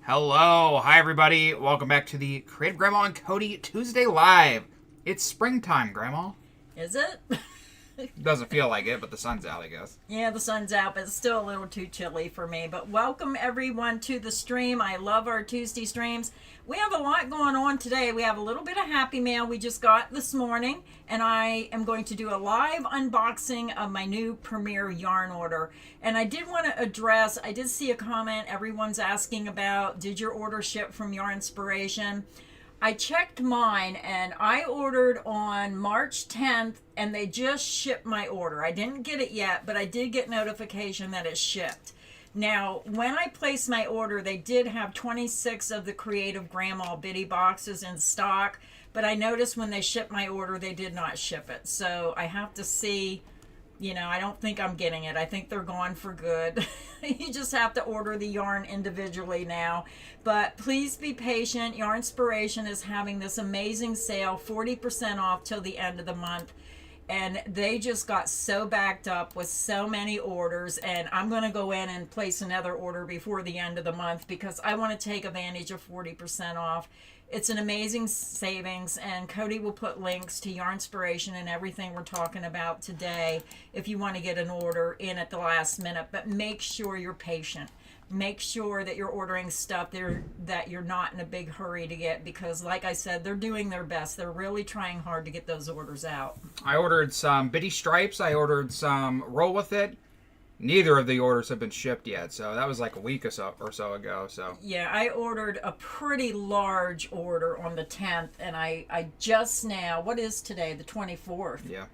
Hello, hi everybody. Welcome back to the Creative Grandma and Cody Tuesday Live. It's springtime, Grandma. Is it? Doesn't feel like it, but the sun's out, I guess. Yeah, the sun's out, but it's still a little too chilly for me. But welcome everyone to the stream. I love our Tuesday streams. We have a lot going on today. We have a little bit of happy mail we just got this morning, and I am going to do a live unboxing of my new Premier yarn order. And I did want to address, I did see a comment everyone's asking about, did your order ship from Yarn Inspiration? I checked mine and I ordered on March 10th and they just shipped my order. I didn't get it yet, but I did get notification that it shipped. Now, when I placed my order, they did have 26 of the Creative Grandma Biddy boxes in stock, but I noticed when they shipped my order, they did not ship it. So I have to see, I don't think I'm getting it. I think they're gone for good. You just have to order the yarn individually now. But please be patient. Yarn Inspiration is having this amazing sale, 40% off till the end of the month. And they just got so backed up with so many orders. And I'm going to go in and place another order before the end of the month because I want to take advantage of 40% off. It's an amazing savings, and Cody will put links to Yarn Inspiration and everything we're talking about today if you want to get an order in at the last minute. But make sure you're patient. Make sure that you're ordering stuff that you're not in a big hurry to get because, like I said, they're doing their best. They're really trying hard to get those orders out. I ordered some Biddy stripes. I ordered some Roll With It. Neither of the orders have been shipped yet, so that was like a week or so ago. So yeah, I ordered a pretty large order on the 10th, and I just now, what is today, the 24th? Yeah.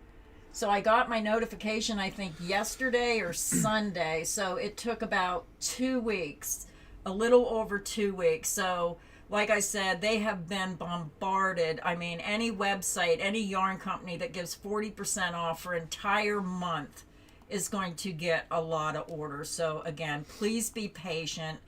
So I got my notification, I think, yesterday or Sunday, so it took about 2 weeks, a little over 2 weeks. So like I said, they have been bombarded. I mean, any website, any yarn company that gives 40% off for an entire month is going to get a lot of orders. So again, please be patient.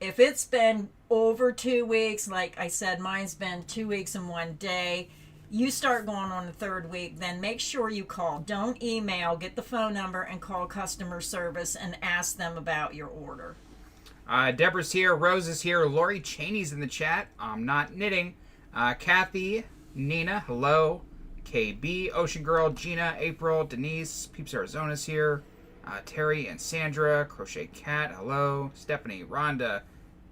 If it's been over 2 weeks, like I said, mine's been 2 weeks and 1 day, you start going on the third week, then make sure you call. Don't email, get the phone number and call customer service and ask them about your order. Deborah's here, Rose is here, Lori Cheney's in the chat. I'm not knitting. Kathy, Nina, hello. KB, Ocean Girl, Gina, April, Denise, Peeps Arizona's here. Terry and Sandra, Crochet Cat, hello. Stephanie, Rhonda,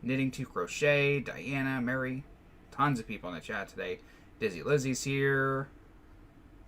Knitting to Crochet, Diana, Mary. Tons of people in the chat today. Dizzy Lizzie's here.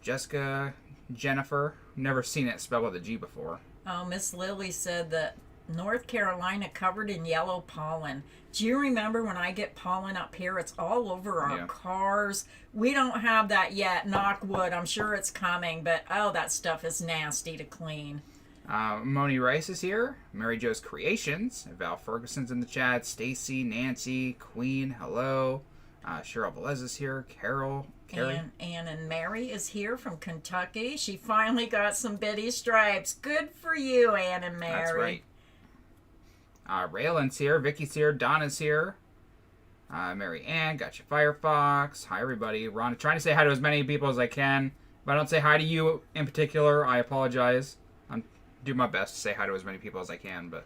Jessica, Jennifer. Never seen it spelled with a G before. Oh, Miss Lily said that North Carolina covered in yellow pollen. Do you remember when I get pollen up here? It's all over our cars. We don't have that yet, knock wood. I'm sure it's coming, but oh, that stuff is nasty to clean. Moni Rice is here. Mary Jo's Creations. Val Ferguson's in the chat. Stacy, Nancy, Queen, hello. Cheryl Velez is here. Carol, Carrie. Ann and Mary is here from Kentucky. She finally got some Biddy stripes. Good for you, Ann and Mary. That's right. Raylan's here, Vicky's here, Donna's here, Mary Ann, gotcha Firefox, hi everybody. Ron, trying to say hi to as many people as I can. If I don't say hi to you in particular, I apologize. I'm do my best to say hi to as many people as I can, but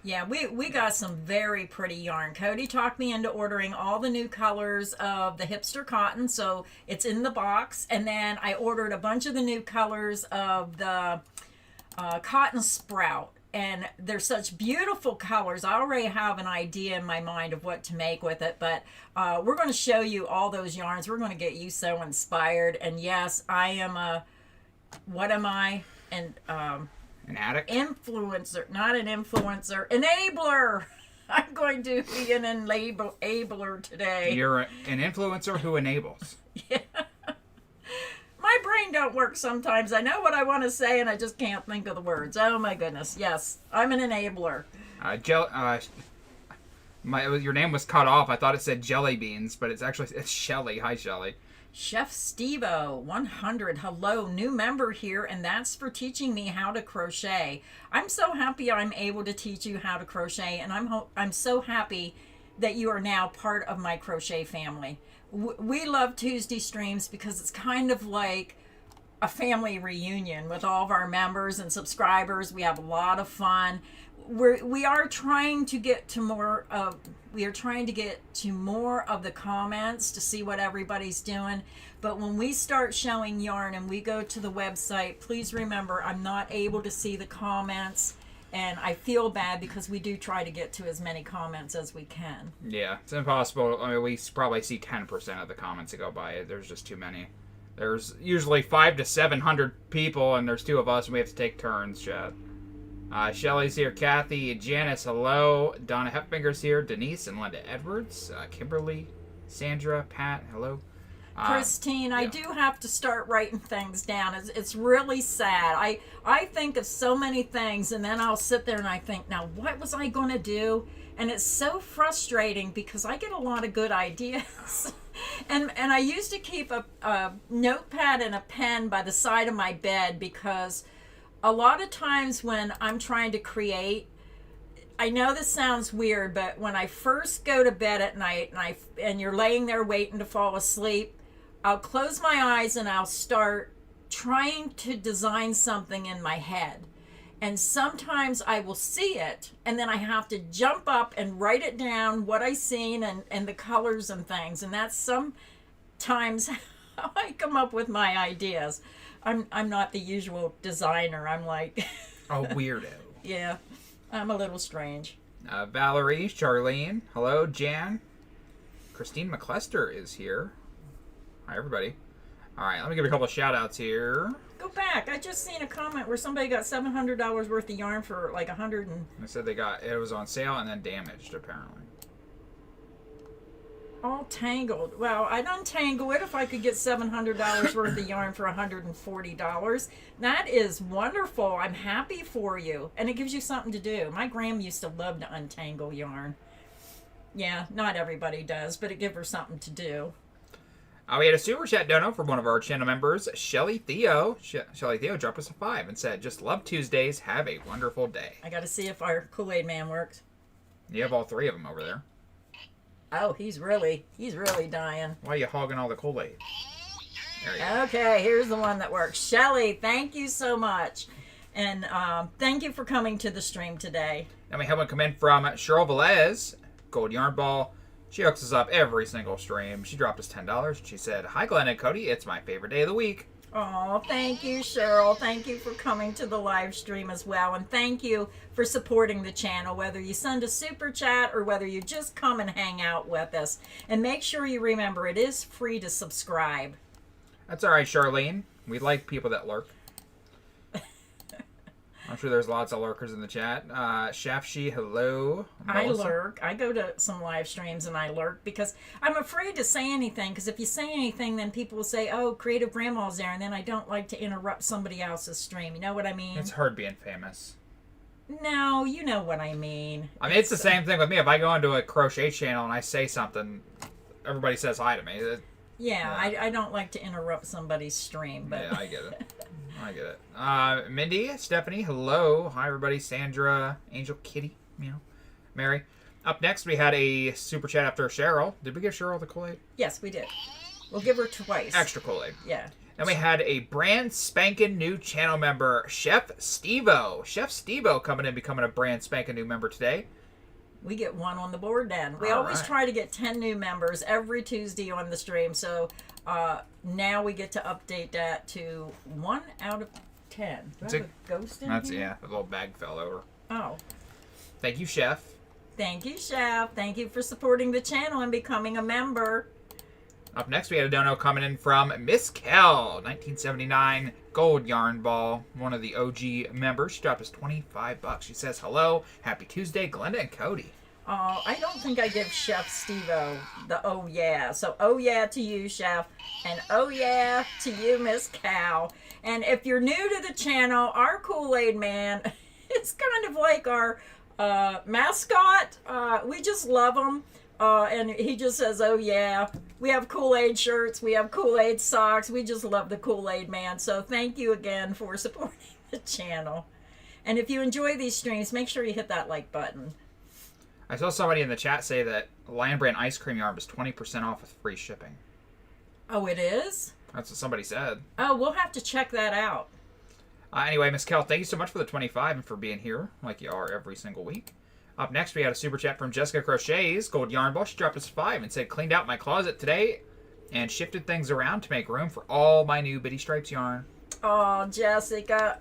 yeah, we got some very pretty yarn. Cody talked me into ordering all the new colors of the Hipster cotton, so it's in the box. And then I ordered a bunch of the new colors of the cotton sprout. And they're such beautiful colors. I already have an idea in my mind of what to make with it, but we're going to show you all those yarns. We're going to get you so inspired. And yes, I am what am I? An addict? Influencer, not an influencer, enabler. I'm going to be an enabler today. You're an influencer who enables. Yeah. My brain don't work sometimes. I know what I want to say, and I just can't think of the words. Oh, my goodness. Yes, I'm an enabler. Your name was cut off. I thought it said jelly beans, but it's Shelly. Hi, Shelly. Chef Stevo, 100. Hello, new member here, and that's for teaching me how to crochet. I'm so happy I'm able to teach you how to crochet, and I'm so happy that you are now part of my crochet family. We love Tuesday streams because it's kind of like a family reunion with all of our members and subscribers. We have a lot of fun. we are trying to get to more of the comments to see what everybody's doing. But when we start showing yarn and we go to the website, please remember I'm not able to see the comments, and I feel bad because we do try to get to as many comments as we can. Yeah, it's impossible. I mean, we probably see 10% of the comments that go by. There's just too many. There's usually 500 to 700 people, and there's 2 of us, and we have to take turns, chat. Shelly's here, Kathy, Janice, hello. Donna Hepfinger's here, Denise and Linda Edwards, Kimberly, Sandra, Pat, hello. Christine, yeah. I do have to start writing things down. It's really sad. I think of so many things, and then I'll sit there and I think, now what was I going to do? And it's so frustrating because I get a lot of good ideas. and I used to keep a notepad and a pen by the side of my bed, because a lot of times when I'm trying to create, I know this sounds weird, but when I first go to bed at night and you're laying there waiting to fall asleep, I'll close my eyes and I'll start trying to design something in my head. And sometimes I will see it, and then I have to jump up and write it down, what I seen and the colors and things. And that's sometimes how I come up with my ideas. I'm not the usual designer. I'm like a weirdo. Yeah, I'm a little strange. Valerie, Charlene, hello. Jan, Christine McClester is here. Hi, everybody. All right, let me give you a couple of shout-outs here. Go back. I just seen a comment where somebody got $700 worth of yarn for like 100 and... They said it was on sale and then damaged, apparently. All tangled. Well, I'd untangle it if I could get $700 worth of yarn for $140. That is wonderful. I'm happy for you. And it gives you something to do. My grandma used to love to untangle yarn. Yeah, not everybody does, but it gives her something to do. We had a super chat dono from one of our channel members, Shelly Theo. Shelly Theo dropped us a 5 and said, just love Tuesdays. Have a wonderful day. I got to see if our Kool-Aid man works. You have all 3 of them over there. Oh, he's really dying. Why are you hogging all the Kool-Aid? There you go. Okay, here's the one that works. Shelly, thank you so much. And thank you for coming to the stream today. Then we have one come in from Cheryl Velez, Gold Yarn Ball. She hooks us up every single stream. She dropped us $10. She said, hi, Glenn and Cody. It's my favorite day of the week. Oh, thank you, Cheryl. Thank you for coming to the live stream as well. And thank you for supporting the channel, whether you send a super chat or whether you just come and hang out with us. And make sure you remember, it is free to subscribe. That's all right, Charlene. We like people that lurk. I'm sure there's lots of lurkers in the chat. Shafshi, hello. Melissa. I lurk. I go to some live streams and I lurk because I'm afraid to say anything. Because if you say anything, then people will say, oh, Creative Grandma's there. And then I don't like to interrupt somebody else's stream. You know what I mean? It's hard being famous. No, you know what I mean. I mean, it's the same thing with me. If I go into a crochet channel and I say something, everybody says hi to me. Yeah, I don't like to interrupt somebody's stream. But yeah, I get it. I get it. Mindy, Stephanie, hello. Hi, everybody. Sandra, Angel, Kitty, meow. Mary. Up next, we had a super chat after Cheryl. Did we give Cheryl the Kool-Aid? Yes, we did. We'll give her twice. Extra Kool-Aid. Yeah. Then we had a brand spanking new channel member, Chef Stevo. Chef Stevo coming in, becoming a brand spanking new member today. We get one on the board then. We always try to get 10 new members every Tuesday on the stream. So now we get to update that to 1 out of 10. Do I have a ghost in here? Yeah, a little bag fell over. Oh. Thank you, Chef. Thank you, Chef. Thank you for supporting the channel and becoming a member. Up next, we had a dono coming in from Miss Kel, 1979 Gold Yarn Ball, one of the OG members. She dropped us $25. She says, hello, happy Tuesday, Glenda and Cody. Oh, I don't think I give Chef Stevo the oh yeah. So oh yeah to you, Chef, and oh yeah to you, Miss Cal. And if you're new to the channel, our Kool-Aid man is kind of like our mascot. We just love him. And he just says, oh yeah, we have Kool-Aid shirts, we have Kool-Aid socks, we just love the Kool-Aid man. So thank you again for supporting the channel. And if you enjoy these streams, make sure you hit that like button. I saw somebody in the chat say that Lion Brand ice cream yarn was 20% off with free shipping. Oh, it is? That's what somebody said. Oh, we'll have to check that out. Anyway, Miss Kel, thank you so much for the 25 and for being here like you are every single week. Up next, we had a super chat from Jessica Crochets, Gold Yarn Ball. She dropped us 5 and said, cleaned out my closet today and shifted things around to make room for all my new Bitty Stripes yarn. Oh, Jessica,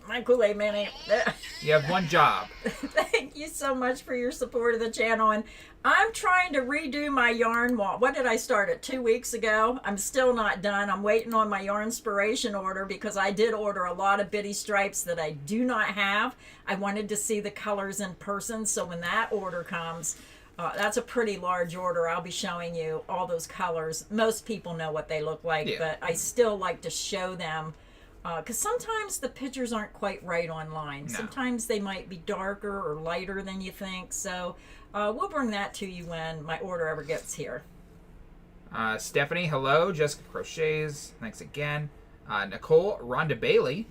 my Kool-Aid Minnie. You have one job. Thank you so much for your support of the channel. And I'm trying to redo my yarn wall. What did I start it 2 weeks ago? I'm still not done. I'm waiting on my Yarnspiration order because I did order a lot of Bitty Stripes that I do not have. I wanted to see the colors in person, so when that order comes, that's a pretty large order. I'll be showing you all those colors. Most people know what they look like, but I still like to show them because sometimes the pictures aren't quite right online. No. Sometimes they might be darker or lighter than you think. So we'll bring that to you when my order ever gets here. Stephanie, hello. Jessica Crochets, thanks again. Nicole Rhonda Bailey,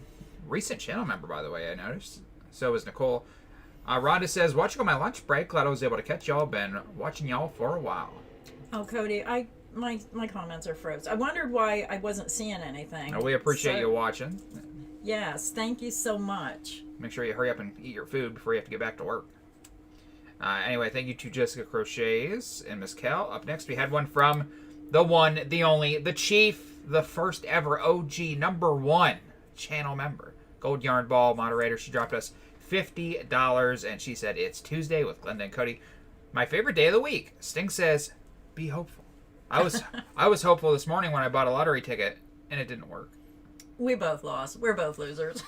recent channel member, by the way, I noticed. So is Nicole. Rhonda says, watching on my lunch break, glad I was able to catch y'all. Been watching y'all for a while. Oh, Cody, my comments are froze. I wondered why I wasn't seeing anything. We appreciate you watching. Yes, thank you so much. Make sure you hurry up and eat your food before you have to get back to work. Anyway, thank you to Jessica Crochets and Miss Kel. Up next, we had one from the one, the only, the chief, the first ever OG #1 channel member. Gold Yarn Ball moderator. She dropped us $50 and she said, it's Tuesday with Glenda and Cody. My favorite day of the week. Sting says, be hopeful. I was hopeful this morning when I bought a lottery ticket and it didn't work. We both lost. We're both losers.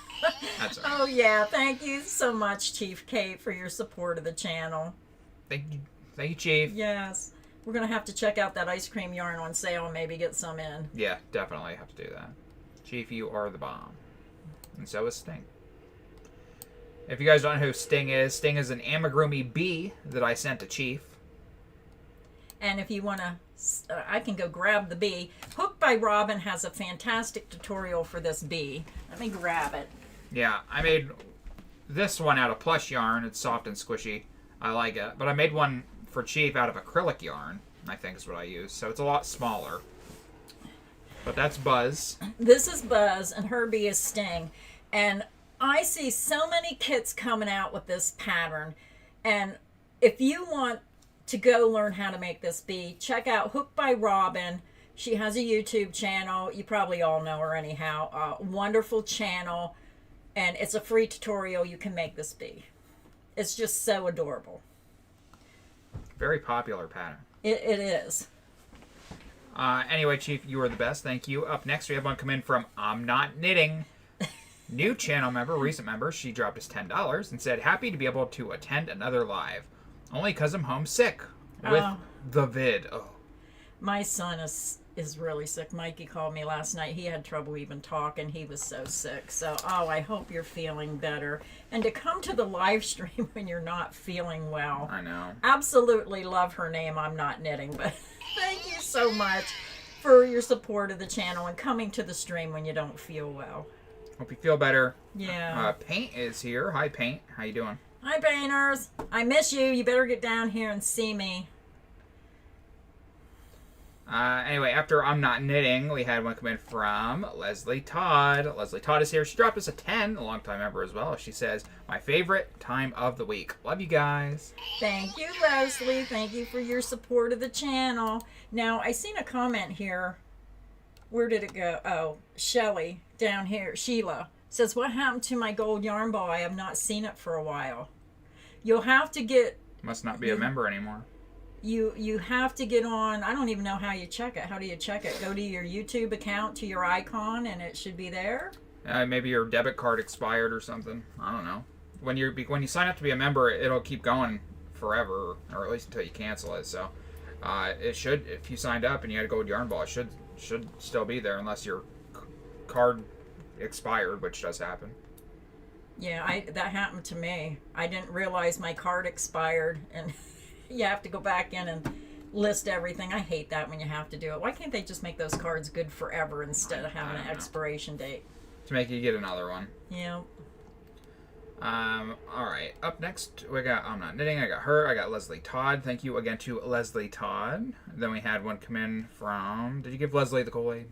That's all right. Oh yeah, thank you so much, Chief Kate, for your support of the channel. Thank you, Chief. Yes. We're going to have to check out that ice cream yarn on sale and maybe get some in. Yeah, definitely have to do that. Chief, you are the bomb. And so is Sting. If you guys don't know who Sting is an amigurumi bee that I sent to Chief. And if you want to, I can go grab the bee. Hook by Robin has a fantastic tutorial for this bee. Let me grab it. Yeah, I made this one out of plush yarn. It's soft and squishy. I like it. But I made one for Chief out of acrylic yarn, I think is what I use. So it's a lot smaller. But that's Buzz. This is Buzz, and her bee is Sting. And I see so many kits coming out with this pattern. And if you want to go learn how to make this bee, check out Hook by Robin. She has a YouTube channel. You probably all know her anyhow. Wonderful channel. And it's a free tutorial. You can make this bee. It's just so adorable. Very popular pattern. It is. Anyway, Chief, you are the best. Thank you. Up next, we have one come in from I'm Not Knitting. New channel member, recent member. She dropped us $10 and said, happy to be able to attend another live. Only because I'm homesick with the vid. Oh. My son is really sick. Mikey called me last night. He had trouble even talking. He was so sick. So, I hope you're feeling better. And to come to the live stream when you're not feeling well. I know. Absolutely love her name. I'm Not Knitting. But thank you so much for your support of the channel and coming to the stream when you don't feel well. Hope you feel better. Yeah. Paint is here. Hi, Paint. How you doing? Hi, painters. I miss you. You better get down here and see me. Anyway, after I'm Not Knitting, we had one come in from Leslie Todd. Leslie Todd is here. She dropped us a 10, a long-time member as well. She says, my favorite time of the week. Love you guys. Thank you, Leslie. Thank you for your support of the channel. Now, I seen a comment here. Where did it go? Oh, Shelly down here. Sheila says, what happened to my gold yarn ball? I have not seen it for a while. You'll have to get... Must not be a member anymore. You have to get on. I don't even know how you check it. How do you check it? Go to your YouTube account, to your icon, and it should be there. Maybe your debit card expired or something. I don't know. When you sign up to be a member, it'll keep going forever, or at least until you cancel it. So it should, if you signed up and you had a gold yarn ball, it should still be there unless your card expired, which does happen. Yeah, that happened to me. I didn't realize my card expired, and you have to go back in and list everything. I hate that when you have to do it. Why can't they just make those cards good forever instead of having an expiration date? To make you get another one. Yeah. Alright, up next we got I'm Not Knitting, I got her, I got Leslie Todd. Thank you again to Leslie Todd. Then we had one come in from, did you give Leslie the Kool-Aid?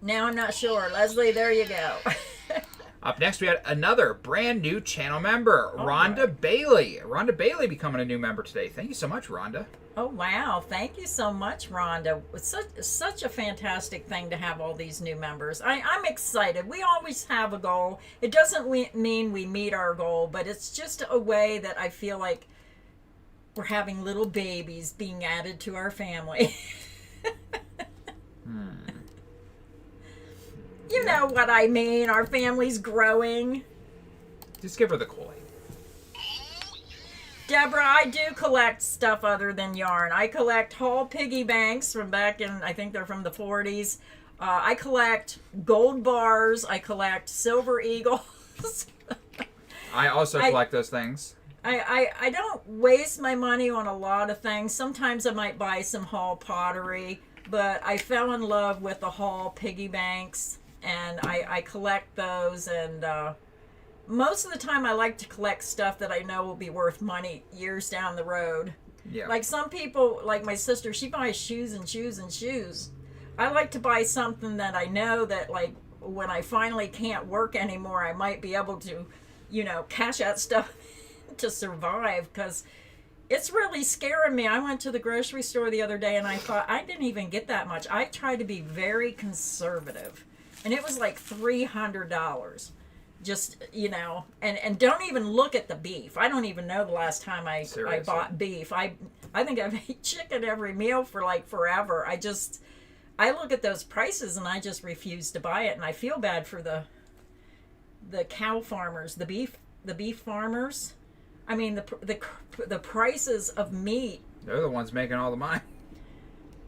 Now I'm not sure. Leslie, there you go. Up next, we had another brand new channel member, Rhonda Bailey. Rhonda Bailey becoming a new member today. Thank you so much, Rhonda. Oh, wow. Thank you so much, Rhonda. It's such a fantastic thing to have all these new members. I'm excited. We always have a goal. It doesn't mean we meet our goal, but it's just a way that I feel like we're having little babies being added to our family. You know what I mean. Our family's growing. Just give her the Kool-Aid. Deborah, I do collect stuff other than yarn. I collect Hall piggy banks from back in, I think they're from the 40s. I collect gold bars. I collect silver eagles. I also collect those things. I don't waste my money on a lot of things. Sometimes I might buy some Hall pottery, but I fell in love with the Hall piggy banks, and I collect those, and most of the time I like to collect stuff that I know will be worth money years down the road. Yeah. Like some people, like my sister, she buys shoes and shoes and shoes. I like to buy something that I know that, like, when I finally can't work anymore, I might be able to, cash out stuff to survive, because it's really scaring me. I went to the grocery store the other day and I thought I didn't even get that much. I tried to be very conservative, and it was like $300. Just, and don't even look at the beef. I don't even know the last time I bought beef. I think I've ate chicken every meal for like forever. I look at those prices and I just refuse to buy it, and I feel bad for the cow farmers, the beef farmers. I mean, the prices of meat. They're the ones making all the money.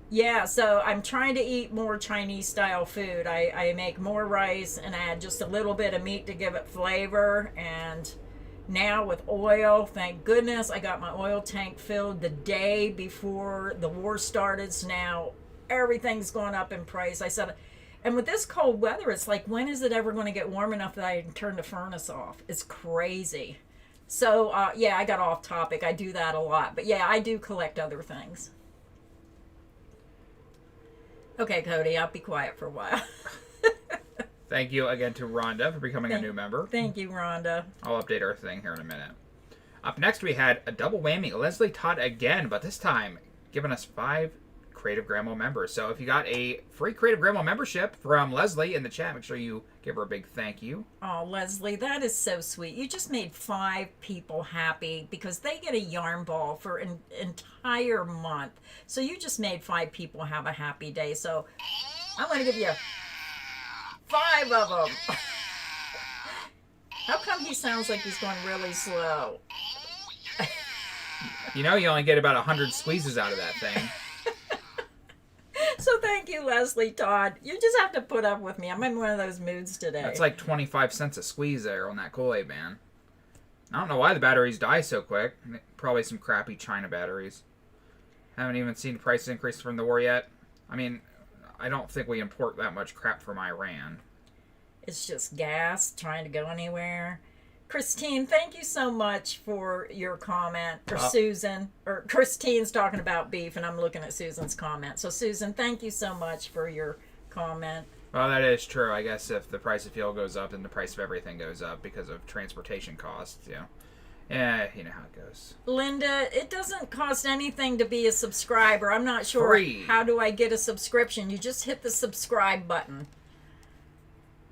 Yeah, so I'm trying to eat more Chinese-style food. I make more rice and add just a little bit of meat to give it flavor. And now with oil, thank goodness, I got my oil tank filled the day before the war started. So now everything's going up in price. I said, and with this cold weather, it's like, when is it ever going to get warm enough that I can turn the furnace off? It's crazy. So, yeah, I got off topic. I do that a lot. But, yeah, I do collect other things. Okay, Cody, I'll be quiet for a while. Thank you again to Rhonda for becoming a new member. Thank you, Rhonda. I'll update our thing here in a minute. Up next, we had a double whammy. Leslie Todd again, but this time giving us 5 Creative Grandma members. So if you got a free Creative Grandma membership from Leslie in the chat, make sure you give her a big thank you. Oh, Leslie, that is so sweet. You just made 5 people happy because they get a yarn ball for an entire month. So you just made 5 people have a happy day. So I'm going to give you 5 of them. How come he sounds like he's going really slow? You only get about 100 squeezes out of that thing. So thank you, Leslie Todd. You just have to put up with me. I'm in one of those moods today. That's like 25 cents a squeeze there on that Kool-Aid, man. I don't know why the batteries die so quick. Probably some crappy China batteries. Haven't even seen the price increase from the war yet. I mean, I don't think we import that much crap from Iran. It's just gas trying to go anywhere. Christine, thank you so much for your comment. Or Susan. Or Christine's talking about beef, and I'm looking at Susan's comment. So, Susan, thank you so much for your comment. Well, that is true. I guess if the price of fuel goes up, then the price of everything goes up because of transportation costs, Yeah, you know how it goes. Linda, it doesn't cost anything to be a subscriber. I'm not sure. Free. How do I get a subscription? You just hit the subscribe button.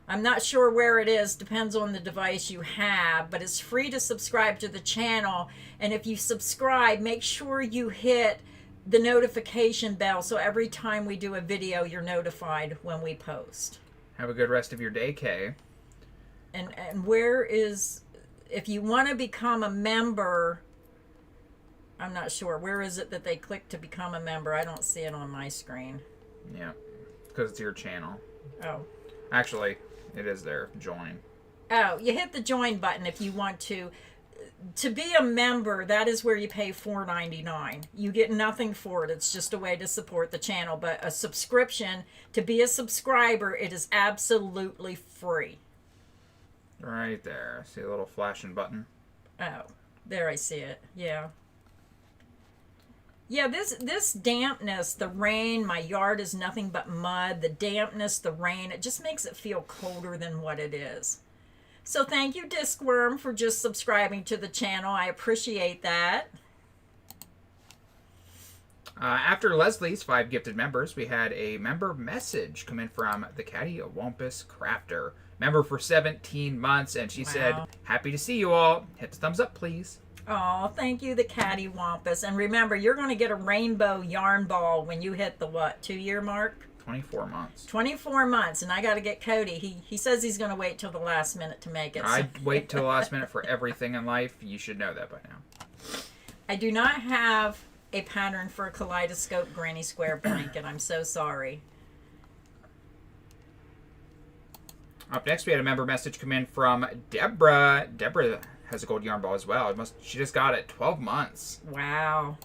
I'm not sure where it is, depends on the device you have, but it's free to subscribe to the channel. And if you subscribe, make sure you hit the notification bell so every time we do a video, you're notified when we post. Have a good rest of your day, Kay. And where is, if you want to become a member, I'm not sure. Where is it that they click to become a member? I don't see it on my screen. Yeah, because it's your channel. Oh. Actually, it is there. Join. Oh, you hit the join button if you want to. To be a member, that is where you pay $4.99. You get nothing for it. It's just a way to support the channel. But a subscription, to be a subscriber, it is absolutely free. Right there. See a little flashing button? Oh, there I see it. Yeah. Yeah, this dampness, the rain, my yard is nothing but mud. The dampness, the rain, it just makes it feel colder than what it is. So thank you, Discworm, for just subscribing to the channel. I appreciate that. After Leslie's 5 gifted members, we had a member message come in from the Catty Wampus Crafter. Member for 17 months, and she said, happy to see you all. Hit the thumbs up, please. Oh, thank you, the Catty Wampus. And remember, you're going to get a rainbow yarn ball when you hit the, 2-year mark? 24 months. 24 months, and I got to get Cody. He says he's going to wait till the last minute to make it. So. I wait till the last minute for everything in life. You should know that by now. I do not have a pattern for a kaleidoscope granny square blanket. I'm so sorry. Up next, we had a member message come in from Deborah. Deborah has a gold yarn ball as well. She just got it 12 months. Wow.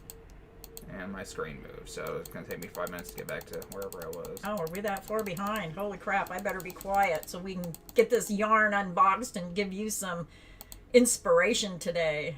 And my screen moved, so it's going to take me 5 minutes to get back to wherever I was. Oh, are we that far behind? Holy crap, I better be quiet so we can get this yarn unboxed and give you some inspiration today.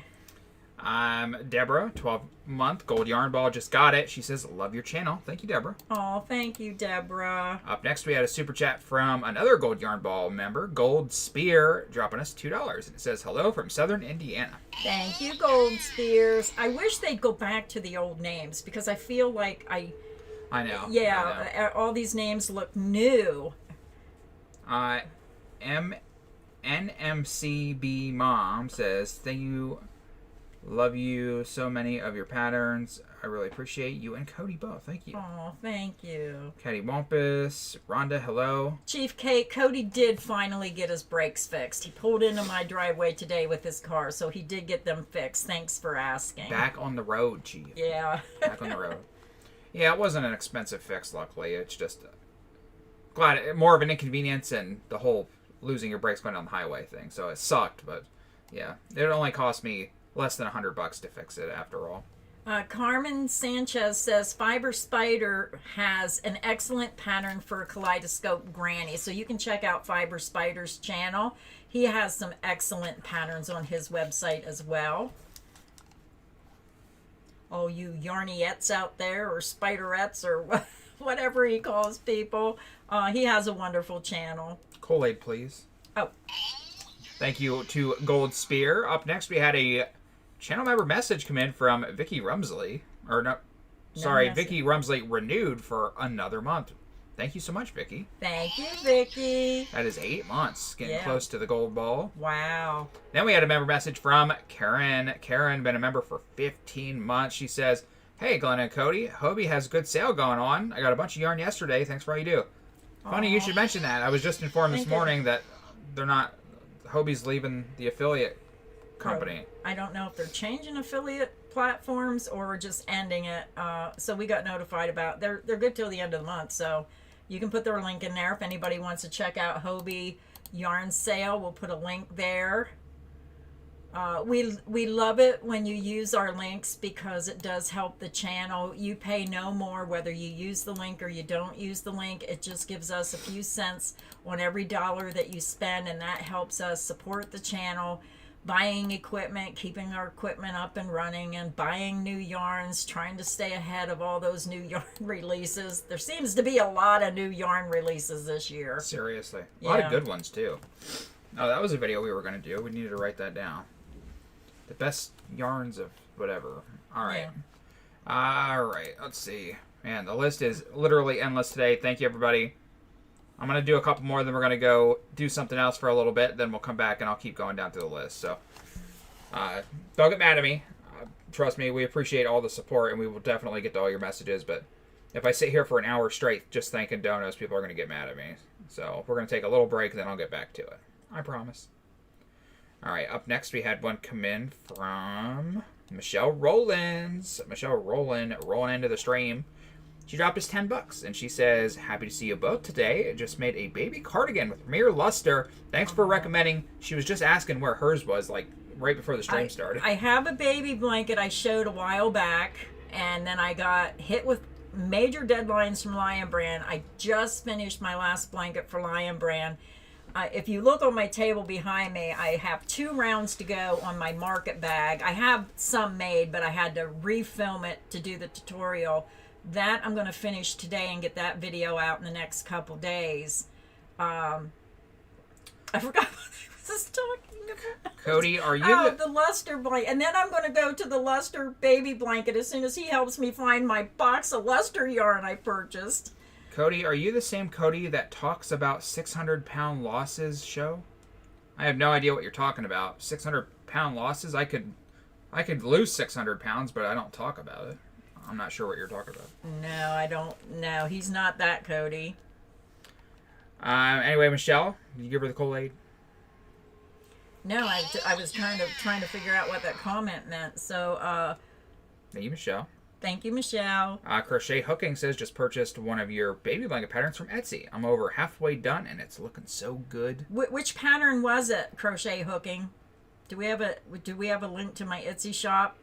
Deborah, 12-month gold yarn ball, just got it. She says, love your channel. Thank you, Deborah. Oh, thank you, Deborah. Up next, we had a super chat from another gold yarn ball member, Gold Spear, dropping us $2. And it says, hello from Southern Indiana. Thank you, Gold Spears. I wish they'd go back to the old names because I feel like I know. Yeah, I know. all these names look new. NMCB Mom says, thank you. Love you so many of your patterns. I really appreciate you and Cody both. Thank you. Oh, thank you. Catty Wampus, Rhonda, hello. Chief Kate, Cody did finally get his brakes fixed. He pulled into my driveway today with his car, so he did get them fixed. Thanks for asking. Back on the road, Chief. Yeah. Back on the road. Yeah, it wasn't an expensive fix, luckily. It's just more of an inconvenience and the whole losing your brakes going down the highway thing. So it sucked, but yeah, it only cost me less than $100 to fix it after all. Carmen Sanchez says Fiber Spider has an excellent pattern for a kaleidoscope granny. So you can check out Fiber Spider's channel. He has some excellent patterns on his website as well. Oh, you yarniettes out there, or spiderettes, or whatever he calls people. He has a wonderful channel. Kool-Aid, please. Oh. Thank you to Gold Spear. Up next, we had a channel member message come in from Vicky Rumsley. Vicky Rumsley renewed for another month. Thank you so much, Vicky. Thank you, Vicky. That is 8 months, getting close to the gold ball. Wow. Then we had a member message from Karen. Karen, been a member for 15 months. She says, hey, Glenn and Cody, Hobie has a good sale going on. I got a bunch of yarn yesterday. Thanks for all you do. Funny you should mention that. I was just informed this morning that Hobie's leaving the affiliate company. I don't know if they're changing affiliate platforms or just ending it. So we got notified about they're good till the end of the month. So you can put their link in there if anybody wants to check out Hobie yarn sale. We'll put a link there. We love it when you use our links because it does help the channel. You pay no more whether you use the link or you don't use the link. It just gives us a few cents on every dollar that you spend, and that helps us support the channel, buying equipment, keeping our equipment up and running, and buying new yarns, trying to stay ahead of all those new yarn releases. There seems to be a lot of new yarn releases this year. Seriously. A lot of good ones, too. Oh, that was a video we were going to do. We needed to write that down. The best yarns of whatever. All right. Yeah. All right. Let's see. Man, the list is literally endless today. Thank you, everybody. I'm going to do a couple more, then we're going to go do something else for a little bit. Then we'll come back, and I'll keep going down through the list. So don't get mad at me. Trust me, we appreciate all the support, and we will definitely get to all your messages. But if I sit here for an hour straight just thanking donos, people are going to get mad at me. So we're going to take a little break, then I'll get back to it. I promise. All right, up next we had one come in from Michelle Rollins. Michelle rolling into the stream. She dropped us $10, and she says, happy to see you both today. I just made a baby cardigan with Premier Luster. Thanks for recommending. She was just asking where hers was, like, right before the stream started. I have a baby blanket I showed a while back, and then I got hit with major deadlines from Lion Brand. I just finished my last blanket for Lion Brand. If you look on my table behind me, I have 2 rounds to go on my market bag. I have some made, but I had to refilm it to do the tutorial. That I'm going to finish today and get that video out in the next couple days. I forgot what I was talking about. Cody, are you the Luster blanket. And then I'm going to go to the Luster baby blanket as soon as he helps me find my box of Luster yarn I purchased. Cody, are you the same Cody that talks about 600-pound losses show? I have no idea what you're talking about. 600-pound losses? I could lose 600 pounds, but I don't talk about it. I'm not sure what you're talking about. No, I don't. No, he's not that Cody. Anyway, Michelle, did you give her the Kool-Aid? No, I was trying to figure out what that comment meant. So, Thank you, Michelle. thank you, Michelle. Crochet Hooking says, just purchased one of your baby blanket patterns from Etsy. I'm over halfway done, and it's looking so good. Which pattern was it? Crochet Hooking. Do we have a link to my Etsy shop?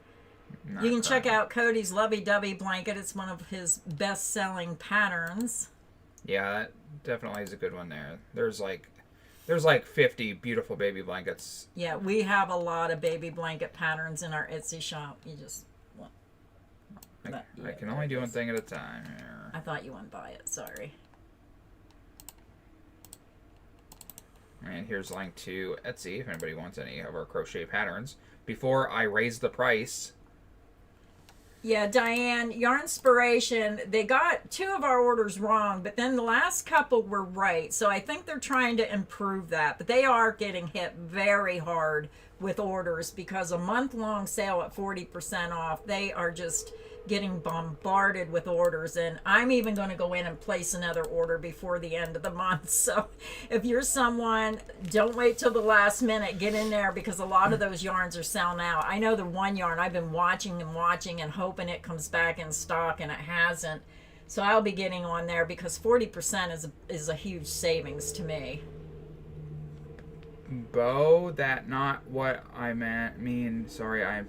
You can check out Cody's Lovey Dovey blanket. It's one of his best-selling patterns. Yeah, that definitely is a good one there. There's like 50 beautiful baby blankets. Yeah, we have a lot of baby blanket patterns in our Etsy shop. You just want. I can only do one thing at a time here. I thought you wouldn't buy it. Sorry. And here's a link to Etsy if anybody wants any of our crochet patterns. Before I raise the price. Yeah, Diane, Yarnspiration, they got 2 of our orders wrong, but then the last couple were right. So I think they're trying to improve that. But they are getting hit very hard with orders because a month-long sale at 40% off, they are just getting bombarded with orders. And I'm even going to go in and place another order before the end of the month. So if you're someone, don't wait till the last minute. Get in there because a lot of those yarns are selling out. I know the one yarn I've been watching and hoping it comes back in stock, and it hasn't. So I'll be getting on there because 40% is a huge savings to me. Bo, that not what I mean. Sorry, I'm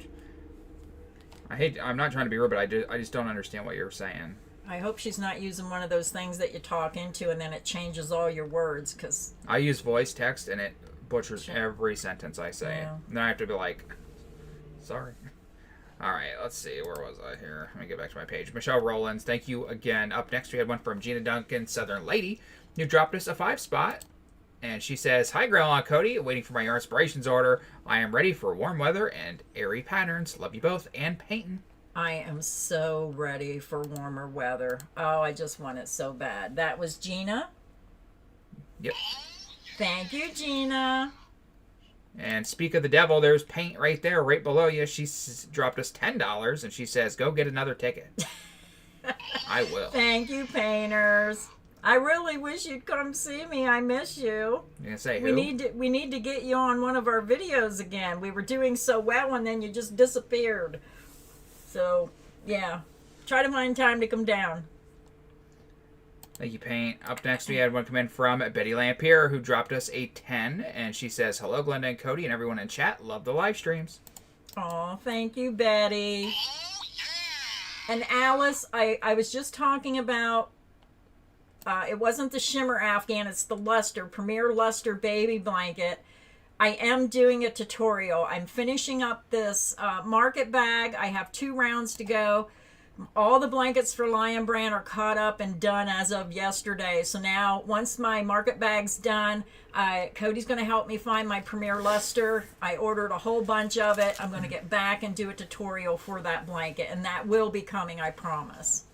not trying to be rude, but I just don't understand what you're saying. I hope she's not using one of those things that you talk into and then it changes all your words. Cause I use voice text and it butchers every sentence I say. Yeah. And then I have to be like, sorry. All right, let's see. Where was I here? Let me get back to my page. Michelle Rollins, thank you again. Up next, we had one from Gina Duncan, Southern Lady, who dropped us a 5-spot. And she says, hi, Grandma Cody. Waiting for my Yarnspirations order. I am ready for warm weather and airy patterns. Love you both. And painting. I am so ready for warmer weather. Oh, I just want it so bad. That was Gina. Yep. Thank you, Gina. And speak of the devil, there's paint right there, right below you. She dropped us $10, and she says, go get another ticket. I will. Thank you, painters. I really wish you'd come see me. I miss you. You're gonna say who? We need to get you on one of our videos again. We were doing so well, and then you just disappeared. So, yeah. Try to find time to come down. Thank you, Paint. Up next, we had one come in from Betty Lampier, who dropped us a 10, and she says, hello, Glenda and Cody, and everyone in chat. Love the live streams. Oh, thank you, Betty. And Alice, I was just talking about, it wasn't the Shimmer Afghan, it's the Luster, Premier Luster Baby Blanket. I am doing a tutorial. I'm finishing up this market bag. I have 2 rounds to go. All the blankets for Lion Brand are caught up and done as of yesterday. So now, once my market bag's done, Cody's going to help me find my Premier Luster. I ordered a whole bunch of it. I'm going to get back and do a tutorial for that blanket, and that will be coming, I promise.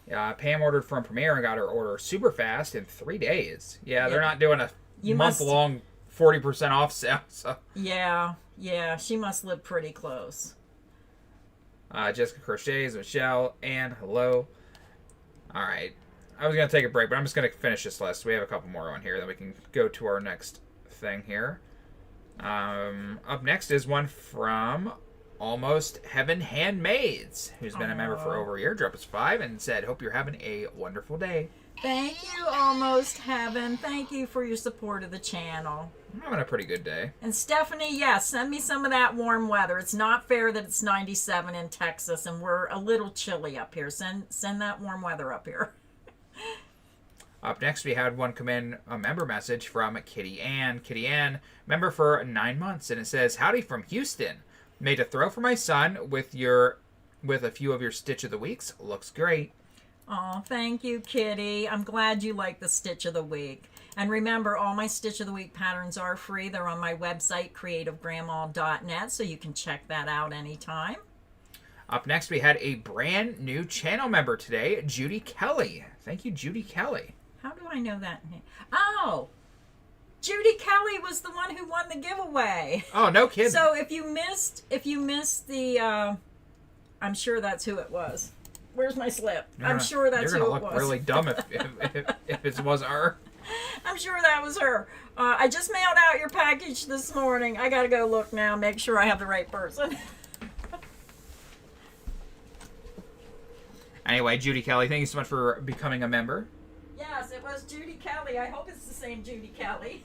Pam ordered from Premier and got her order super fast in 3 days. Yeah, they're not doing a month-long 40% off sale. So. Yeah, she must live pretty close. Jessica Crochets, Michelle, and hello. All right. I was going to take a break, but I'm just going to finish this list. We have a couple more on here, then we can go to our next thing here. Up next is one from Almost Heaven Handmaids, who's been a member for over a year. Dropped us 5 and said, hope you're having a wonderful day. Thank you, Almost Heaven. Thank you for your support of the channel. I'm having a pretty good day. And Stephanie, yes, send me some of that warm weather. It's not fair that it's 97 in Texas and we're a little chilly up here. Send that warm weather up here. Up next, we had one come in, a member message from Kitty Ann. Kitty Ann, member for 9 months, and it says, howdy from Houston. Made a throw for my son with a few of your Stitch of the Weeks. Looks great. Oh, thank you, Kitty. I'm glad you like the Stitch of the Week. And remember, all my Stitch of the Week patterns are free. They're on my website, creativegrandma.net, so you can check that out anytime. Up next, we had a brand new channel member today, Judy Kelly. Thank you, Judy Kelly. How do I know that name? Oh, Judy Kelly was the one who won the giveaway. Oh, no kidding. So if you missed the, I'm sure that's who it was. Where's my slip? I'm sure that's who it was. You're gonna look really dumb if it wasn't her. I'm sure that was her. I just mailed out your package this morning. I gotta go look now, make sure I have the right person. Anyway, Judy Kelly, thank you so much for becoming a member. Yes, it was Judy Kelly. I hope it's the same Judy Kelly.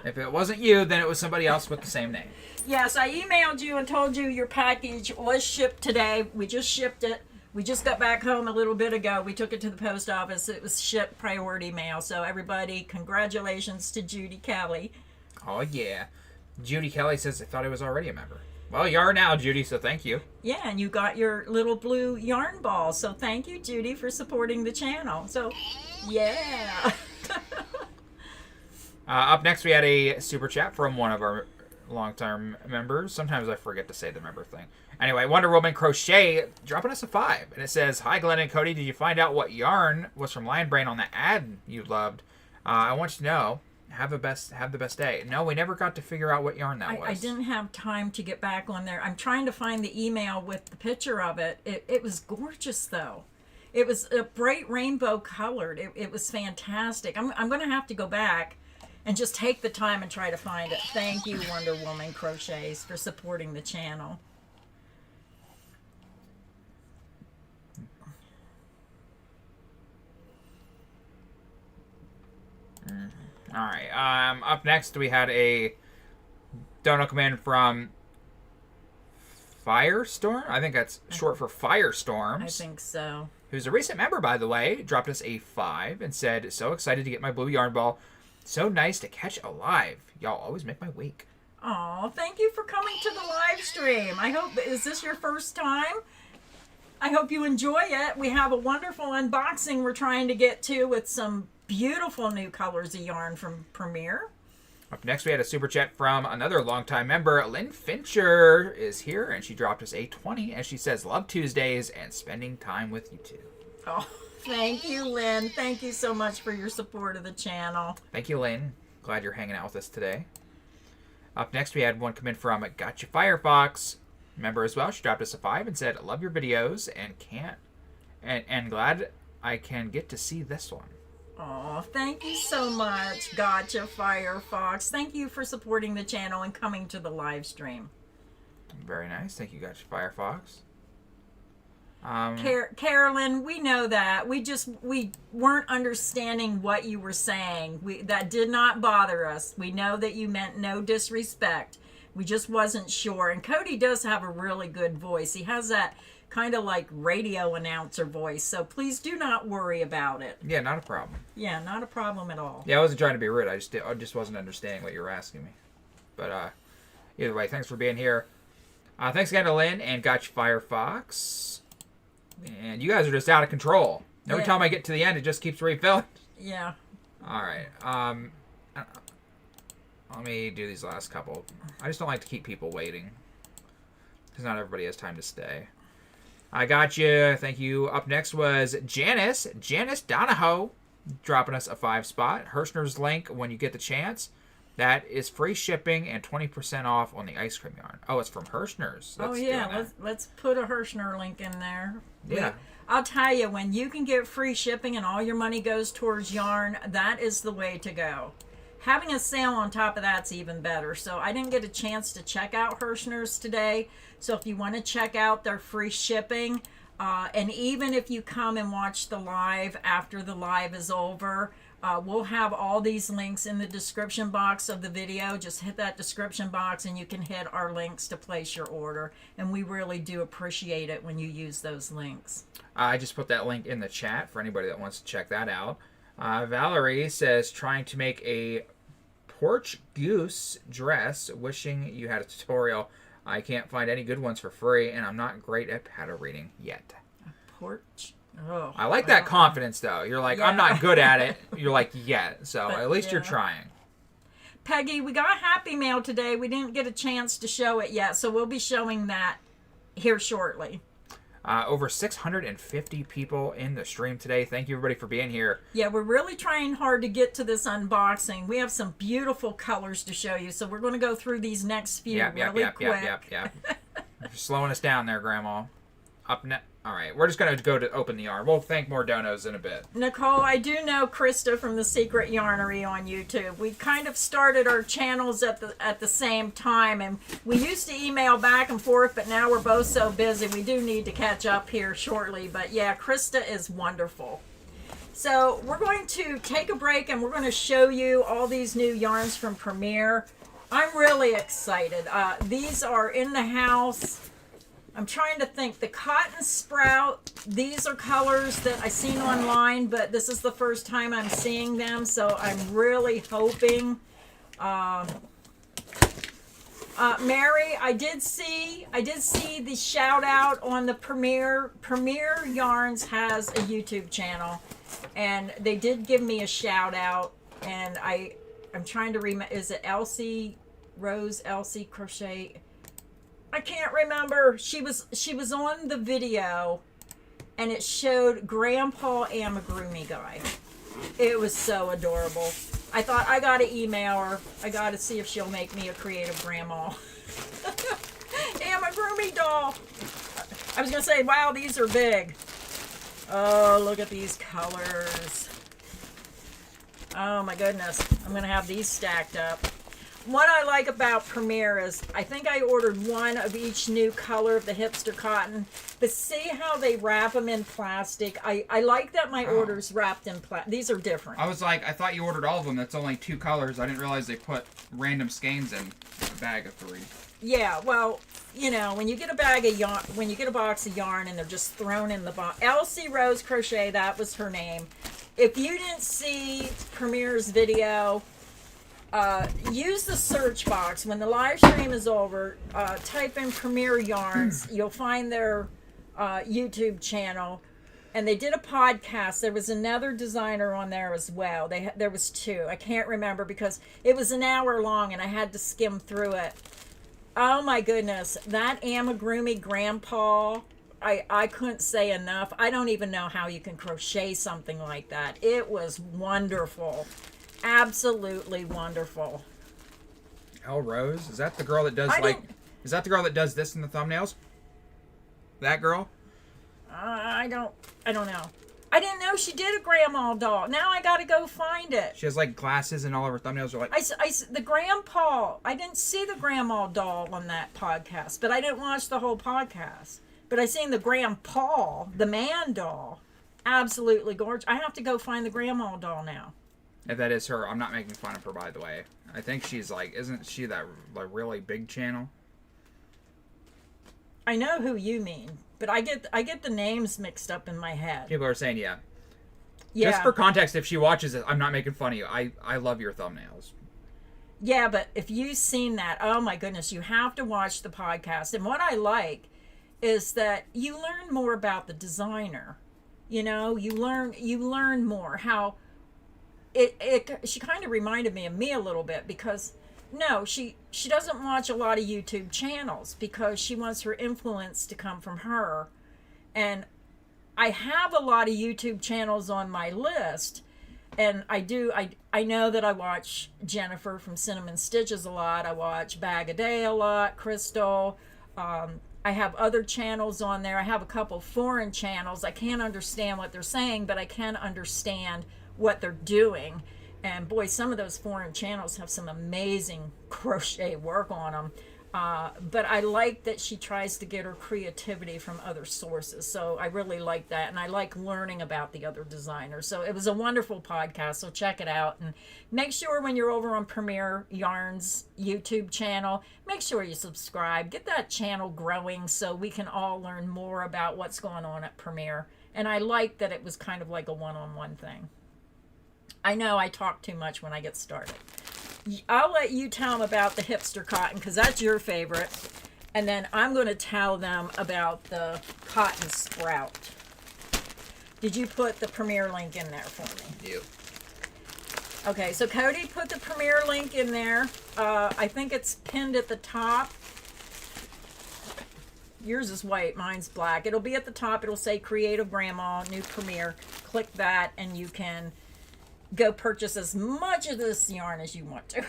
If it wasn't you, then it was somebody else with the same name. Yes, I emailed you and told you your package was shipped today. We just shipped it. We just got back home a little bit ago. We took it to the post office. It was shipped priority mail. So everybody, congratulations to Judy Kelly. Oh, yeah. Judy Kelly says I thought I was already a member. Well, you are now, Judy, so thank you. Yeah, and you got your little blue yarn ball. So thank you, Judy, for supporting the channel. So, yeah. Up next, we had a super chat from one of our long-term members. Sometimes I forget to say the member thing. Anyway, Wonder Woman Crochet dropping us a 5. And it says, Hi, Glenn and Cody. Did you find out what yarn was from Lion Brain on the ad you loved? I want you to know. Have the best day. No, we never got to figure out what yarn that was. I didn't have time to get back on there. I'm trying to find the email with the picture of it. It was gorgeous, though. It was a bright rainbow colored. It was fantastic. I'm going to have to go back and just take the time and try to find it. Thank you, Wonder Woman Crochets, for supporting the channel. All right. Up next, we had a donut come in from Firestorm. I think that's short for Firestorms. I think so. Who's a recent member, by the way. Dropped us a 5 and said, so excited to get my blue yarn ball. So nice to catch alive. Y'all always make my week. Oh, thank you for coming to the live stream. I hope, is this your first time? I hope you enjoy it. We have a wonderful unboxing we're trying to get to with some beautiful new colors of yarn from Premier. Up next, we had a super chat from another longtime member. Lynn Fincher is here, and she dropped us a 20, and she says, love Tuesdays and spending time with you two. Oh, thank you, Lynn. Thank you so much for your support of the channel. Thank you, Lynn. Glad you're hanging out with us today. Up next, we had one come in from Gotcha Firefox member as well. She dropped us a 5 and said, love your videos and glad I can get to see this one. Oh, thank you so much, Gotcha Firefox. Thank you for supporting the channel and coming to the live stream. Very nice. Thank you, Gotcha Firefox. Carolyn, we know that. We weren't understanding what you were saying. That did not bother us. We know that you meant no disrespect. We just wasn't sure. And Cody does have a really good voice. He has that kind of like radio announcer voice. So please do not worry about it. Yeah, not a problem. Yeah, not a problem at all. Yeah, I wasn't trying to be rude. I just wasn't understanding what you were asking me. But either way, thanks for being here. Thanks again to Lynn and Gotcha Firefox. And you guys are just out of control. Every time I get to the end, it just keeps refilling. Yeah. All right. Let me do these last couple. I just don't like to keep people waiting. Because not everybody has time to stay. I got you. Thank you. Up next was Janice. Janice Donahoe dropping us a 5 spot. Herschner's link when you get the chance. That is free shipping and 20% off on the ice cream yarn. Oh, it's from Herschner's. Oh, yeah. Let's put a Herschner link in there. Yeah. I'll tell you, when you can get free shipping and all your money goes towards yarn, that is the way to go. Having a sale on top of that's even better. So I didn't get a chance to check out Herschner's today. So if you want to check out their free shipping, and even if you come and watch the live after the live is over, we'll have all these links in the description box of the video. Just hit that description box and you can hit our links to place your order. And we really do appreciate it when you use those links. I just put that link in the chat for anybody that wants to check that out. Valerie says, trying to make a porch goose dress, wishing you had a tutorial. I can't find any good ones for free, and I'm not great at pattern reading yet. A porch Oh, I like that confidence, though. You're like, I'm not good at it. You're like, so But, at least you're trying. Peggy, we got Happy Mail today. We didn't get a chance to show it yet, so we'll be showing that here shortly. Over 650 people in the stream today. Thank you, everybody, for being here. Yeah, we're really trying hard to get to this unboxing. We have some beautiful colors to show you, so we're going to go through these next few really quick. Yep. You're slowing us down there, Grandma. All right, we're just going to go to open the yarn. We'll thank more donos in a bit. Nicole, I do know Krista from the Secret Yarnery on YouTube. We kind of started our channels at the same time, and we used to email back and forth, but now we're both so busy. We do need to catch up here shortly. But yeah, Krista is wonderful. So we're going to take a break, and we're going to show you all these new yarns from Premier. I'm really excited. These are in the house. I'm trying to think. The Cotton Sprout, these are colors that I've seen online, but this is the first time I'm seeing them, so I'm really hoping. Mary, I did see the shout out on the Premier. Premier Yarns has a YouTube channel, and they did give me a shout out, and I'm trying to remember. Is it Elsie Crochet? I can't remember. She was on the video, and it showed Grandpa Amigurumi guy. It was so adorable. I thought, I gotta email her. I gotta see if she'll make me a creative grandma. Amigurumi doll. I was gonna say, wow, these are big. Oh, look at these colors. Oh my goodness. I'm gonna have these stacked up. What I like about Premier is I think I ordered one of each new color of the hipster cotton, but see how they wrap them in plastic. I like that my order's wrapped in plastic. These are different. I was like, I thought you ordered all of them. That's only 2 colors. I didn't realize they put random skeins in a bag of 3. Yeah, well, you know, when you get a bag of yarn, when you get a box of yarn and they're just thrown in the box. Elsie Rose Crochet, that was her name. If you didn't see Premier's video, use the search box. When the live stream is over, type in Premier Yarns. You'll find their YouTube channel. And they did a podcast. There was another designer on there as well. There was 2. I can't remember because it was an hour long and I had to skim through it. Oh my goodness. That Amigurumi Grandpa, I couldn't say enough. I don't even know how you can crochet something like that. It was wonderful. Absolutely wonderful. Elle Rose? Is that the girl that does is that the girl that does this in the thumbnails? That girl? I don't know. I didn't know she did a grandma doll. Now I gotta go find it. She has like glasses and all of her thumbnails are like... the grandpa. I didn't see the grandma doll on that podcast, but I didn't watch the whole podcast. But I seen the grandpa, the man doll. Absolutely gorgeous. I have to go find the grandma doll now. If that is her, I'm not making fun of her, by the way. I think she's like, isn't she that like really big channel? I know who you mean, but I get the names mixed up in my head. People are saying, yeah. Yeah. Just for context, if she watches it, I'm not making fun of you. I love your thumbnails. Yeah, but if you've seen that, oh my goodness, you have to watch the podcast. And what I like is that you learn more about the designer. You know, you learn more how. She kind of reminded me of me a little bit because no, she doesn't watch a lot of YouTube channels because she wants her influence to come from her. And I have a lot of YouTube channels on my list, and I know that I watch Jennifer from Cinnamon Stitches a lot. I watch Bag a Day a lot, Crystal. I have other channels on there. I have a couple foreign channels. I can't understand what they're saying, but I can understand what they're doing. And boy, some of those foreign channels have some amazing crochet work on them. But I like that she tries to get her creativity from other sources. So I really like that. And I like learning about the other designers. So it was a wonderful podcast. So check it out. And make sure when you're over on Premier Yarns YouTube channel, make sure you subscribe. Get that channel growing so we can all learn more about what's going on at Premier. And I like that it was kind of like a one-on-one thing. I know I talk too much when I get started. I'll let you tell them about the hipster cotton because that's your favorite. And then I'm going to tell them about the cotton sprout. Did you put the Premiere link in there for me? You. Okay, so Cody put the Premiere link in there. I think it's pinned at the top. Yours is white, mine's black. It'll be at the top. It'll say Creative Grandma, New Premiere. Click that and you can go purchase as much of this yarn as you want to.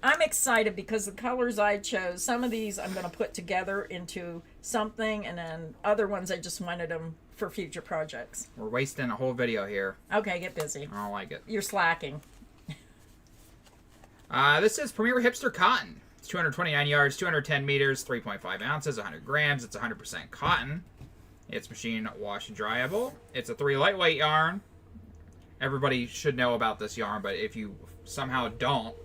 I'm excited because the colors I chose, some of these I'm going to put together into something, and then other ones I just wanted them for future projects. We're wasting a whole video here. Okay, get busy. I don't like it. You're slacking. This is Premier Hipster Cotton. It's 229 yards, 210 meters, 3.5 ounces, 100 grams. It's 100% cotton. It's machine wash and dryable. It's a 3 lightweight yarn. Everybody should know about this yarn, but if you somehow don't,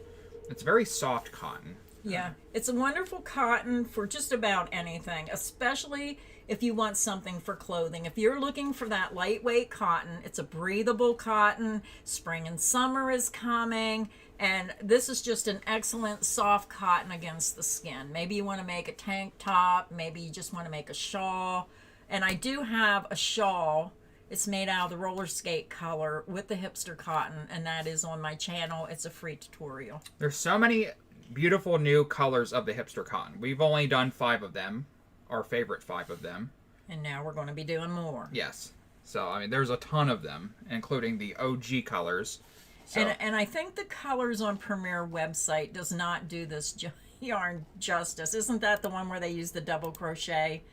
it's very soft cotton. Yeah, it's a wonderful cotton for just about anything, especially if you want something for clothing. If you're looking for that lightweight cotton, it's a breathable cotton. Spring and summer is coming, and this is just an excellent soft cotton against the skin. Maybe you want to make a tank top, maybe you just want to make a shawl. And I do have a shawl. It's made out of the roller skate color with the hipster cotton, and that is on my channel. It's a free tutorial. There's so many beautiful new colors of the hipster cotton. We've only done 5 of them, our favorite 5 of them. And now we're going to be doing more. Yes. So, I mean, there's a ton of them, including the OG colors. So, And I think the colors on Premiere website does not do this yarn justice. Isn't that the one where they use the double crochet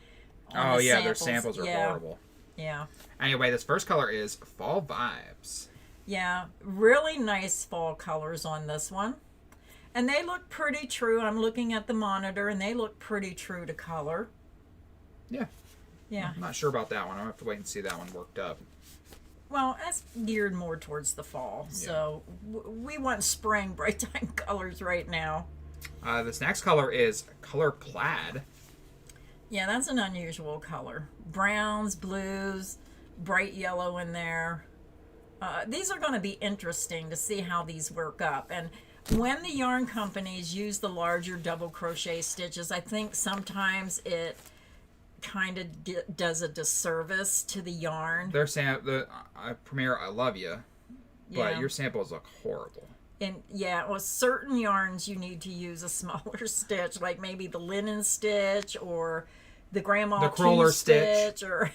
on oh, the yeah, samples? their samples are horrible. Yeah. Anyway, this first color is Fall Vibes. Yeah, really nice fall colors on this one. And they look pretty true. I'm looking at the monitor, and they look pretty true to color. Yeah. Yeah. I'm not sure about that one. I'll have to wait and see that one worked up. Well, that's geared more towards the fall. Yeah. So we want spring bright time colors right now. This next color is Color Plaid. Yeah, that's an unusual color. Browns, blues, bright yellow in there. These are going to be interesting to see how these work up. And when the yarn companies use the larger double crochet stitches, I think sometimes it kind of does a disservice to the yarn. Their Premiere, I love you, but Yeah. your samples look horrible. And yeah, well, certain yarns you need to use a smaller stitch, like maybe the linen stitch or the grandma The cruller stitch, or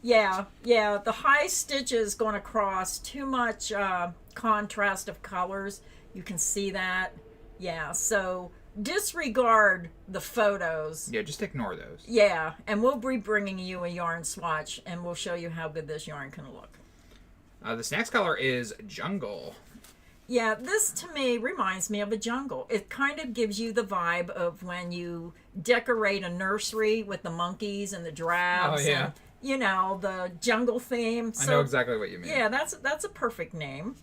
yeah, the high stitch is going to cross too much contrast of colors. You can see that. Yeah, so disregard the photos. Yeah, just ignore those. Yeah, and we'll be bringing you a yarn swatch, and we'll show you how good this yarn can look. This next color is Jungle. Yeah, this to me reminds me of a jungle. It kind of gives you the vibe of when you decorate a nursery with the monkeys and the giraffes. Oh, yeah. And, you know, the jungle theme. I know exactly what you mean. Yeah, that's a perfect name.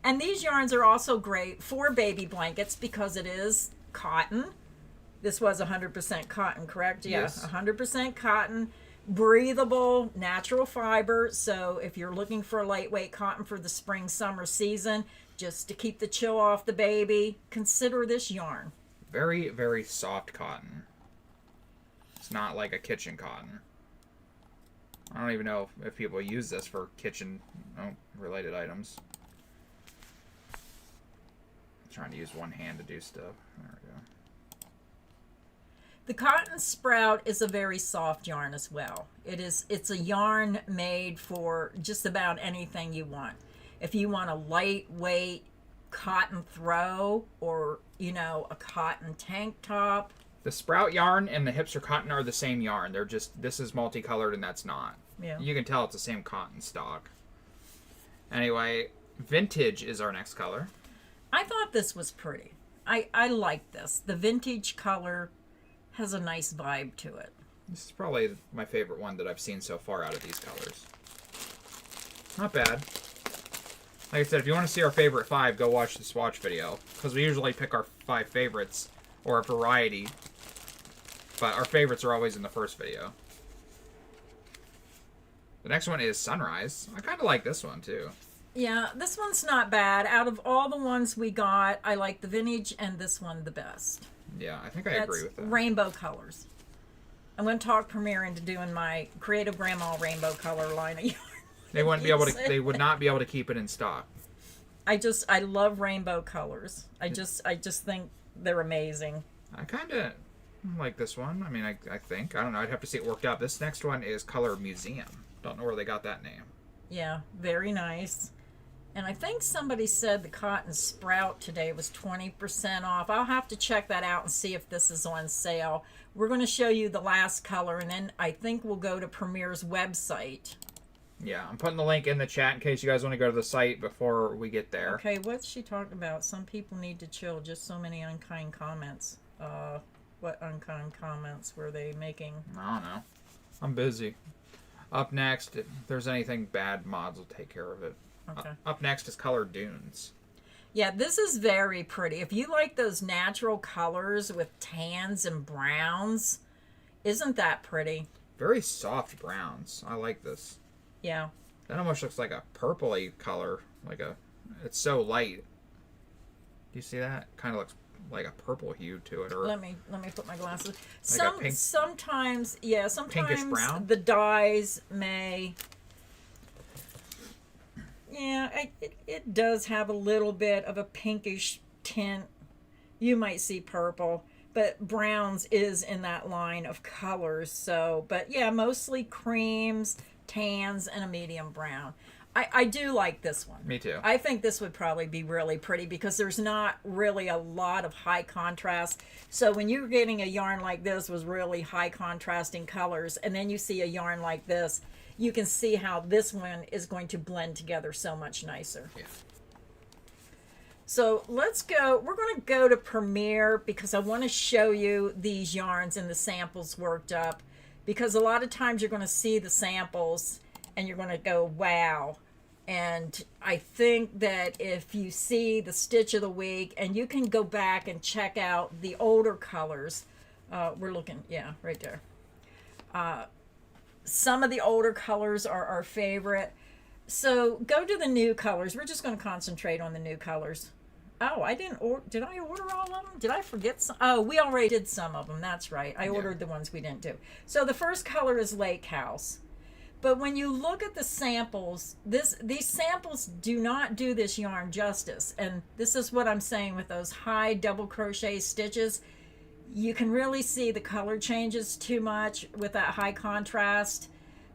And these yarns are also great for baby blankets because it is cotton. This was 100% cotton, correct? Yes. 100% cotton. Breathable, natural fiber. So if you're looking for a lightweight cotton for the spring summer season, just to keep the chill off the baby, consider this yarn. Very, very soft cotton. It's not like a kitchen cotton. I don't even know if people use this for kitchen related items. I'm trying to use one hand to do stuff. There we go. The cotton sprout is a very soft yarn as well. It's a yarn made for just about anything you want. If you want a lightweight cotton throw or, you know, a cotton tank top. The sprout yarn and the hipster cotton are the same yarn. They're just, this is multicolored and that's not. Yeah. You can tell it's the same cotton stock. Anyway, vintage is our next color. I thought this was pretty. I like this. The vintage color has a nice vibe to it. This is probably my favorite one that I've seen so far out of these colors. Not bad. Like I said, if you want to see our favorite 5, go watch the swatch video. Because we usually pick our 5 favorites, or a variety. But our favorites are always in the first video. The next one is Sunrise. I kind of like this one, too. Yeah, this one's not bad. Out of all the ones we got, I like the vintage and this one the best. Yeah, I think I agree with that. Rainbow colors. I'm going to talk Premier into doing my Creative Grandma rainbow color line of yarn. They wouldn't be able to. They would not be able to keep it in stock. I love rainbow colors. I just think they're amazing. I kind of like this one. I mean, I think. I don't know. I'd have to see it worked out. This next one is Color Museum. Don't know where they got that name. Yeah, very nice. And I think somebody said the Cotton Sprout today was 20% off. I'll have to check that out and see if this is on sale. We're going to show you the last color, and then I think we'll go to Premier's website. Yeah, I'm putting the link in the chat in case you guys want to go to the site before we get there. Okay, what's she talking about? Some people need to chill. Just so many unkind comments. What unkind comments were they making? I don't know. I'm busy. Up next, if there's anything bad, mods will take care of it. Okay. Up next is Color Dunes. Yeah, this is very pretty. If you like those natural colors with tans and browns, isn't that pretty? Very soft browns. I like this. Yeah. That almost looks like a purpley color. It's so light. Do you see that? Kind of looks like a purple hue to it. Or let me put my glasses. Like Sometimes pinkish brown? the dyes may. Yeah, it does have a little bit of a pinkish tint. You might see purple, but browns is in that line of colors. So, but yeah, mostly creams, tans, and a medium brown. I do like this one. Me too. I think this would probably be really pretty because there's not really a lot of high contrast. So when you're getting a yarn like this with really high contrasting colors, and then you see a yarn like this, you can see how this one is going to blend together so much nicer. Yeah. So let's go. We're going to go to Premier because I want to show you these yarns and the samples worked up. Because a lot of times you're going to see the samples and you're going to go, wow. And I think that if you see the stitch of the week, and you can go back and check out the older colors. We're looking, yeah, right there. Some of the older colors are our favorite. So go to the new colors. We're just going to concentrate on the new colors. Oh, I didn't order. Did I order all of them? Did I forget some? Oh, we already did some of them. That's right. I ordered the ones we didn't do. So the first color is Lake House. But when you look at the samples, these samples do not do this yarn justice. And this is what I'm saying with those high double crochet stitches. You can really see the color changes too much with that high contrast.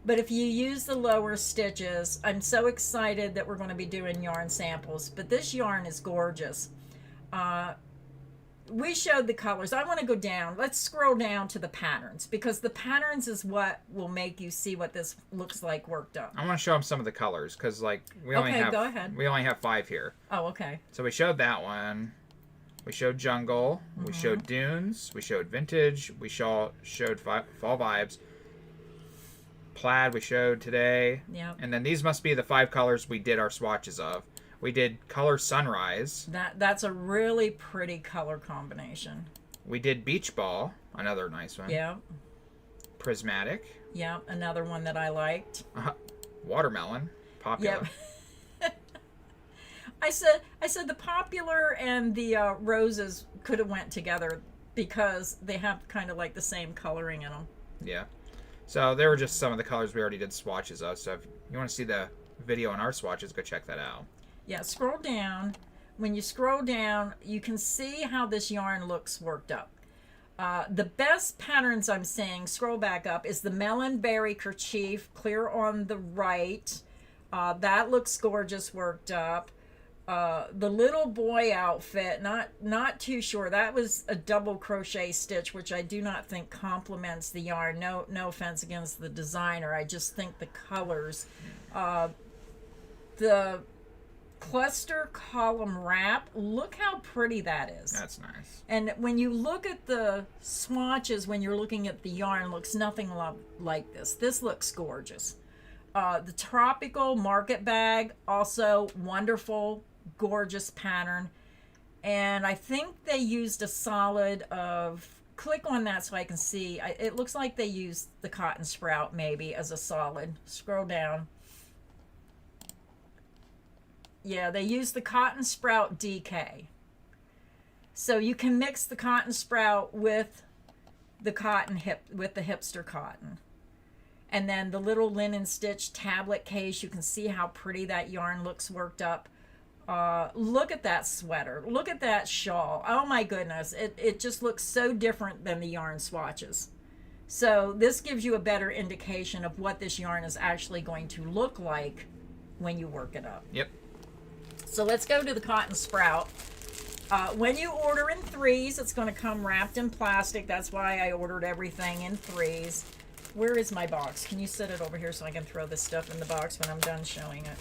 But if you use the lower stitches, I'm so excited that we're going to be doing yarn samples. But this yarn is gorgeous. We showed the colors. I want to go down. Let's scroll down to the patterns, because the patterns is what will make you see what this looks like worked up. I want to show them some of the colors because, we only have. Go ahead. We only have 5 here. Oh, okay. So we showed that one. We showed Jungle. We showed Dunes. We showed Vintage. We showed Fall Vibes. Plaid we showed today. Yeah. And then these must be the 5 colors we did our swatches of. We did Color Sunrise. That's a really pretty color combination. We did Beach Ball, another nice one. Yeah. Prismatic. Yeah, another one that I liked. Watermelon, popular. Yep. I said the popular and the roses could have went together because they have kind of like the same coloring in them. Yeah. So there were just some of the colors we already did swatches of. So if you want to see the video on our swatches, go check that out. Yeah, scroll down. When you scroll down, you can see how this yarn looks worked up. The best patterns I'm seeing, scroll back up, is the Melon Berry Kerchief, clear on the right. That looks gorgeous worked up. The little boy outfit, not too sure. That was a double crochet stitch, which I do not think complements the yarn. No offense against the designer. I just think the colors. The cluster column wrap, look how pretty that is. That's nice. And when you look at the swatches, when you're looking at the yarn, looks nothing like this. This looks gorgeous. The tropical market bag, also wonderful, gorgeous pattern. And I think they used a solid of, click on that so I can see. It looks like they used the cotton sprout maybe as a solid. Scroll down. Yeah, they used the cotton sprout DK. So you can mix the cotton sprout with the cotton with the hipster cotton. And then the little linen stitch tablet case, you can see how pretty that yarn looks worked up. Look at that sweater. Look at that shawl. Oh my goodness. It just looks so different than the yarn swatches. So this gives you a better indication of what this yarn is actually going to look like when you work it up. Yep. So let's go to the cotton sprout. When you order in threes, it's going to come wrapped in plastic. That's why I ordered everything in threes. Where is my box? Can you set it over here so I can throw this stuff in the box when I'm done showing it?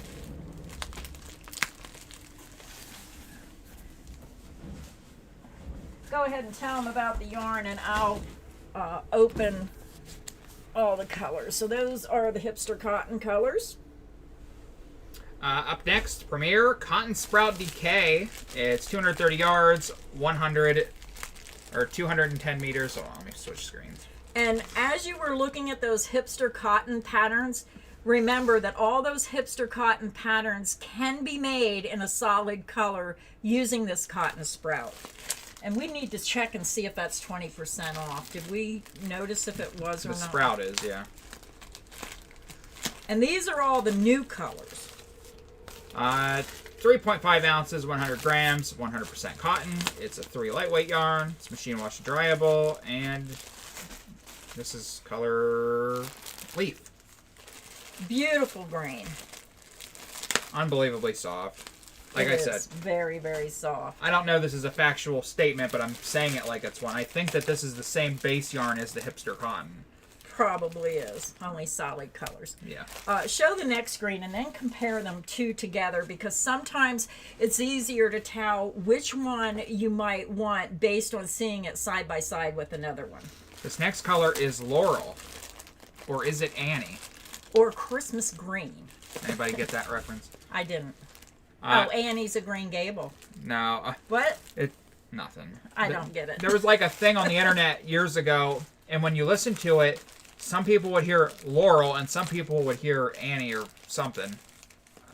Go ahead and tell them about the yarn and I'll open all the colors. So those are the hipster cotton colors. Up next, Premier Cotton Sprout DK. It's 230 yards, 210 meters. Hold on, let me switch screens. And as you were looking at those hipster cotton patterns, remember that all those hipster cotton patterns can be made in a solid color using this cotton sprout. And we need to check and see if that's 20% off. Did we notice if it was or not? The sprout is, yeah. And these are all the new colors. 3.5 ounces, 100 grams, 100% cotton. It's a 3 lightweight yarn. It's machine wash dryable, and this is color leaf. Beautiful green. Unbelievably soft. Like I said, very, very soft. I don't know this is a factual statement, but I'm saying it like it's one. I think that this is the same base yarn as the hipster cotton. Probably is. Only solid colors. Yeah. Show the next green and then compare them two together, because sometimes it's easier to tell which one you might want based on seeing it side by side with another one. This next color is Laurel. Or is it Annie? Or Christmas green. Anybody get that reference? I didn't. Annie's a Green Gable. No. What? Nothing. I don't get it. There was like a thing on the internet years ago, and when you listen to it, some people would hear Laurel and some people would hear Annie or something.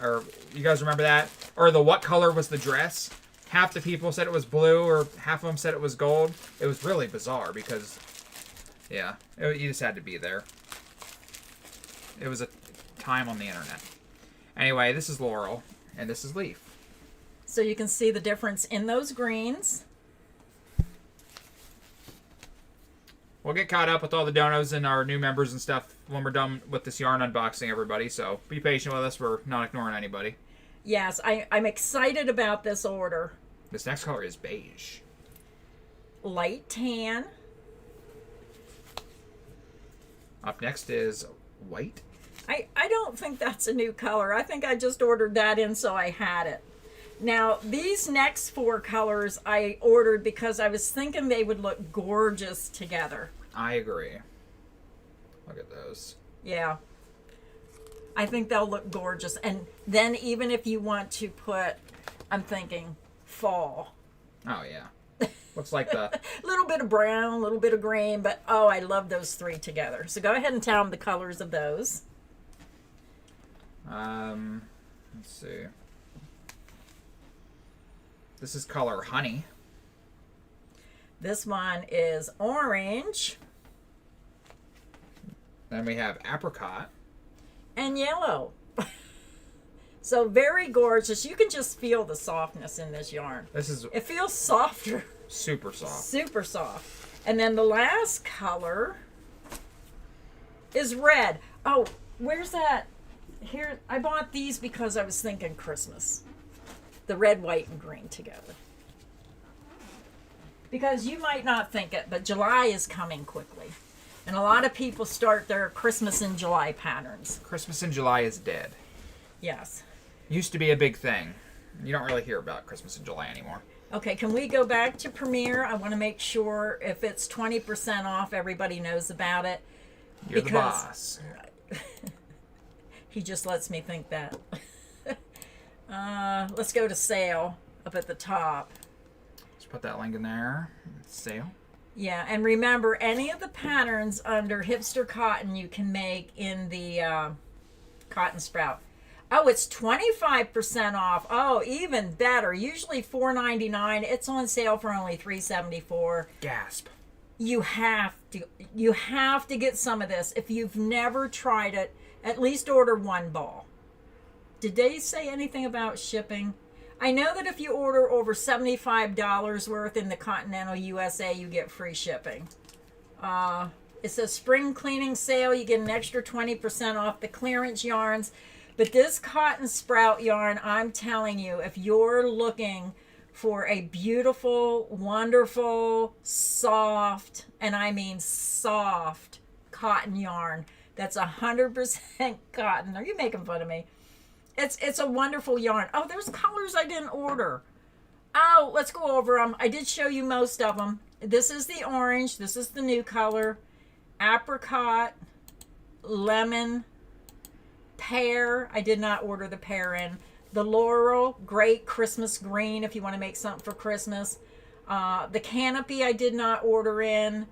Or you guys remember that? Or the what color was the dress? Half the people said it was blue, or half of them said it was gold. It was really bizarre because, yeah, you just had to be there. It was a time on the internet. Anyway, this is Laurel, and this is Leaf. So you can see the difference in those greens. We'll get caught up with all the donos and our new members and stuff when we're done with this yarn unboxing, everybody. So be patient with us. We're not ignoring anybody. Yes, I'm excited about this order. This next color is beige. Light tan. Up next is white. I don't think that's a new color. I think I just ordered that in so I had it. Now, these next four colors I ordered because I was thinking they would look gorgeous together. I agree. Look at those. Yeah. I think they'll look gorgeous. And then even if you want to put, I'm thinking, fall. Oh, yeah. Looks like the... A little bit of brown, a little bit of green, but oh, I love those three together. So go ahead and tell them the colors of those. Let's see. This is color Honey. This one is orange. Then we have Apricot. And yellow. So very gorgeous. You can just feel the softness in this yarn. It feels softer. Super soft. Super soft. And then the last color is red. Oh, where's that? Here, I bought these because I was thinking Christmas. The red, white, and green together. Because you might not think it, but July is coming quickly. And a lot of people start their Christmas in July patterns. Christmas in July is dead. Yes. Used to be a big thing. You don't really hear about Christmas in July anymore. Okay, can we go back to Premier? I want to make sure if it's 20% off, everybody knows about it. You're the boss. He just lets me think that. Let's go to sale up at the top. Let's put that link in there. Sale. Yeah, and remember, any of the patterns under Hipster Cotton you can make in the Cotton Sprout. Oh, it's 25% off. Oh, even better. Usually $4.99. It's on sale for only $3.74. Gasp. you have to get some of this. If you've never tried it, at least order one ball. Did they say anything about shipping? I know that if you order over $75 worth in the continental USA, you get free shipping. It says spring cleaning sale. You get an extra 20% off the clearance yarns. But this cotton sprout yarn, I'm telling you, if you're looking for a beautiful, wonderful, soft, and I mean soft cotton yarn that's 100% cotton. Are you making fun of me? It's a wonderful yarn. Oh, there's colors I didn't order. Oh, let's go over them. I did show you most of them. This is the orange. This is the new color. Apricot, lemon, pear. I did not order the pear in. The laurel, great Christmas green if you want to make something for Christmas. The canopy I did not order in.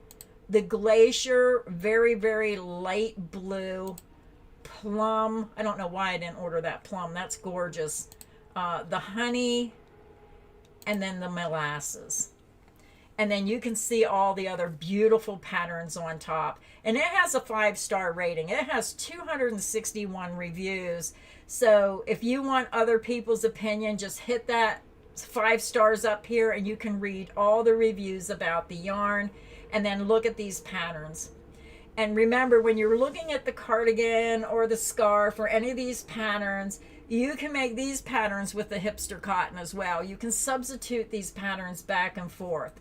The glacier, very, very light blue. Plum, I don't know why I didn't order that plum. That's gorgeous. The honey, and then the molasses. And then you can see all the other beautiful patterns on top. And it has a 5-star rating. It has 261 reviews. So if you want other people's opinion, just hit that 5 stars up here and you can read all the reviews about the yarn and then look at these patterns. And remember, when you're looking at the cardigan or the scarf or any of these patterns, you can make these patterns with the hipster cotton as well. You can substitute these patterns back and forth.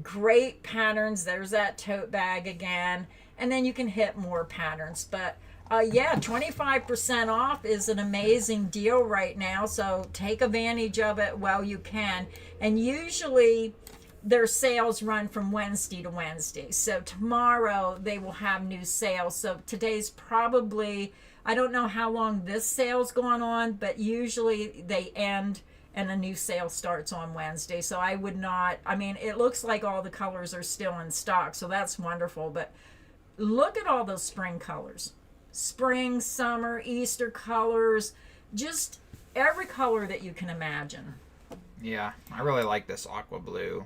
Great patterns. There's that tote bag again. And then you can hit more patterns. But yeah, 25% off is an amazing deal right now. So take advantage of it while you can. And usually their sales run from Wednesday to Wednesday. So tomorrow they will have new sales. So today's probably, I don't know how long this sale's going on, but usually they end and a new sale starts on Wednesday. So I would not, I mean, it looks like all the colors are still in stock. So that's wonderful. But look at all those spring colors. Spring, summer, Easter colors, just every color that you can imagine. Yeah, I really like this aqua blue.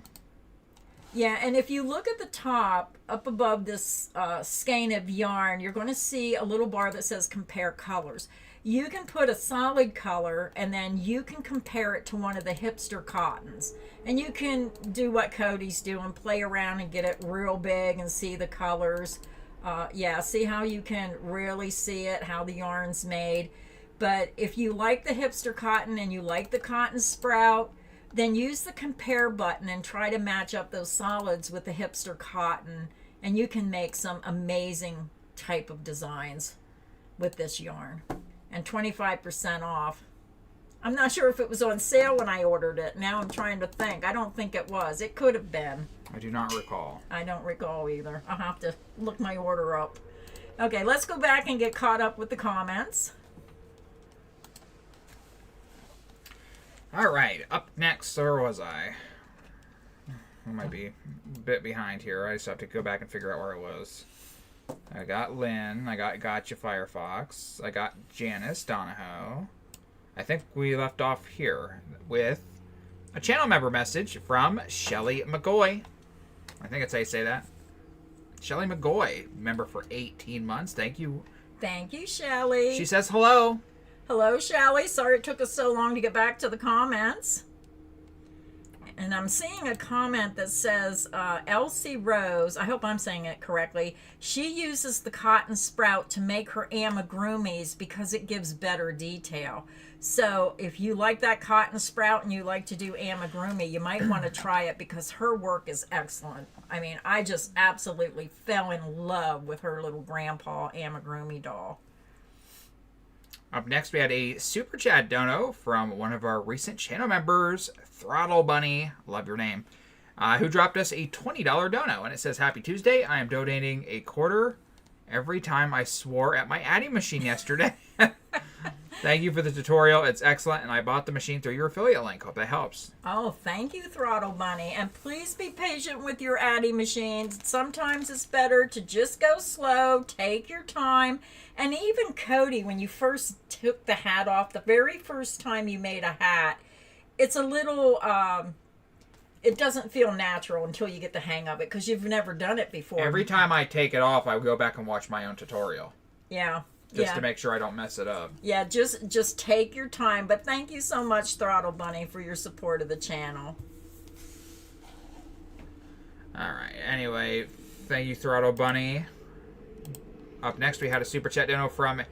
Yeah, and if you look at the top, up above this skein of yarn, you're going to see a little bar that says compare colors. You can put a solid color and then you can compare it to one of the hipster cottons. And you can do what Cody's doing, play around and get it real big and see the colors. Yeah, see how you can really see it, how the yarn's made. But if you like the hipster cotton and you like the cotton sprout, then use the compare button and try to match up those solids with the hipster cotton, and you can make some amazing type of designs with this yarn. And 25% off. I'm not sure if it was on sale when I ordered it. Now I'm trying to think. I don't think it was. It could have been. I do not recall. I don't recall either. I'll have to look my order up. Okay, let's go back and get caught up with the comments. All right, up next, where was I? I might be a bit behind here. I just have to go back and figure out where it was. I got Lynn. I got Gotcha Firefox. I got Janice Donahoe. I think we left off here with a channel member message from Shelly McGoy. I think that's how you say that. Shelly McGoy, member for 18 months. Thank you. Thank you, Shelly. She says hello. Hello, Shelly. Sorry it took us so long to get back to the comments. And I'm seeing a comment that says, Elsie Rose, I hope I'm saying it correctly, she uses the cotton sprout to make her amigurumis because it gives better detail. So if you like that cotton sprout and you like to do amigurumi, you might want to try it because her work is excellent. I mean, I just absolutely fell in love with her little grandpa amigurumi doll. Up next, we had a super chat dono from one of our recent channel members, Throttle Bunny, love your name, who dropped us a $20 dono. And it says, Happy Tuesday. I am donating a quarter every time I swore at my adding machine yesterday. Thank you for the tutorial. It's excellent. And I bought the machine through your affiliate link. Hope that helps. Oh, thank you, Throttle Bunny. And please be patient with your adding machines. Sometimes it's better to just go slow, take your time. And even Cody, when you first took the hat off, the very first time you made a hat, it's a little, it doesn't feel natural until you get the hang of it because you've never done it before. Every time I take it off, I go back and watch my own tutorial. Yeah. Just to make sure I don't mess it up. Yeah, just take your time. But thank you so much, Throttle Bunny, for your support of the channel. Alright, anyway, thank you, Throttle Bunny. Up next, we had a Super Chat dono from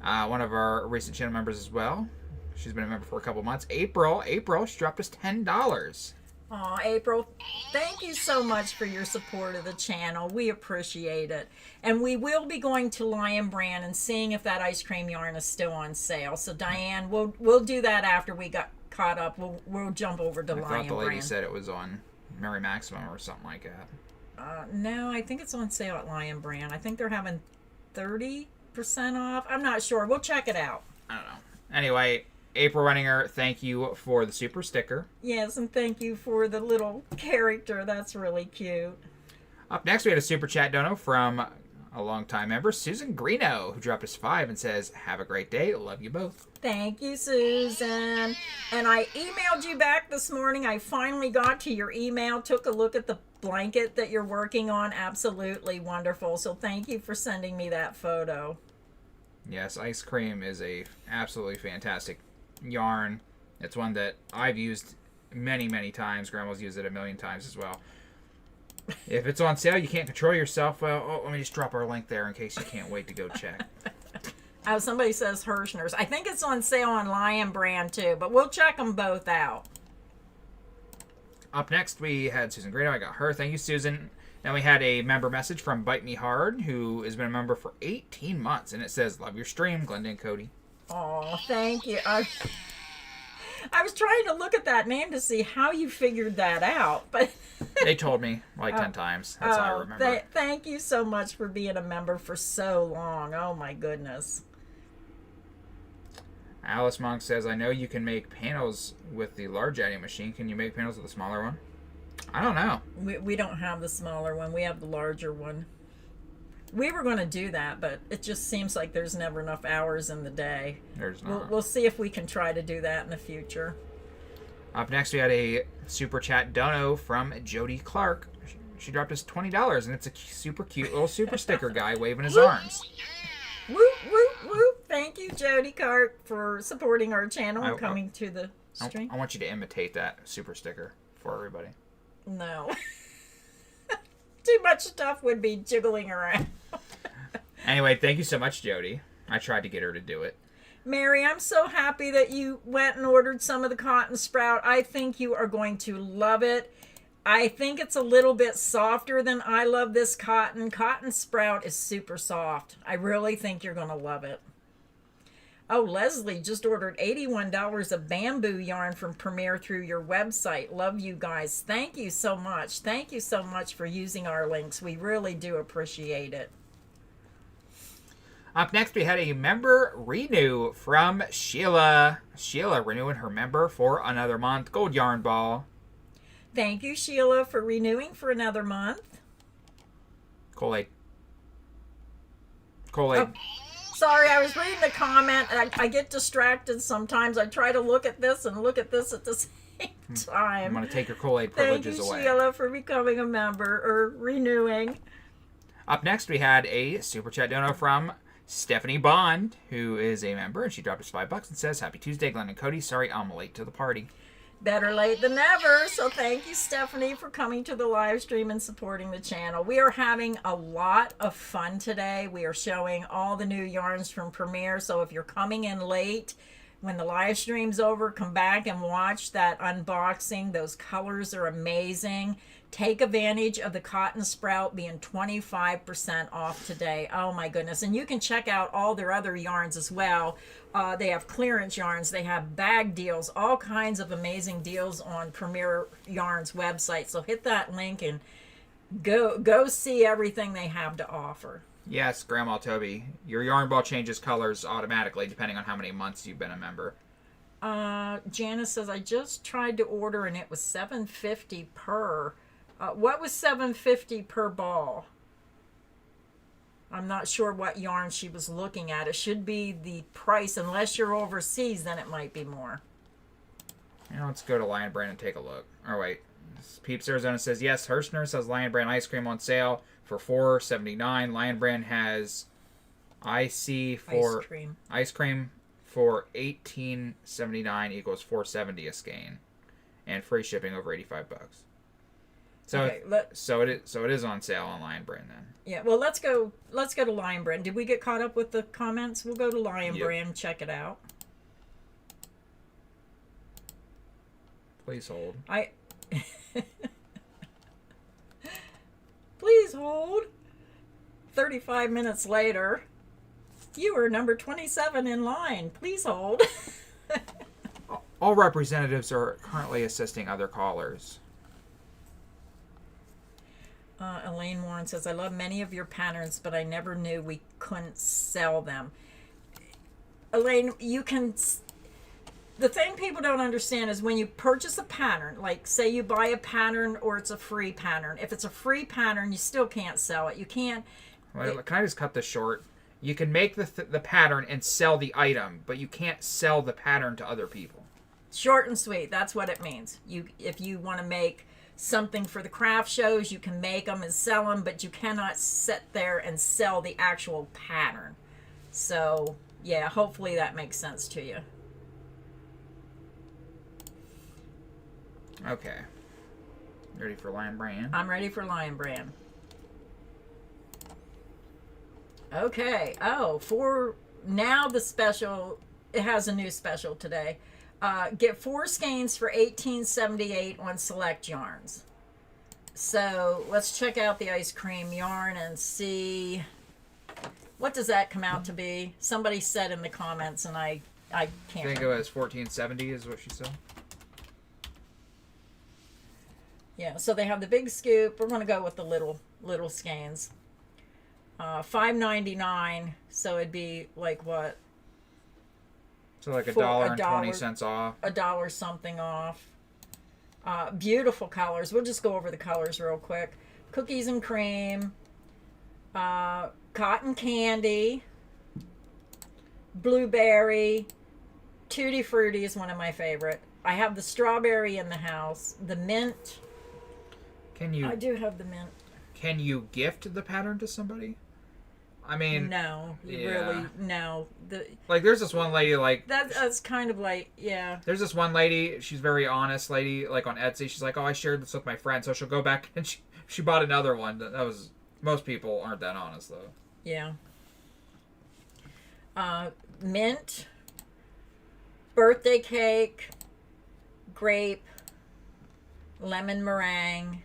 one of our recent channel members as well. She's been a member for a couple months. April, she dropped us $10. Aw, April, thank you so much for your support of the channel. We appreciate it. And we will be going to Lion Brand and seeing if that ice cream yarn is still on sale. So, Diane, we'll do that after we got caught up. We'll jump over to Lion Brand. I thought the lady said it was on Mary Maximum or something like that. No, I think it's on sale at Lion Brand. I think they're having 30% off. I'm not sure. We'll check it out. I don't know. Anyway, April Renninger, thank you for the super sticker. Yes, and thank you for the little character. That's really cute. Up next, we had a Super Chat dono from a longtime member, Susan Greeno, who dropped us $5 and says, have a great day. Love you both. Thank you, Susan. And I emailed you back this morning. I finally got to your email, took a look at the blanket that you're working on. Absolutely wonderful. So thank you for sending me that photo. Yes, ice cream is a absolutely fantastic yarn. It's one that I've used many, many times. Grandma's used it a million times as well. If it's on sale, you can't control yourself. Well, let me just drop our link there in case you can't wait to go check. Oh, somebody says Herschner's. I think it's on sale on Lion Brand too, but we'll check them both out. Up next, we had Susan Grado. I got her. Thank you, Susan. Then we had a member message from Bite Me Hard, who has been a member for 18 months, and it says, love your stream, Glenda and Cody. Oh, thank you. I was trying to look at that name to see how you figured that out, but they told me like 10 times. That's how I remember. Thank you so much for being a member for so long. Oh my goodness. Alice Monk says, I know you can make panels with the large adding machine. Can you make panels with the smaller one? I don't know. We don't have the smaller one. We have the larger one. We were going to do that, but it just seems like there's never enough hours in the day. There's not. We'll see if we can try to do that in the future. Up next, we had a Super Chat dono from Jody Clark. She dropped us $20, and it's a super cute little super sticker guy waving his arms. Whoop, whoop, whoop. Thank you, Jody Clark, for supporting our channel and coming to the stream. I want you to imitate that super sticker for everybody. No. Too much stuff would be jiggling around. Anyway, thank you so much, Jody. I tried to get her to do it. Mary, I'm so happy that you went and ordered some of the cotton sprout. I think you are going to love it. I think it's a little bit softer than I love this cotton. Cotton sprout is super soft. I really think you're going to love it. Oh, Leslie just ordered $81 of bamboo yarn from Premier through your website. Love you guys. Thank you so much. Thank you so much for using our links. We really do appreciate it. Up next, we had a member renew from Sheila. Sheila renewing her member for another month. Gold Yarn Ball. Thank you, Sheila, for renewing for another month. Kool-Aid. Oh, sorry, I was reading the comment. I get distracted sometimes. I try to look at this and look at this at the same time. I'm going to take your Kool-Aid privileges away. Thank you, Sheila, for becoming a member or renewing. Up next, we had a Super Chat dono from Stephanie Bond, who is a member, and she dropped us $5 and says, Happy Tuesday, Glenn and Cody. Sorry, I'm late to the party. Better late than never. So thank you, Stephanie, for coming to the live stream and supporting the channel. We are having a lot of fun today. We are showing all the new yarns from Premier. So if you're coming in late, when the live stream's over, come back and watch that unboxing. Those colors are amazing. Take advantage of the cotton sprout being 25% off today. Oh my goodness. And you can check out all their other yarns as well. They have clearance yarns. They have bag deals, all kinds of amazing deals on Premier Yarns website. So hit that link and go see everything they have to offer. Yes, Grandma Toby. Your yarn ball changes colors automatically depending on how many months you've been a member. Janice says, I just tried to order and it was $7.50 per. What was $7.50 per ball? I'm not sure what yarn she was looking at. It should be the price. Unless you're overseas, then it might be more. You know, let's go to Lion Brand and take a look. Oh, wait. Peeps Arizona says, yes, Herschner says Lion Brand ice cream on sale for $4.79. Lion Brand has ice cream for $18.79 equals $4.70 a skein, and free shipping over $85. So Okay, it is on sale on Lion Brand then. Yeah, well, let's go to Lion Brand. Did we get caught up with the comments? We'll go to Lion Yep. Brand, check it out. Please hold. Please hold. 35 minutes later, you are number 27 in line. Please hold. All representatives are currently assisting other callers. Elaine Warren says, I love many of your patterns, but I never knew we couldn't sell them. Elaine, you can... The thing people don't understand is when you purchase a pattern, like say you buy a pattern or it's a free pattern. If it's a free pattern, you still can't sell it. You can't... Well, can I just cut this short? You can make the pattern and sell the item, but you can't sell the pattern to other people. Short and sweet. That's what it means. If you want to make something for the craft shows, you can make them and sell them, but you cannot sit there and sell the actual pattern. So, yeah, hopefully that makes sense to you. Okay. Ready for Lion Brand? I'm ready for Lion Brand. Okay. Oh, for now the special, it has a new special today. Get 4 skeins for $18.78 on select yarns. So let's check out the ice cream yarn and see what does that come out to be. Somebody said in the comments, and I can't. I think it was $14.70 is what she said. Yeah. So they have the big scoop. We're going to go with the little skeins. $5.99. So it'd be like what? So like $1.20 off. $1 something off. Beautiful colors. We'll just go over the colors real quick. Cookies and cream. Cotton candy. Blueberry. Tutti Frutti is one of my favorite. I have the strawberry in the house. The mint. I do have the mint. Can you gift the pattern to somebody? I mean, no, really, no. Like, there's this one lady, like... That's kind of like, yeah. There's this one lady, she's very honest lady, like, on Etsy. She's like, oh, I shared this with my friend, so she'll go back, and she bought another one. That was... Most people aren't that honest, though. Yeah. Mint. Birthday cake. Grape. Lemon meringue.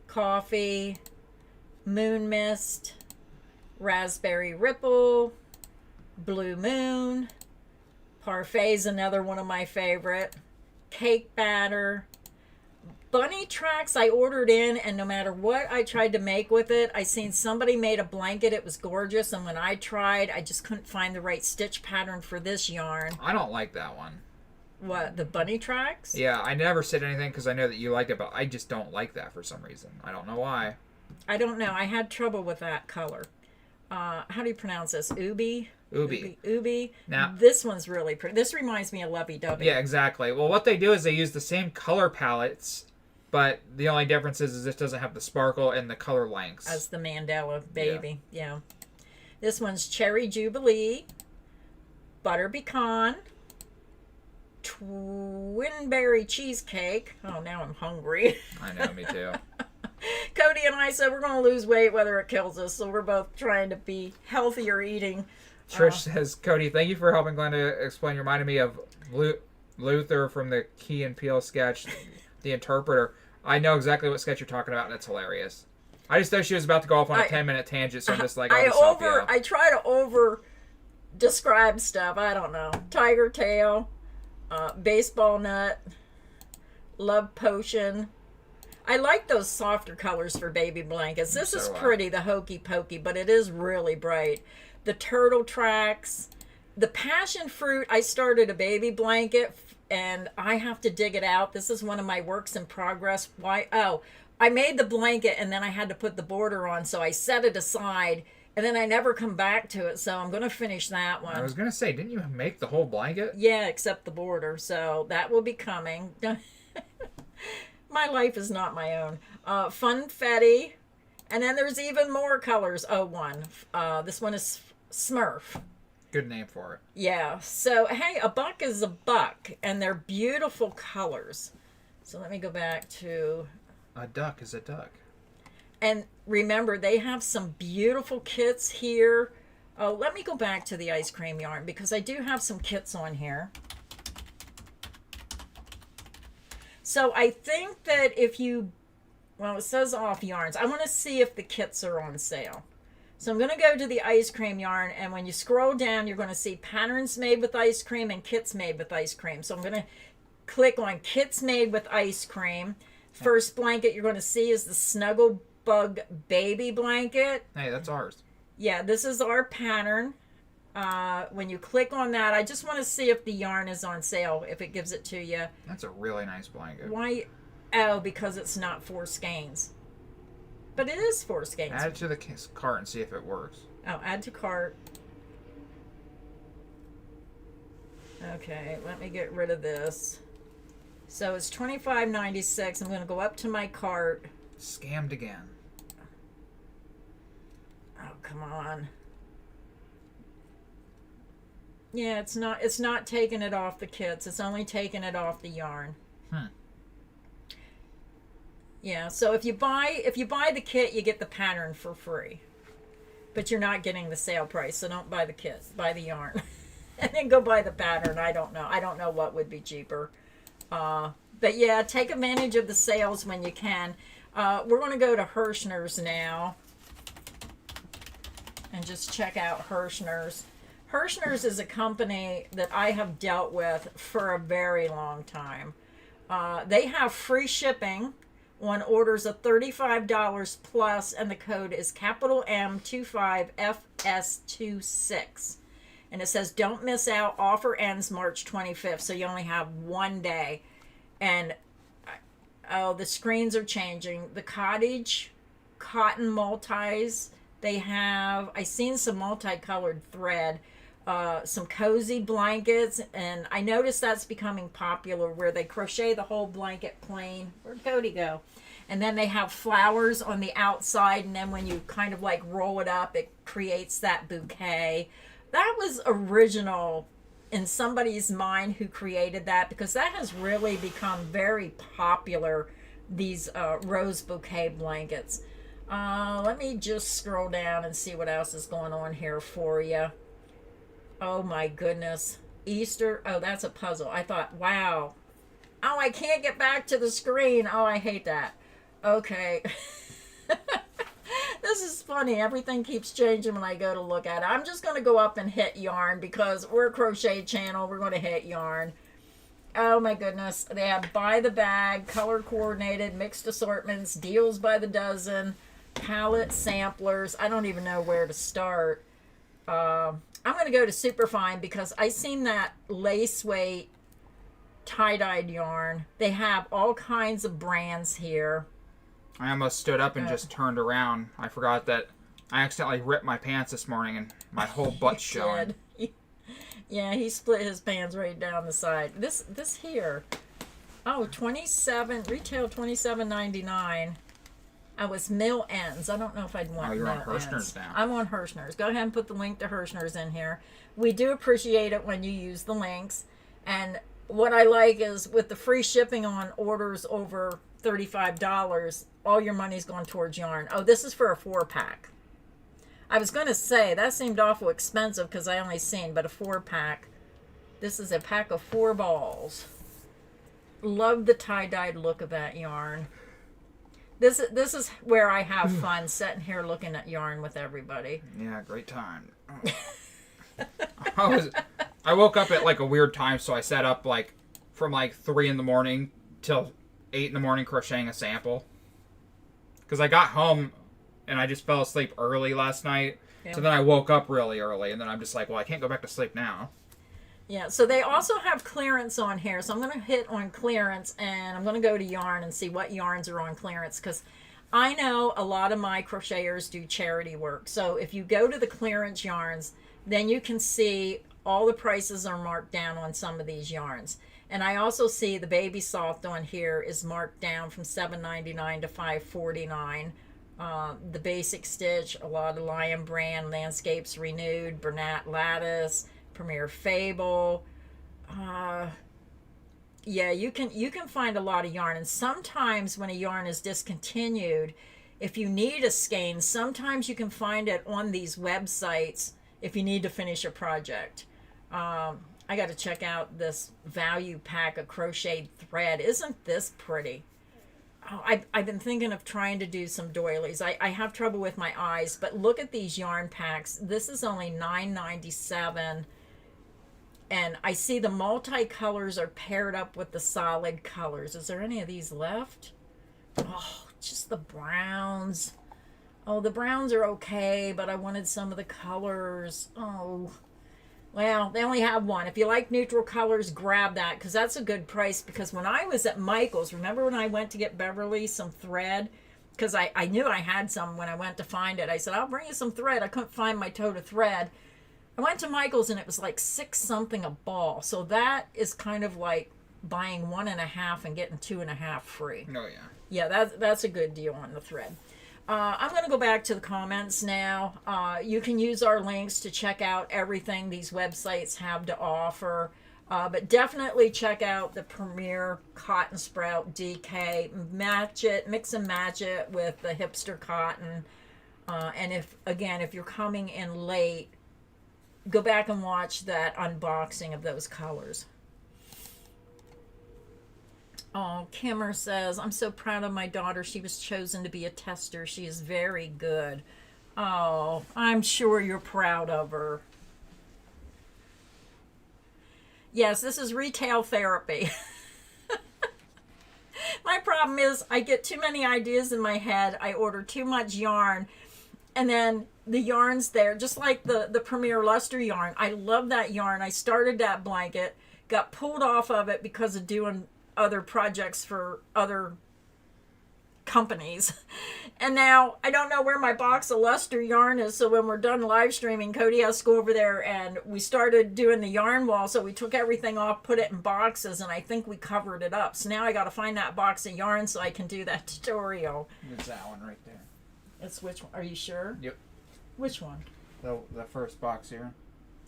Coffee. Moon mist. Raspberry Ripple, Blue Moon, Parfait's another one of my favorite, cake batter, bunny tracks I ordered in, and no matter what I tried to make with it, I seen somebody made a blanket, it was gorgeous, and when I tried, I just couldn't find the right stitch pattern for this yarn. I don't like that one. What, the bunny tracks? Yeah, I never said anything because I know that you liked it, but I just don't like that for some reason. I don't know why. I don't know, I had trouble with that color. How do you pronounce this? Ubi? Ubi. Now, this one's really pretty. This reminds me of Lovey Dovey. Yeah, exactly. Well, what they do is they use the same color palettes, but the only difference is this doesn't have the sparkle and the color lengths. As the Mandela Baby, yeah. This one's Cherry Jubilee, Butter Pecan, Twinberry Cheesecake. Oh, now I'm hungry. I know, me too. Cody and I said we're going to lose weight whether it kills us, so we're both trying to be healthier eating. Trish says, Cody, thank you for helping Glenda explain. You reminded me of Luther from the Key and Peele sketch, The Interpreter. I know exactly what sketch you're talking about, and it's hilarious. I just thought she was about to go off on a 10-minute tangent, so I'm just like, I try to over describe stuff. I don't know. Tiger tail, baseball nut, love potion. I like those softer colors for baby blankets. This is pretty, the hokey pokey, but it is really bright. The turtle tracks, the passion fruit. I started a baby blanket and I have to dig it out. This is one of my works in progress. Why? Oh, I made the blanket and then I had to put the border on, so I set it aside and then I never come back to it. So I'm going to finish that one. I was going to say, didn't you make the whole blanket? Yeah, except the border. So that will be coming. My life is not my own. Funfetti. And then there's even more colors. Oh, one. This one is Smurf. Good name for it. Yeah. So, hey, a buck is a buck. And they're beautiful colors. So let me go back to... A duck is a duck. And remember, they have some beautiful kits here. Let me go back to the ice cream yarn because I do have some kits on here. So I think that if you, well, it says off yarns. I want to see if the kits are on sale. So I'm going to go to the ice cream yarn, and when you scroll down, you're going to see patterns made with ice cream and kits made with ice cream. So I'm going to click on kits made with ice cream. First blanket you're going to see is the Snuggle Bug Baby blanket. Hey, that's ours. Yeah, this is our pattern. When you click on that, I just want to see if the yarn is on sale, if it gives it to you. That's a really nice blanket. Why? Oh, because it's not 4 skeins. But it is 4 skeins. Add it to the cart and see if it works. Oh, add to cart. Okay, let me get rid of this. So it's $25.96. I'm going to go up to my cart. Scammed again. Oh, come on. Yeah, it's not taking it off the kits. It's only taking it off the yarn. Yeah, so if you buy the kit, you get the pattern for free. But you're not getting the sale price, so don't buy the kit. Buy the yarn. And then go buy the pattern. I don't know. I don't know what would be cheaper. But yeah, take advantage of the sales when you can. We're going to go to Herschner's now. And just check out Herschner's. Herschner's is a company that I have dealt with for a very long time. They have free shipping on orders of $35 plus, and the code is capital M25FS26. And it says, don't miss out. Offer ends March 25th, so you only have 1 day. And, oh, the screens are changing. The cottage cotton multis, they have, I seen some multicolored thread. Some cozy blankets, and I noticed that's becoming popular where they crochet the whole blanket plain. Where'd Cody go? And then they have flowers on the outside, and then when you kind of like roll it up, it creates that bouquet. That was original in somebody's mind who created that, because that has really become very popular, these rose bouquet blankets. Let me just scroll down and see what else is going on here for you. Oh my goodness. Easter. Oh, that's a puzzle. I thought, wow. Oh, I can't get back to the screen. Oh, I hate that. Okay. This is funny. Everything keeps changing when I go to look at it. I'm just going to go up and hit yarn because we're a crochet channel. We're going to hit yarn. Oh my goodness. They have by the bag, color coordinated, mixed assortments, deals by the dozen, palette samplers. I don't even know where to start. I'm going to go to Superfine because I seen that lace weight tie-dyed yarn. They have all kinds of brands here. I almost stood up and just turned around. I forgot that I accidentally ripped my pants this morning and my whole butt's showing. Yeah, he split his pants right down the side. This here. Oh, 27 retail $27.99. I was mill ends. I don't know if I'd want you're mill on Herschner's ends. now. I'm on Herschner's. Go ahead and put the link to Herschner's in here. We do appreciate it when you use the links. And what I like is with the free shipping on orders over $35, all your money's going towards yarn. Oh, this is for a 4-pack. I was going to say, that seemed awful expensive because I only seen, but a 4-pack. This is a pack of 4 balls. Love the tie-dyed look of that yarn. This is where I have fun, sitting here looking at yarn with everybody. Yeah, great time. I woke up at like a weird time, so I sat up like from like 3 in the morning till 8 in the morning crocheting a sample. Because I got home and I just fell asleep early last night. Yeah. So then I woke up really early, and then I'm just like, well, I can't go back to sleep now. Yeah, so they also have clearance on here. So I'm going to hit on clearance, and I'm going to go to yarn and see what yarns are on clearance, because I know a lot of my crocheters do charity work. So if you go to the clearance yarns, then you can see all the prices are marked down on some of these yarns. And I also see the Baby Soft on here is marked down from $7.99 to $5.49. The Basic Stitch, a lot of Lion Brand, Landscapes Renewed, Bernat Lattice, Premier Fable. Yeah, you can find a lot of yarn. And sometimes when a yarn is discontinued, if you need a skein, sometimes you can find it on these websites if you need to finish a project. I got to check out this value pack of crocheted thread. Isn't this pretty? Oh, I've been thinking of trying to do some doilies. I have trouble with my eyes, but look at these yarn packs. This is only $9.97. And I see the multicolors are paired up with the solid colors. Is there any of these left? Oh, just the browns. Oh, the browns are okay, but I wanted some of the colors. Oh, well, they only have one. If you like neutral colors, grab that, because that's a good price. Because when I was at Michael's, remember when I went to get Beverly some thread? Because I knew I had some when I went to find it. I said, I'll bring you some thread. I couldn't find my tote of thread. I went to Michael's and it was like $6 something a ball. So that is kind of like buying 1.5 and getting 2.5 free. Oh, yeah. Yeah, that's a good deal on the thread. I'm going to go back to the comments now. You can use our links to check out everything these websites have to offer. But definitely check out the Premier Cotton Sprout DK. Mix and match it with the Hipster cotton. And if you're coming in late, go back and watch that unboxing of those colors. Oh, Kimmer says, I'm so proud of my daughter. She was chosen to be a tester. She is very good. Oh, I'm sure you're proud of her. Yes, this is retail therapy. My problem is I get too many ideas in my head. I order too much yarn. And then the yarn's there, just like the Premier Luster yarn. I love that yarn. I started that blanket, got pulled off of it because of doing other projects for other companies. And now I don't know where my box of Luster yarn is, so when we're done live streaming, Cody has to go over there, and we started doing the yarn wall, so we took everything off, put it in boxes, and I think we covered it up. So now I got to find that box of yarn so I can do that tutorial. It's that one right there. It's which one? Are you sure? Yep. Which one? The first box here.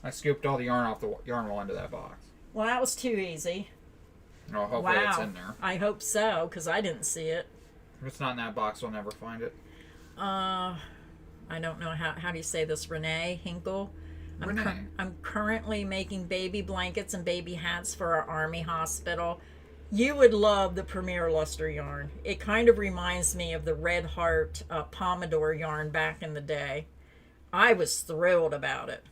I scooped all the yarn off the yarn roll into that box. Well, that was too easy. Oh, hopefully it's in there. I hope so, because I didn't see it. If it's not in that box, we'll never find it. I don't know how do you say this, Renee Hinkle? I'm currently making baby blankets and baby hats for our Army hospital. You would love the Premier Luster yarn. It kind of reminds me of the Red Heart Pomodoro yarn back in the day. I was thrilled about it.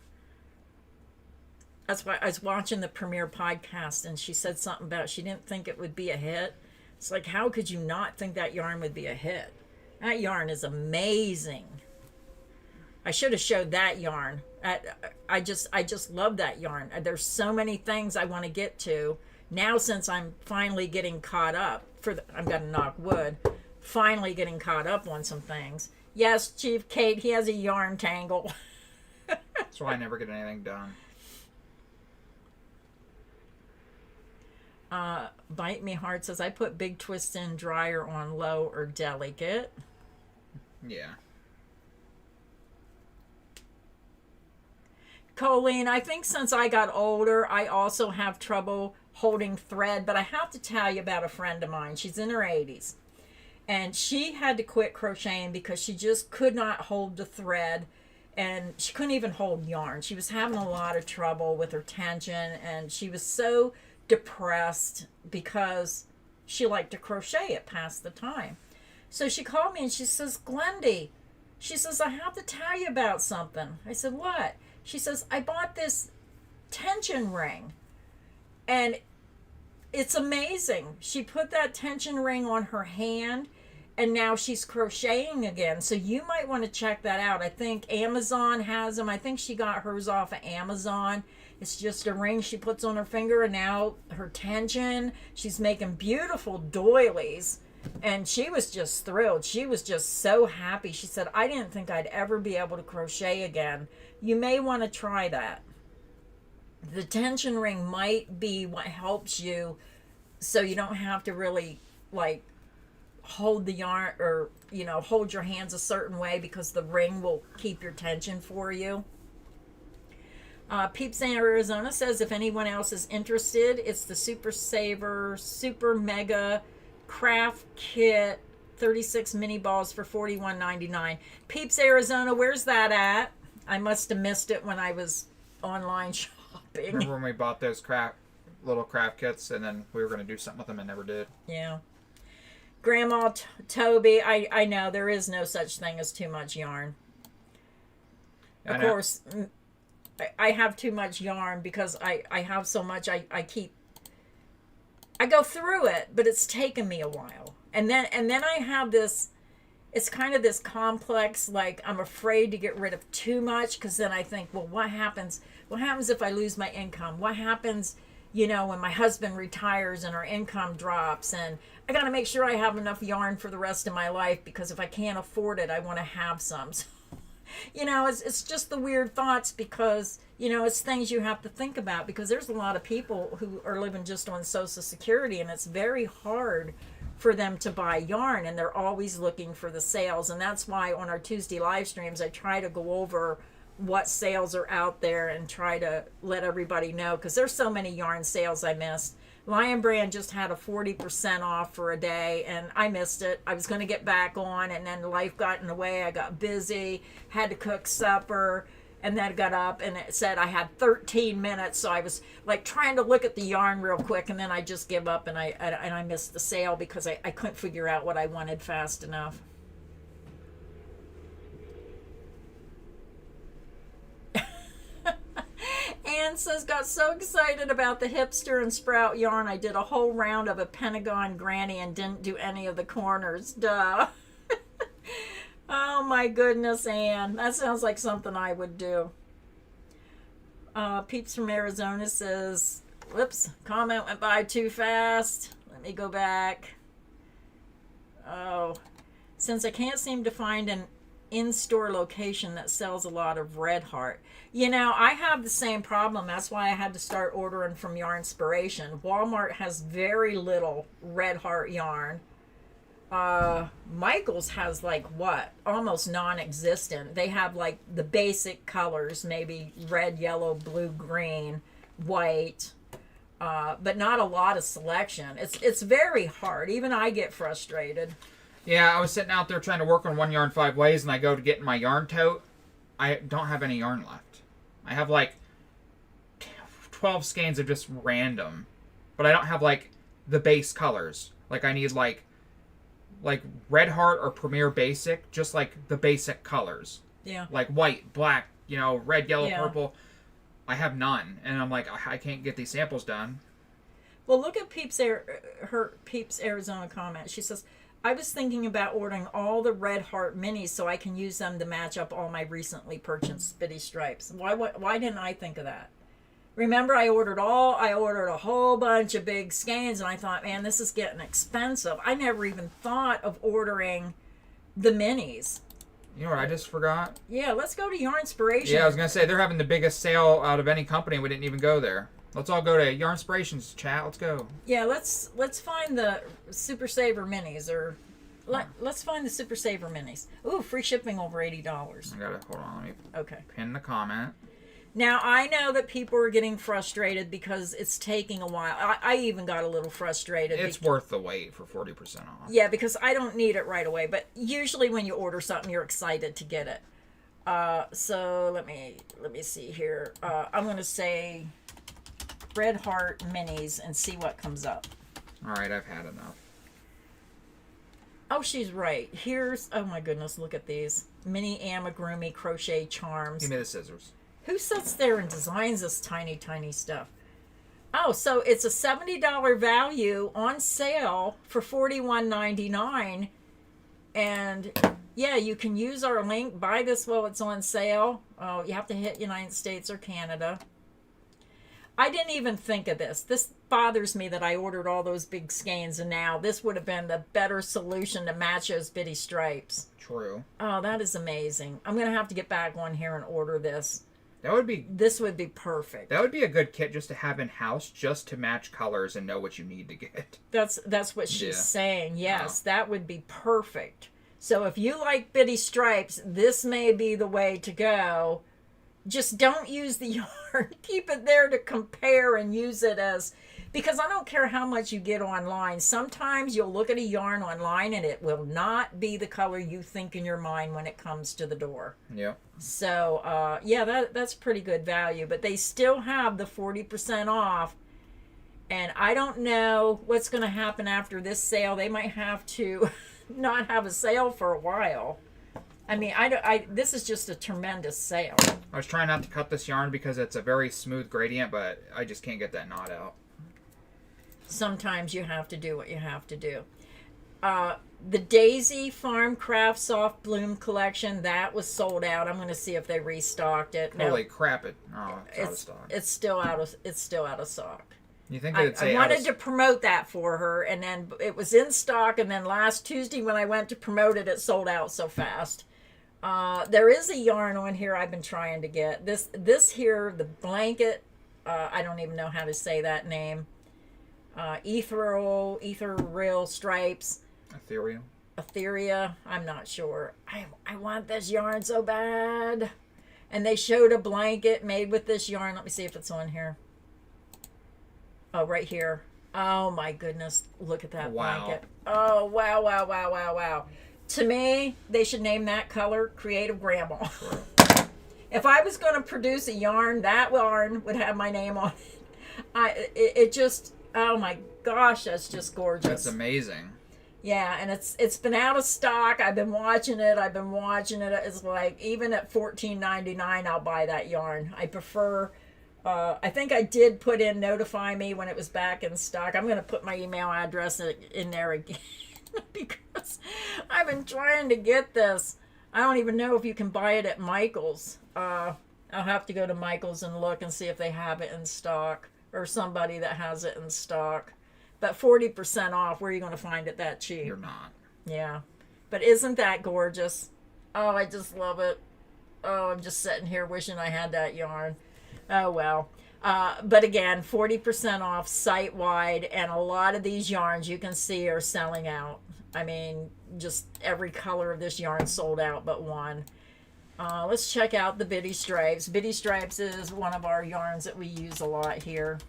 That's why I was watching the Premier podcast, and she said something about she didn't think it would be a hit. It's like, how could you not think that yarn would be a hit? That yarn is amazing. I should have showed that yarn. I just love that yarn. There's so many things I want to get to. Now, since I'm finally getting caught up, I'm going to knock wood, finally getting caught up on some things. Yes, Chief Kate, he has a yarn tangle. That's why I never get anything done. Bite Me Heart says, I put big twist in dryer on low or delicate. Yeah. Colleen, I think since I got older, I also have trouble holding thread, but I have to tell you about a friend of mine. She's in her 80s, and she had to quit crocheting because she just could not hold the thread, and she couldn't even hold yarn. She was having a lot of trouble with her tension, and she was so depressed because she liked to crochet it past the time. So she called me and she says, Glendy, she says, I have to tell you about something. I said, what? She says, I bought this tension ring, and it's amazing. She put that tension ring on her hand, and now she's crocheting again. So you might want to check that out. I think Amazon has them. I think she got hers off of Amazon. It's just a ring she puts on her finger, and now her tension. She's making beautiful doilies, and she was just thrilled. She was just so happy. She said, I didn't think I'd ever be able to crochet again. You may want to try that. the tension ring might be what helps you, so you don't have to really like hold the yarn, or hold your hands a certain way, because the ring will keep your tension for you. Peeps in Arizona says if anyone else is interested, it's the Super Saver Super Mega Craft Kit 36 mini balls for $41.99. Peeps Arizona, where's that at? I must have missed it when I was online shopping. Remember when we bought those little craft kits, and then we were going to do something with them and never did? Yeah. Grandma Toby, I know there is no such thing as too much yarn. Of course, I have too much yarn because I have so much. I go through it, but it's taken me a while. And then I have this, it's kind of this complex, like I'm afraid to get rid of too much, because then I think, well, what happens if I lose my income? What happens, when my husband retires and our income drops? And I got to make sure I have enough yarn for the rest of my life, because if I can't afford it, I want to have some. So, it's just the weird thoughts, because, it's things you have to think about, because there's a lot of people who are living just on Social Security, and it's very hard for them to buy yarn, and they're always looking for the sales. And that's why on our Tuesday live streams, I try to go over what sales are out there and try to let everybody know, because there's so many yarn sales I missed. Lion Brand just had a 40% off for a day, and I missed it. I was going to get back on, and then life got in the way. I got busy, had to cook supper, and then got up, and it said I had 13 minutes, so I was like trying to look at the yarn real quick, and then I just give up, and I missed the sale because I couldn't figure out what I wanted fast enough. Ann says, got so excited about the Hipster and Sprout yarn, I did a whole round of a Pentagon Granny and didn't do any of the corners. Duh. Oh my goodness, Ann. That sounds like something I would do. Peeps from Arizona says, whoops, comment went by too fast. Let me go back. Oh, since I can't seem to find an in-store location that sells a lot of Red Heart. I have the same problem. That's why I had to start ordering from Yarnspiration. Walmart has very little Red Heart yarn. Michael's has almost non-existent. They have the basic colors, maybe red, yellow, blue, green, white, but not a lot of selection. It's very hard. Even I get frustrated. Yeah, I was sitting out there trying to work on One Yarn 5 Ways, and I go to get in my yarn tote. I don't have any yarn left. I have 12 skeins of just random, but I don't have the base colors. I need Red Heart or Premier Basic, just the basic colors. Yeah. White, black, red, yellow, purple. I have none, and I'm I can't get these samples done. Well, look at her Peeps Arizona comment. She says, I was thinking about ordering all the Red Heart minis so I can use them to match up all my recently purchased Spitty Stripes. Why didn't I think of that? Remember, I ordered a whole bunch of big skeins, and I thought, man, this is getting expensive. I never even thought of ordering the minis. You know what I just forgot? Yeah, let's go to Yarnspiration. Yeah, I was going to say, they're having the biggest sale out of any company. We didn't even go there. Let's all go to Yarnspiration's chat. Let's go. Yeah, let's find the Super Saver minis, or let's find the Super Saver minis. Ooh, free shipping over $80. I got it. Hold on. Let me pin the comment. Now, I know that people are getting frustrated because it's taking a while. I even got a little frustrated. It's worth the wait for 40% off. Yeah, because I don't need it right away. But usually when you order something, you're excited to get it. So let me see here. I'm going to say Red Heart minis and see what comes up. All right, I've had enough. Oh, she's right. Oh my goodness, look at these. Mini amigurumi crochet charms. Give me the scissors. Who sits there and designs this tiny, tiny stuff? Oh, so it's a $70 value on sale for $41.99. And yeah, you can use our link. Buy this while it's on sale. Oh, you have to hit United States or Canada. I didn't even think of this. This bothers me that I ordered all those big skeins, and now this would have been the better solution to match those bitty stripes. True. Oh, that is amazing. I'm going to have to get back on here and order this. That would be this would be perfect. That would be a good kit just to have in house, just to match colors and know what you need to get. That's what she's saying. Yes, that would be perfect. So if you like bitty stripes, this may be the way to go. Just don't use the yarn. Keep it there to compare and use it as, because I don't care how much you get online. Sometimes you'll look at a yarn online and it will not be the color you think in your mind when it comes to the door. Yeah. So, yeah, that's pretty good value. But they still have the 40% off. And I don't know what's going to happen after this sale. They might have to not have a sale for a while. I mean, this is just a tremendous sale. I was trying not to cut this yarn because it's a very smooth gradient, but I just can't get that knot out. Sometimes you have to do what you have to do. The Daisy Farm Craft Soft Bloom collection, that was sold out. I'm going to see if they restocked it. Holy crap! It's out of stock. It's still out of stock. You think that I wanted to promote that for her, and then it was in stock, and then last Tuesday when I went to promote it, it sold out so fast. There is a yarn on here I've been trying to get. This here, the blanket, I don't even know how to say that name. Ethereal stripes. Etheria, I'm not sure. I want this yarn so bad. And they showed a blanket made with this yarn. Let me see if it's on here. Oh, right here. Oh my goodness. Look at that blanket. Oh, wow. To me, they should name that color Creative Grandma. If I was going to produce a yarn, that yarn would have my name on it. It just, oh my gosh, that's just gorgeous. That's amazing. Yeah, and it's been out of stock. I've been watching it. It's like, even at $14.99, I'll buy that yarn. I prefer, I think I did put in notify me when it was back in stock. I'm going to put my email address in there again because I've been trying to get this. I don't even know if you can buy it at Michael's. I'll have to go to Michael's and look and see if they have it in stock, or somebody that has it in stock. But 40% off, where are you going to find it that cheap? You're not. Yeah. But isn't that gorgeous? Oh, I just love it. Oh, I'm just sitting here wishing I had that yarn. Oh, well. But again, 40% off site-wide, and a lot of these yarns you can see are selling out. I mean, just every color of this yarn sold out but one. Let's check out the Bitty Stripes. Bitty Stripes is one of our yarns that we use a lot here.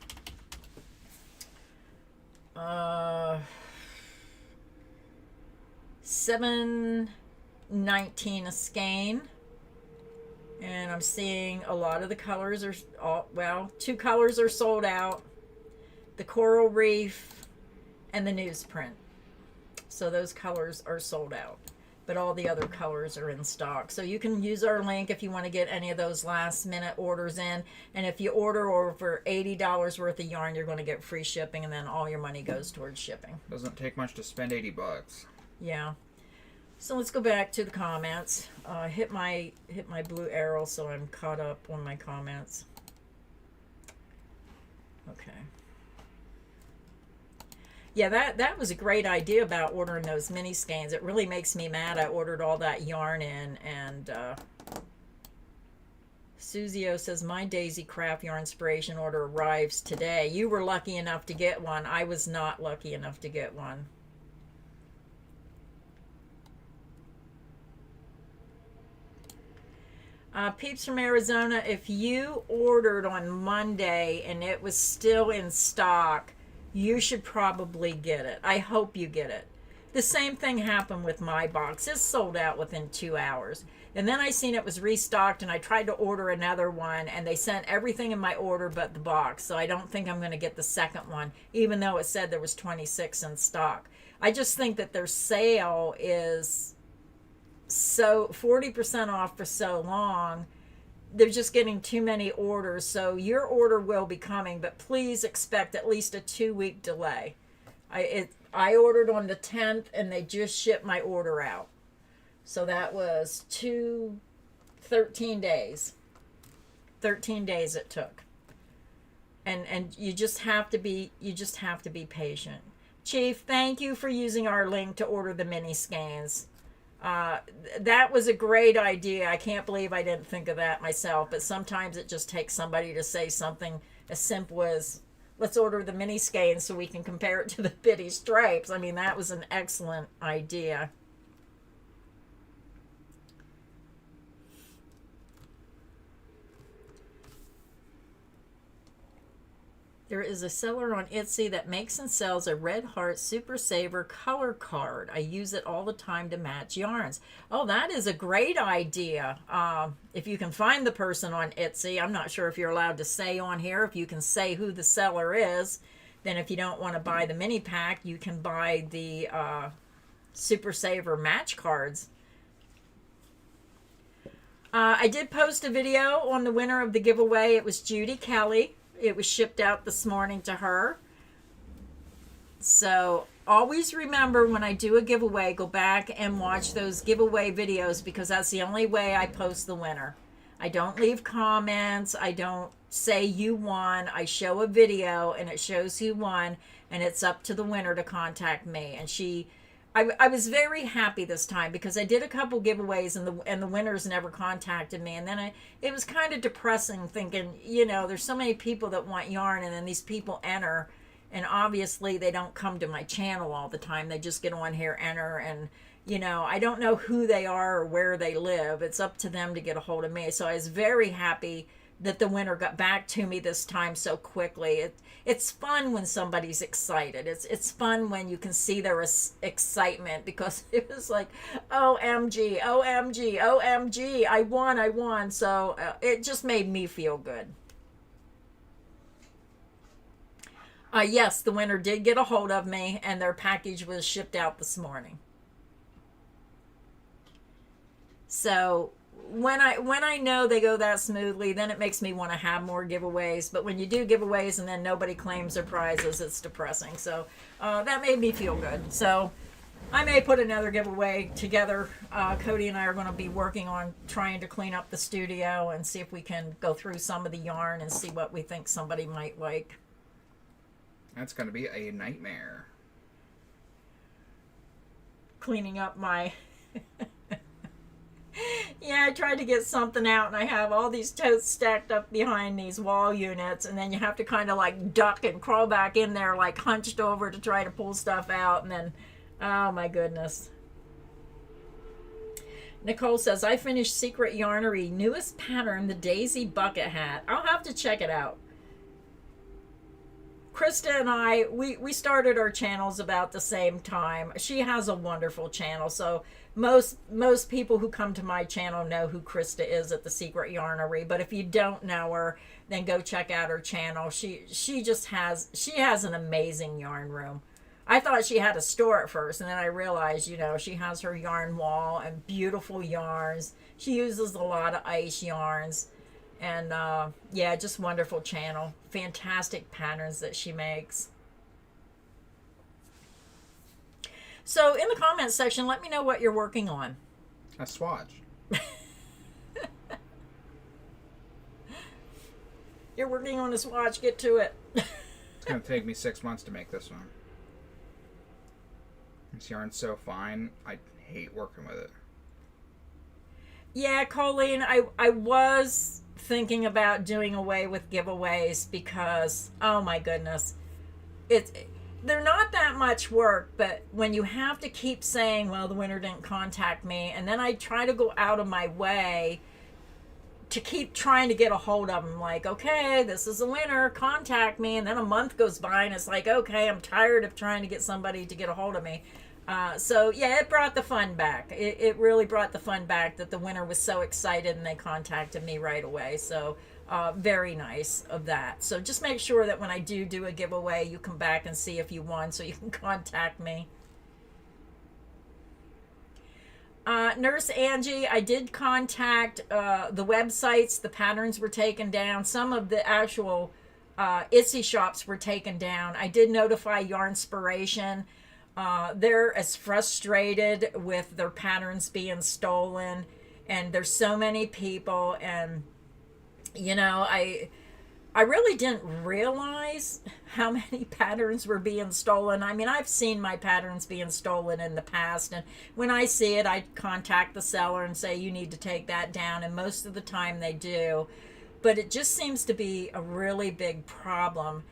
$7.19 a skein, and I'm seeing a lot of the colors are two colors are sold out: the Coral Reef and the Newsprint. So those colors are sold out, but all the other colors are in stock. So you can use our link if you want to get any of those last minute orders in. And if you order over $80 worth of yarn, you're going to get free shipping, and then all your money goes towards shipping. Doesn't take much to spend $80. Yeah. So let's go back to the comments. Hit my blue arrow so I'm caught up on my comments. Okay. Yeah, that was a great idea about ordering those mini skeins. It really makes me mad I ordered all that yarn in. And Suzio says, my Daisy Craft Yarn Inspiration order arrives today. You were lucky enough to get one. I was not lucky enough to get one. Peeps from Arizona, if you ordered on Monday and it was still in stock, you should probably get it. I hope you get it. The same thing happened with my box. It sold out within 2 hours. And then I seen it was restocked, and I tried to order another one, and they sent everything in my order but the box. So I don't think I'm going to get the second one, even though it said there was 26 in stock. I just think that their sale is so 40% off for so long. They're just getting too many orders, so your order will be coming, but please expect at least a 2-week delay. I ordered on the 10th, and they just shipped my order out. So that was 13 days. 13 days it took. And you just have to be patient. Chief, thank you for using our link to order the mini skeins. That was a great idea. I can't believe I didn't think of that myself, but sometimes it just takes somebody to say something as simple as, let's order the mini skein so we can compare it to the bitty stripes. I mean, that was an excellent idea. There is a seller on Etsy that makes and sells a Red Heart Super Saver color card. I use it all the time to match yarns. Oh, that is a great idea. If you can find the person on Etsy, I'm not sure if you're allowed to say on here. If you can say who the seller is, then if you don't want to buy the mini pack, you can buy the Super Saver match cards. I did post a video on the winner of the giveaway. It was Judy Kelly. It was shipped out this morning to her. So always remember, when I do a giveaway, go back and watch those giveaway videos, because that's the only way I post the winner. I don't leave comments. I don't say you won. I show a video and it shows who won, and it's up to the winner to contact me. And I was very happy this time, because I did a couple giveaways and the winners never contacted me. And then it was kind of depressing, thinking, there's so many people that want yarn, and then these people enter, and obviously they don't come to my channel all the time. They just get on here, enter, and I don't know who they are or where they live. It's up to them to get a hold of me. So I was very happy that the winner got back to me this time so quickly. It's fun when somebody's excited. It's fun when you can see their excitement, because it was like, OMG, OMG, OMG, I won. So it just made me feel good. Yes, the winner did get a hold of me, and their package was shipped out this morning. So when I know they go that smoothly, then it makes me want to have more giveaways. But when you do giveaways and then nobody claims their prizes, it's depressing. So that made me feel good. So I may put another giveaway together. Cody and I are going to be working on trying to clean up the studio and see if we can go through some of the yarn and see what we think somebody might like. That's going to be a nightmare. Cleaning up my... Yeah, I tried to get something out, and I have all these totes stacked up behind these wall units, and then you have to kind of like duck and crawl back in there like hunched over to try to pull stuff out, and then, oh my goodness. Nicole says, I finished Secret Yarnery newest pattern, the Daisy bucket hat. I'll have to check it out. Krista and I, we started our channels about the same time. She has a wonderful channel, so most people who come to my channel know who Krista is at the Secret Yarnery. But if you don't know her, then go check out her channel. She has an amazing yarn room. I thought she had a store at first, and then I realized, she has her yarn wall and beautiful yarns. She uses a lot of ice yarns. And yeah, just wonderful channel. Fantastic patterns that she makes. So in the comments section, let me know what you're working on. A swatch. You're working on a swatch. Get to it. It's going to take me 6 months to make this one. This yarn's so fine. I hate working with it. Yeah, Colleen, I was thinking about doing away with giveaways because, oh my goodness, they're not that much work, but when you have to keep saying, well, the winner didn't contact me, and then I try to go out of my way to keep trying to get a hold of them, like, okay, this is a winner, contact me, and then a month goes by and it's like, okay, I'm tired of trying to get somebody to get a hold of me. So yeah, it brought the fun back. It really brought the fun back that the winner was so excited and they contacted me right away. So very nice of that. So just make sure that when I do a giveaway, you come back and see if you won so you can contact me. Nurse Angie, I did contact the websites. The patterns were taken down. Some of the actual Etsy shops were taken down. I did notify Yarnspiration. They're as frustrated with their patterns being stolen, and there's so many people, and you know, I really didn't realize how many patterns were being stolen. I mean, I've seen my patterns being stolen in the past, and when I see it, I contact the seller and say, you need to take that down, and most of the time they do. But it just seems to be a really big problem.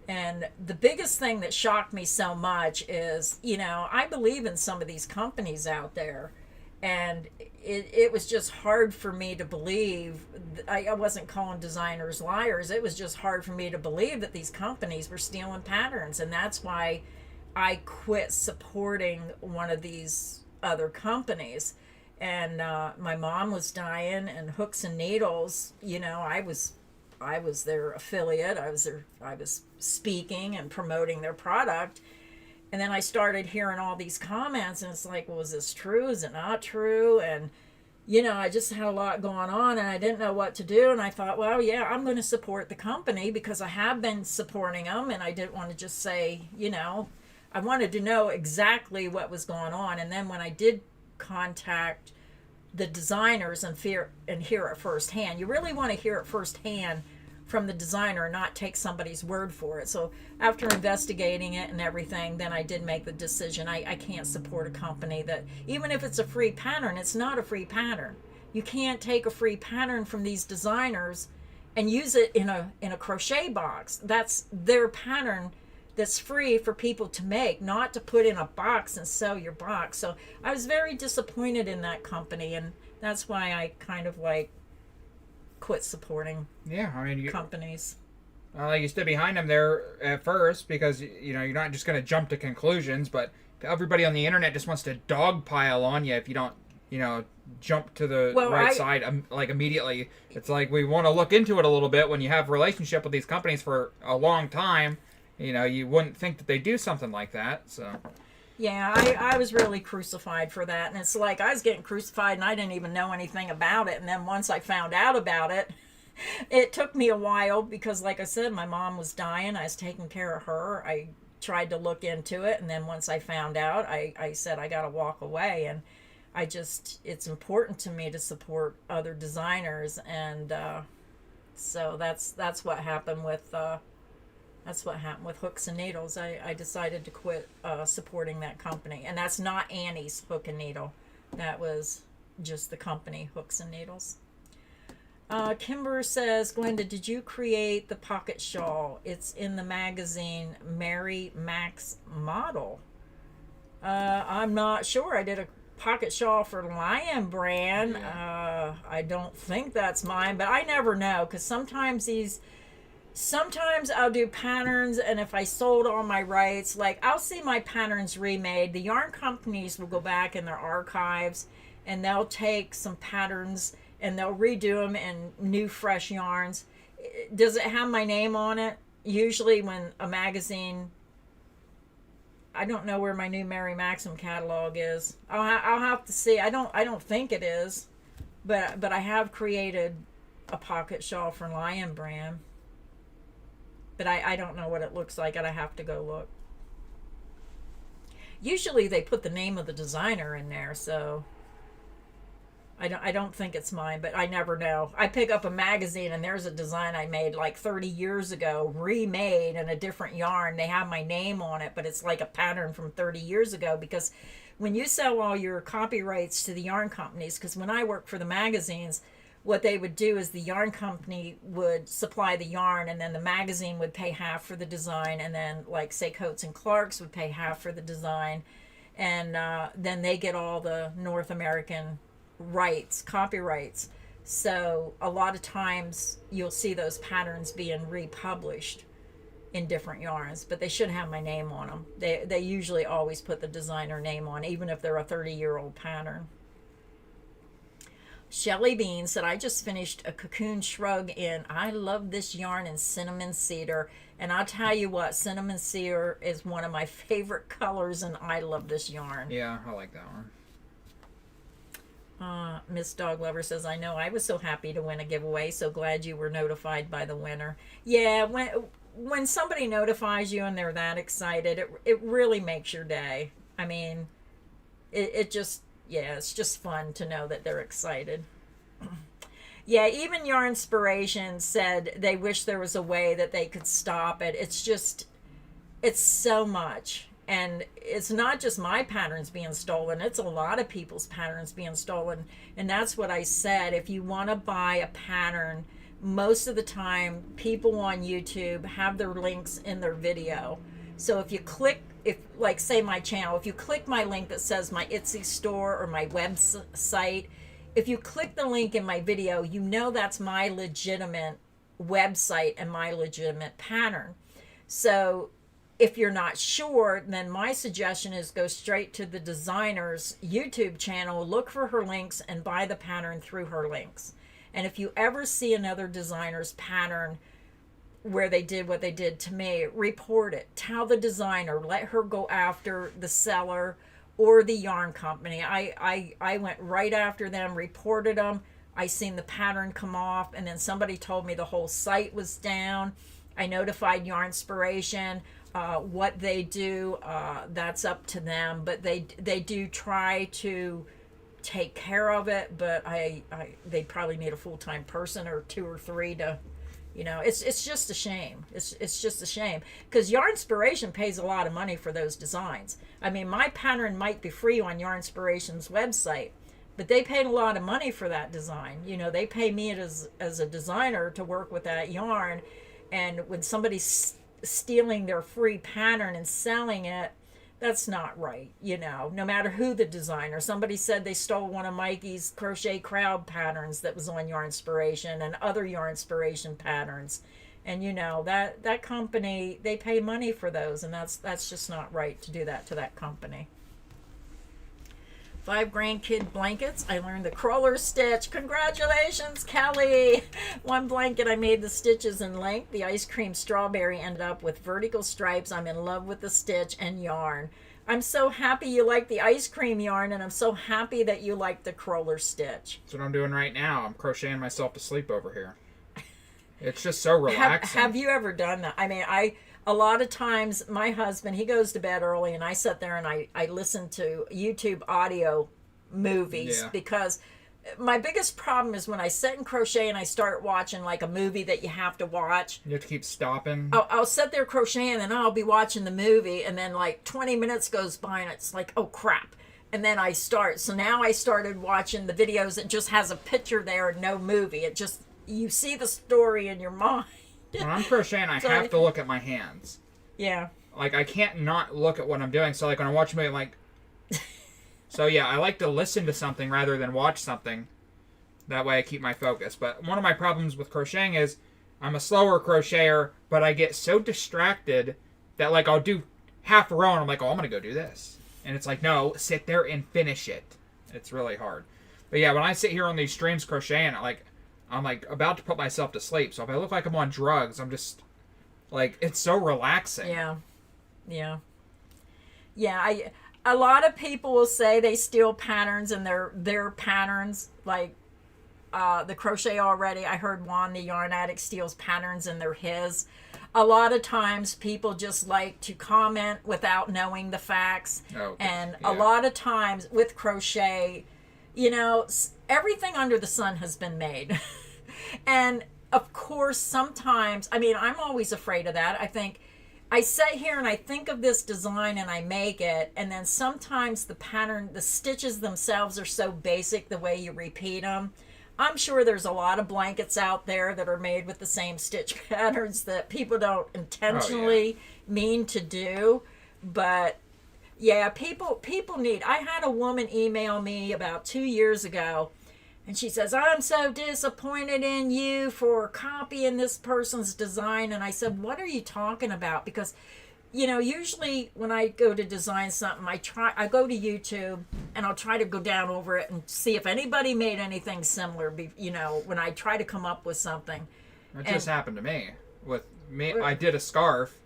And the biggest thing that shocked me so much is, I believe in some of these companies out there. And it was just hard for me to believe. I wasn't calling designers liars. It was just hard for me to believe that these companies were stealing patterns. And that's why I quit supporting one of these other companies. And my mom was dying, and Hooks and Needles, I was their affiliate. I was speaking and promoting their product. And then I started hearing all these comments, and it's like, well, is this true? Is it not true? And, I just had a lot going on, and I didn't know what to do. And I thought, well, yeah, I'm going to support the company because I have been supporting them. And I didn't want to just say, I wanted to know exactly what was going on. And then when I did contact the designers and hear it firsthand, you really want to hear it firsthand from the designer, not take somebody's word for it. So after investigating it and everything, then I did make the decision. I can't support a company that, even if it's a free pattern, it's not a free pattern. You can't take a free pattern from these designers and use it in a crochet box. That's their pattern that's free for people to make, not to put in a box and sell your box. So I was very disappointed in that company, and that's why I kind of quit supporting companies. You stood behind them there at first because you're not just going to jump to conclusions, but everybody on the internet just wants to dogpile on you if you don't jump to the side immediately. It's like we want to look into it a little bit. When you have a relationship with these companies for a long time, you wouldn't think that they do something like that. So yeah, I was really crucified for that. And it's like I was getting crucified and I didn't even know anything about it. And then once I found out about it, it took me a while because, like I said, my mom was dying. I was taking care of her. I tried to look into it. And then once I found out, I said I got to walk away. And it's important to me to support other designers. And so that's what happened with... That's what happened with Hooks and Needles. I decided to quit supporting that company. And that's not Annie's Hook and Needle. That was just the company, Hooks and Needles. Kimber says, Glenda, did you create the pocket shawl? It's in the magazine Mary Mac's Model. I'm not sure. I did a pocket shawl for Lion Brand. Yeah. I don't think that's mine, but I never know because sometimes I'll do patterns, and if I sold all my rights, I'll see my patterns remade. The yarn companies will go back in their archives, and they'll take some patterns, and they'll redo them in new, fresh yarns. Does it have my name on it? Usually when a magazine... I don't know where my new Mary Maxim catalog is. I'll have to see. I don't think it is, but I have created a pocket shawl for Lion Brand. But I don't know what it looks like, and I have to go look. Usually they put the name of the designer in there, so I don't think it's mine, but I never know. I pick up a magazine, and there's a design I made 30 years ago, remade in a different yarn. They have my name on it, but it's like a pattern from 30 years ago, because when you sell all your copyrights to the yarn companies, because when I worked for the magazines, what they would do is the yarn company would supply the yarn, and then the magazine would pay half for the design, and then say Coates and Clark's would pay half for the design, and then they get all the North American copyrights. So a lot of times you'll see those patterns being republished in different yarns, but they should have my name on them. They usually always put the designer name on, even if they're a 30-year-old pattern. Shelly Bean said, I just finished a cocoon shrug in I love this yarn in cinnamon cedar. And I'll tell you what, cinnamon cedar is one of my favorite colors, and I love this yarn. Yeah, I like that one. Miss Dog Lover says, I know I was so happy to win a giveaway. So glad you were notified by the winner. Yeah, when somebody notifies you and they're that excited, it really makes your day. I mean, it just... yeah, it's just fun to know that they're excited. Yeah, even Yarn Inspiration said they wish there was a way that they could stop it. It's so much. And it's not just my patterns being stolen, it's a lot of people's patterns being stolen. And that's what I said. If you want to buy a pattern, most of the time, people on YouTube have their links in their video. So if you click, if like say my channel, if you click my link that says my Etsy store or my website, if you click the link in my video, you know that's my legitimate website and my legitimate pattern. So if you're not sure, then my suggestion is go straight to the designer's YouTube channel, look for her links, and buy the pattern through her links. And if you ever see another designer's pattern where they did what they did to me, report it. Tell the designer, let her go after the seller or the yarn company. I went right after them, reported them. I seen the pattern come off, and then somebody told me the whole site was down. I notified Yarn Inspiration. What they do, that's up to them, but they do try to take care of it, but they probably need a full-time person or 2 or 3 to, it's just a shame. It's just a shame because Yarn Inspiration pays a lot of money for those designs. I mean, my pattern might be free on Yarn Inspiration's website, but they paid a lot of money for that design. They pay me as a designer to work with that yarn, and when somebody's stealing their free pattern and selling it, that's not right. No matter who the designer. Somebody said they stole one of Mikey's crochet crowd patterns that was on Yarn Inspiration and other Yarn Inspiration patterns, and that company, they pay money for those, and that's just not right to do that to that company. 5 grandkid blankets. I learned the crawler stitch. Congratulations, Kelly. 1 blanket, I made the stitches in length. The ice cream strawberry ended up with vertical stripes. I'm in love with the stitch and yarn. I'm so happy you like the ice cream yarn, and I'm so happy that you like the crawler stitch. That's what I'm doing right now. I'm crocheting myself to sleep over here. It's just so relaxing. Have you ever done that? I mean, a lot of times my husband, he goes to bed early, and I sit there and I listen to YouTube audio movies because my biggest problem is when I sit and crochet and I start watching like a movie that you have to watch. You have to keep stopping. I'll sit there crocheting, and then I'll be watching the movie, and then like 20 minutes goes by and it's like, oh crap. And then I start. So now I started watching the videos that just has a picture there and no movie. It just, you see the story in your mind. When I'm crocheting, I have to look at my hands. Yeah. Like, I can't not look at what I'm doing. So, like, when I watch a movie, I'm like... So, yeah, I like to listen to something rather than watch something. That way I keep my focus. But one of my problems with crocheting is I'm a slower crocheter, but I get so distracted that, like, I'll do half a row, and I'm like, oh, I'm going to go do this. And it's like, no, sit there and finish it. It's really hard. But, yeah, when I sit here on these streams crocheting, I'm like about to put myself to sleep. So if I look like I'm on drugs, I'm just like, it's so relaxing. Yeah. A lot of people will say they steal patterns, and their patterns, like the Crochet Already. I heard Juan the Yarn Addict steals patterns, and they're his. A lot of times people just like to comment without knowing the facts. A lot of times with crochet, everything under the sun has been made. And of course, sometimes, I mean, I'm always afraid of that. I sit here and I think of this design and I make it, and then sometimes the pattern, the stitches themselves are so basic the way you repeat them. I'm sure there's a lot of blankets out there that are made with the same stitch patterns that people don't intentionally mean to do. But yeah, people need. I had a woman email me about 2 years ago, and she says, I'm so disappointed in you for copying this person's design. And I said, what are you talking about? Because, usually when I go to design something, I go to YouTube and I'll try to go down over it and see if anybody made anything similar, when I try to come up with something. That just happened to me. With me, I did a scarf,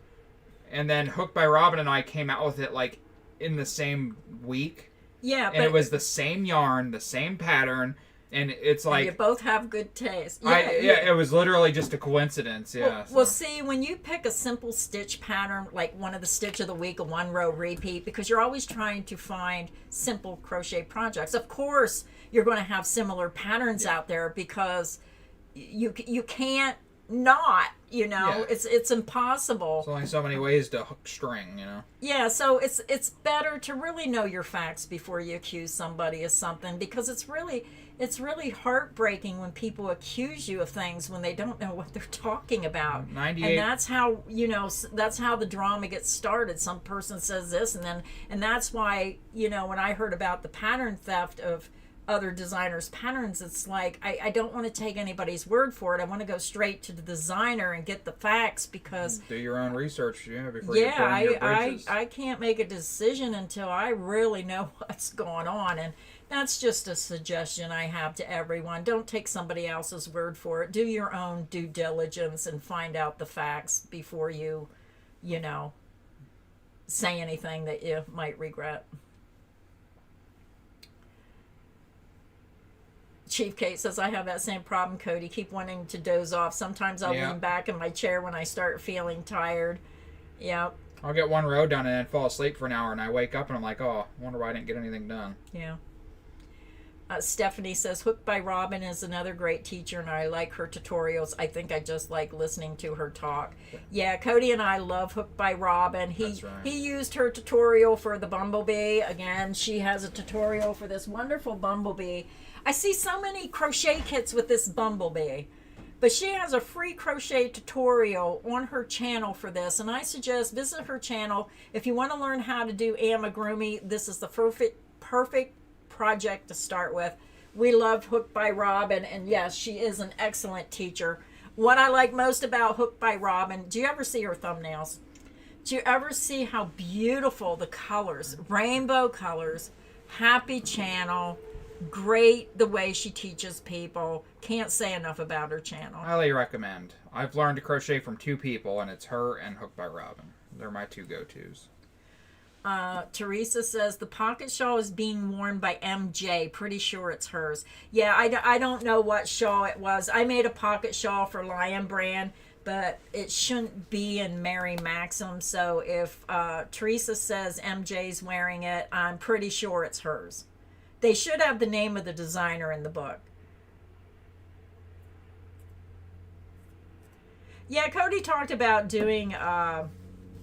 and then Hooked by Robin and I came out with it like in the same week. Yeah, and it was the same yarn, the same pattern. And it's like... And you both have good taste. It was literally just a coincidence, Well, see, when you pick a simple stitch pattern, like one of the Stitch of the Week, a 1-row repeat, because you're always trying to find simple crochet projects. Of course, you're going to have similar patterns out there because you can't not, Yeah. it's impossible. There's only so many ways to hook string, Yeah, so it's better to really know your facts before you accuse somebody of something, because it's really heartbreaking when people accuse you of things when they don't know what they're talking about. 98 And that's how, that's how the drama gets started. Some person says this, and that's why, when I heard about the pattern theft of other designers' patterns, it's like I don't want to take anybody's word for it. I want to go straight to the designer and get the facts, because do your own research, before you burn your bridges. I can't make a decision until I really know what's going on. And that's just a suggestion I have to everyone. Don't take somebody else's word for it. Do your own due diligence and find out the facts before you say anything that you might regret. Chief Kate says, I have that same problem, Cody. Keep wanting to doze off. Sometimes I'll lean back in my chair when I start feeling tired. Yep. I'll get one row done and then fall asleep for an hour, and I wake up and I'm like, oh, I wonder why I didn't get anything done. Yeah. Stephanie says, Hooked by Robin is another great teacher, and I like her tutorials. I think I just like listening to her talk. Yeah, Cody and I love Hooked by Robin. That's right. He used her tutorial for the bumblebee. Again, she has a tutorial for this wonderful bumblebee. I see so many crochet kits with this bumblebee, but she has a free crochet tutorial on her channel for this, and I suggest visit her channel. If you want to learn how to do amigurumi, this is the perfect project to start with. We love Hooked by Robin, and yes, she is an excellent teacher. What I like most about Hooked by Robin, do you ever see her thumbnails? Do you ever see how beautiful the colors, rainbow colors, happy channel, great the way she teaches people. Can't say enough about her channel. Highly recommend. I've learned to crochet from two people, and it's her and Hooked by Robin. They're my two go-tos. Teresa says the pocket shawl is being worn by MJ. Pretty sure it's hers. Yeah, I don't know what shawl it was. I made a pocket shawl for Lion Brand, but it shouldn't be in Mary Maxim. So if Teresa says MJ's wearing it, I'm pretty sure it's hers. They should have the name of the designer in the book. Yeah, Cody talked about doing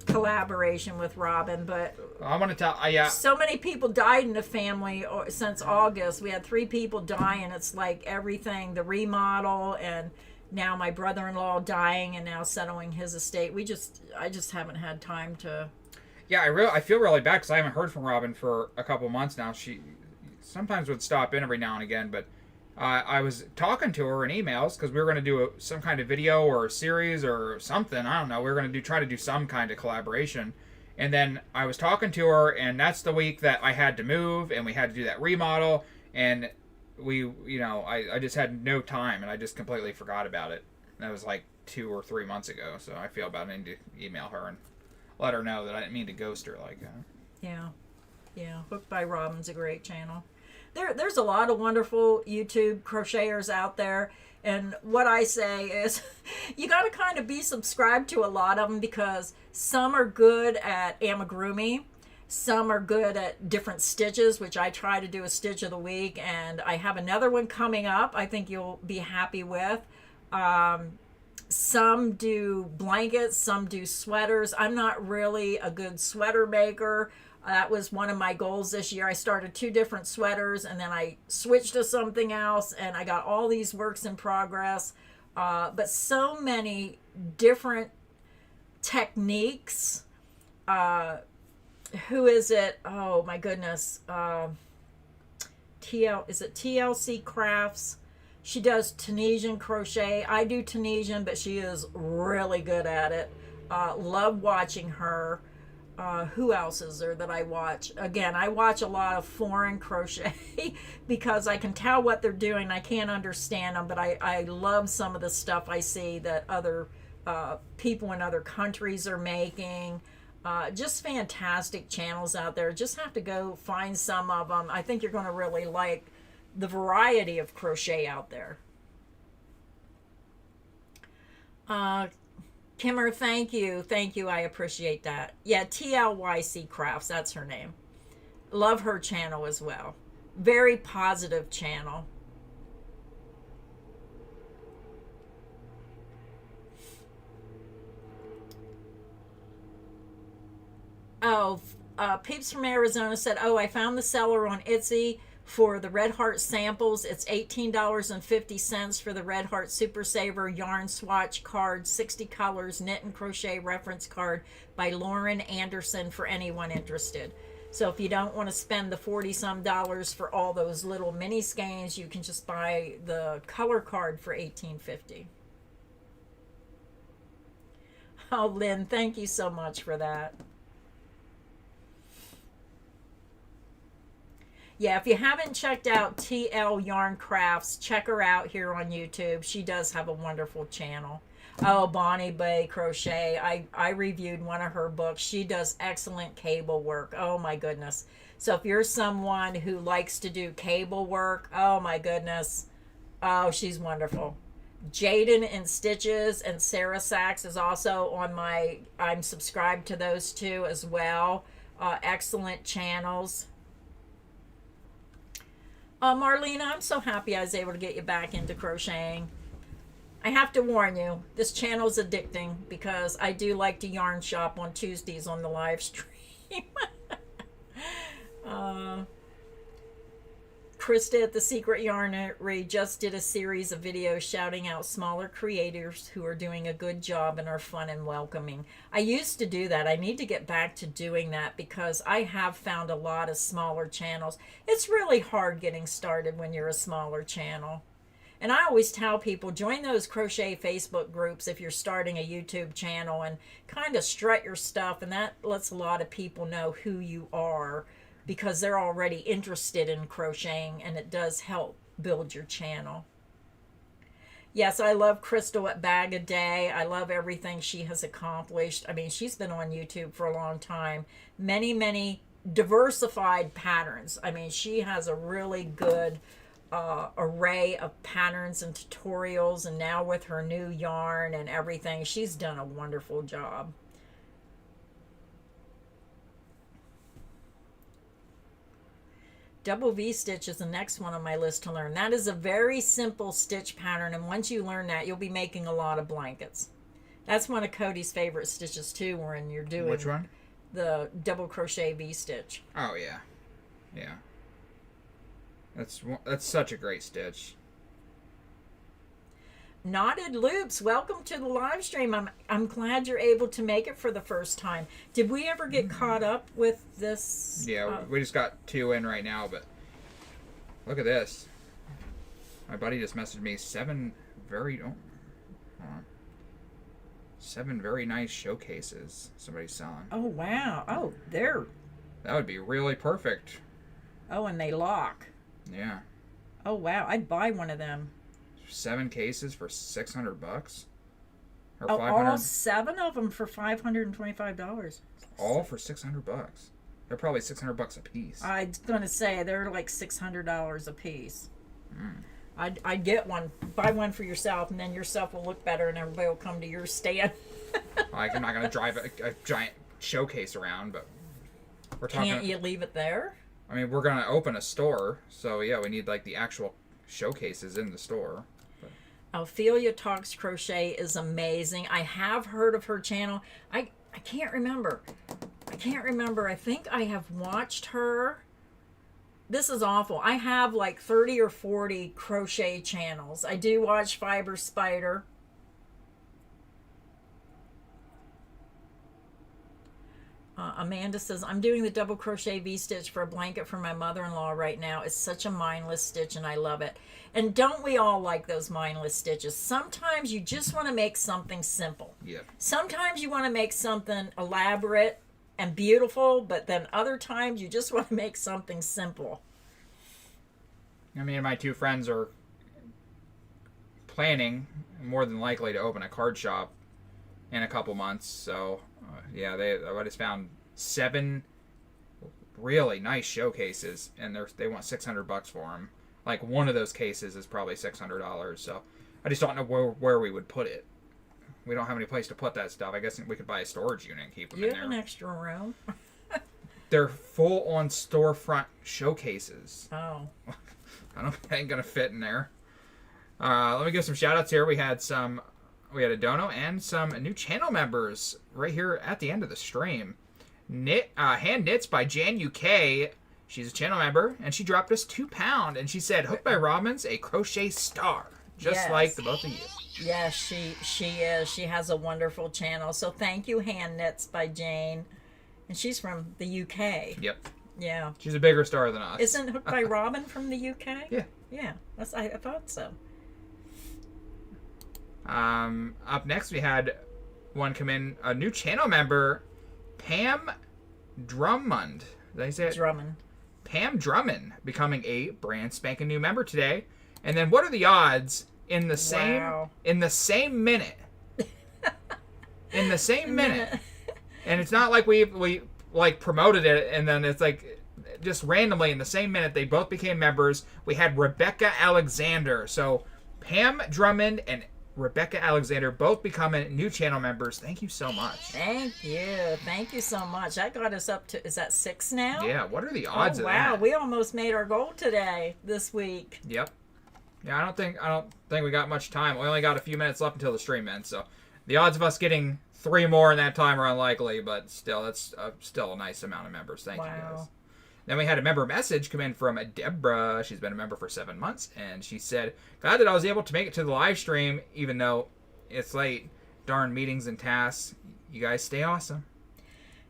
collaboration with Robin, but I want to tell, yeah. So many people died in the family since August. We had 3 people die, and it's like everything, the remodel, and now my brother-in-law dying, and now settling his estate. I just haven't had time to. Yeah, I feel really bad because I haven't heard from Robin for a couple months now. She sometimes would stop in every now and again, but I was talking to her in emails because we were going to do some kind of video or a series or something. I don't know. We were going to try to do some kind of collaboration. And then I was talking to her, and that's the week that I had to move, and we had to do that remodel, and I just had no time, and I just completely forgot about it. That was like 2 or 3 months ago, so I feel bad. I need to email her and let her know that I didn't mean to ghost her like that. Yeah. Hooked by Robin's a great channel. There's a lot of wonderful YouTube crocheters out there, and what I say is you got to kind of be subscribed to a lot of them, because some are good at amigurumi, some are good at different stitches, which I try to do a stitch of the week, and I have another one coming up I think you'll be happy with. Some do blankets, some do sweaters. I'm not really a good sweater maker. That was one of my goals this year. I started 2 different sweaters, and then I switched to something else, and I got all these works in progress. But so many different techniques. Who is it? Oh my goodness. Is it TLC Crafts? She does Tunisian crochet. I do Tunisian, but she is really good at it. Love watching her. Who else is there that I watch? Again, I watch a lot of foreign crochet because I can tell what they're doing. I can't understand them, but I love some of the stuff I see that other people in other countries are making. Just fantastic channels out there. Just have to go find some of them. I think you're going to really like the variety of crochet out there. Kimmer, thank you. I appreciate that. Yeah, TLYC Crafts, that's her name. Love her channel as well. Very positive channel. Oh, Peeps from Arizona said, "Oh, I found the seller on Etsy for the Red Heart samples. It's $18.50 for the Red Heart Super Saver yarn swatch card, 60 colors, knit and crochet reference card by Lauren Anderson for anyone interested." So if you don't want to spend the 40 some dollars for all those little mini skeins, you can just buy the color card for $18.50. Oh, Lynn, thank you so much for that. Yeah, if you haven't checked out TL Yarn Crafts, check her out here on YouTube. She does have a wonderful channel. Oh, Bonnie Bay Crochet. I reviewed one of her books. She does excellent cable work. Oh, my goodness. So if you're someone who likes to do cable work, oh, my goodness. Oh, she's wonderful. Jaden in Stitches and Sarah Sachs is also on my... I'm subscribed to those two as well. Excellent channels. Marlena, I'm so happy I was able to get you back into crocheting. I have to warn you, this channel is addicting because I do like to yarn shop on Tuesdays on the live stream. Krista at the Secret Yarnery just did a series of videos shouting out smaller creators who are doing a good job and are fun and welcoming. I used to do that. I need to get back to doing that because I have found a lot of smaller channels. It's really hard getting started when you're a smaller channel. And I always tell people, join those crochet Facebook groups if you're starting a YouTube channel and kind of strut your stuff, and that lets a lot of people know who you are because they're already interested in crocheting, and it does help build your channel. Yes, I love Crystal at Bag a Day. I love everything she has accomplished. I mean, she's been on YouTube for a long time. Many, many diversified patterns. I mean, she has a really good array of patterns and tutorials, and now with her new yarn and everything, she's done a wonderful job. Double V-stitch is the next one on my list to learn. That is a very simple stitch pattern, and once you learn that, you'll be making a lot of blankets. That's one of Cody's favorite stitches too, when you're doing... Which one? The double crochet V-stitch. Oh, yeah. Yeah. That's such a great stitch. Knotted Loops, welcome to the live stream. I'm glad you're able to make it for the first time. Did we ever get caught up with this? Yeah, we just got 2 in right now, but look at this. My buddy just messaged me 7 very nice showcases somebody's selling. Oh, wow. Oh, there. That would be really perfect. Oh, and they lock. Yeah. Oh, wow. I'd buy one of them. 7 cases for $600 or oh, $500. All 7 of them for $525. All for $600. They're probably $600 a piece. I was gonna say they're like $600 a piece. I'd get one, buy one for yourself, and then yourself will look better, and everybody will come to your stand. I'm not gonna drive a giant showcase around, but we're talking. Can't you leave it there? I mean, we're gonna open a store, so yeah, we need like the actual showcases in the store. Ophelia Talks Crochet is amazing. I have heard of her channel. I can't remember. I think I have watched her. This is awful. I have like 30 or 40 crochet channels. I do watch Fiber Spider. Amanda says, I'm doing the double crochet V-stitch for a blanket for my mother-in-law right now. It's such a mindless stitch and I love it. And don't we all like those mindless stitches? Sometimes you just want to make something simple. Yeah. Sometimes you want to make something elaborate and beautiful, but then other times you just want to make something simple. I mean, my 2 friends are planning, more than likely, to open a card shop in a couple months, so yeah, I just found 7 really nice showcases, and they want $600 for them. Like, one of those cases is probably $600, so I just don't know where we would put it. We don't have any place to put that stuff. I guess we could buy a storage unit and keep them in there. You have an extra room? They're full-on storefront showcases. Oh. I ain't gonna fit in there. Let me give some shout-outs here. We had a dono and some new channel members right here at the end of the stream. Hand Knits by Jan UK. She's a channel member, and she dropped us £2, and she said, "Hooked by Robin's a crochet star, just like the both of you." Yes, she is. She has a wonderful channel. So thank you, Hand Knits by Jane, and she's from the UK. Yep. Yeah. She's a bigger star than us. Isn't Hooked by Robin from the UK? Yeah. Yeah. I thought so. Up next, we had one come in, a new channel member, Pam Drummond. Did I say it? Drummond. Pam Drummond becoming a brand spanking new member today. And then what are the odds in the same minute? In the same minute. And it's not like we like promoted it and then it's like just randomly in the same minute they both became members. We had Rebecca Alexander. So Pam Drummond and Rebecca Alexander both becoming new channel members. Thank you so much. Thank you so much. That got us up to, is that 6 now? Yeah, what are the odds of that? Wow, we almost made our goal this week. Yep. Yeah, I don't think we got much time. We only got a few minutes left until the stream ends, so the odds of us getting 3 more in that time are unlikely, but still, that's still a nice amount of members. Thank you guys. Then we had a member message come in from Deborah. She's been a member for 7 months, and she said, "Glad that I was able to make it to the live stream, even though it's late. Darn meetings and tasks. You guys stay awesome."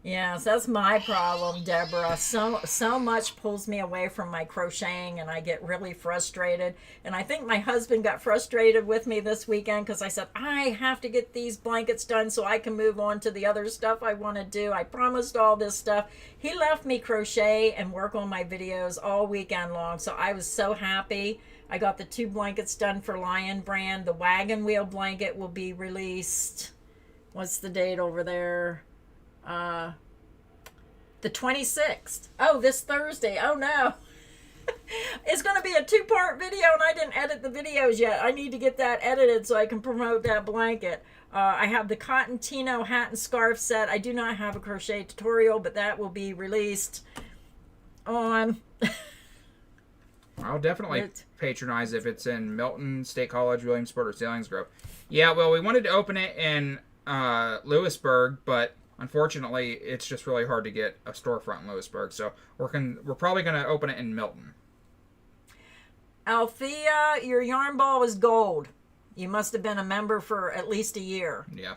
Yes, that's my problem, Deborah. So much pulls me away from my crocheting, and I get really frustrated. And I think my husband got frustrated with me this weekend because I said, I have to get these blankets done so I can move on to the other stuff I want to do. I promised all this stuff. He left me crochet and work on my videos all weekend long, so I was so happy. I got the 2 blankets done for Lion Brand. The wagon wheel blanket will be released. What's the date over there? The 26th. Oh, this Thursday. Oh no. It's going to be a 2-part video and I didn't edit the videos yet. I need to get that edited so I can promote that blanket. I have the Cotton Tino hat and scarf set. I do not have a crochet tutorial, but that will be released on... I'll definitely patronize if it's in Milton State College, Williamsport, or Salingsgrove. Yeah, well, we wanted to open it in Lewisburg, but unfortunately, it's just really hard to get a storefront in Lewisburg. So we're probably going to open it in Milton. Althea, your yarn ball is gold. You must have been a member for at least a year. Yeah.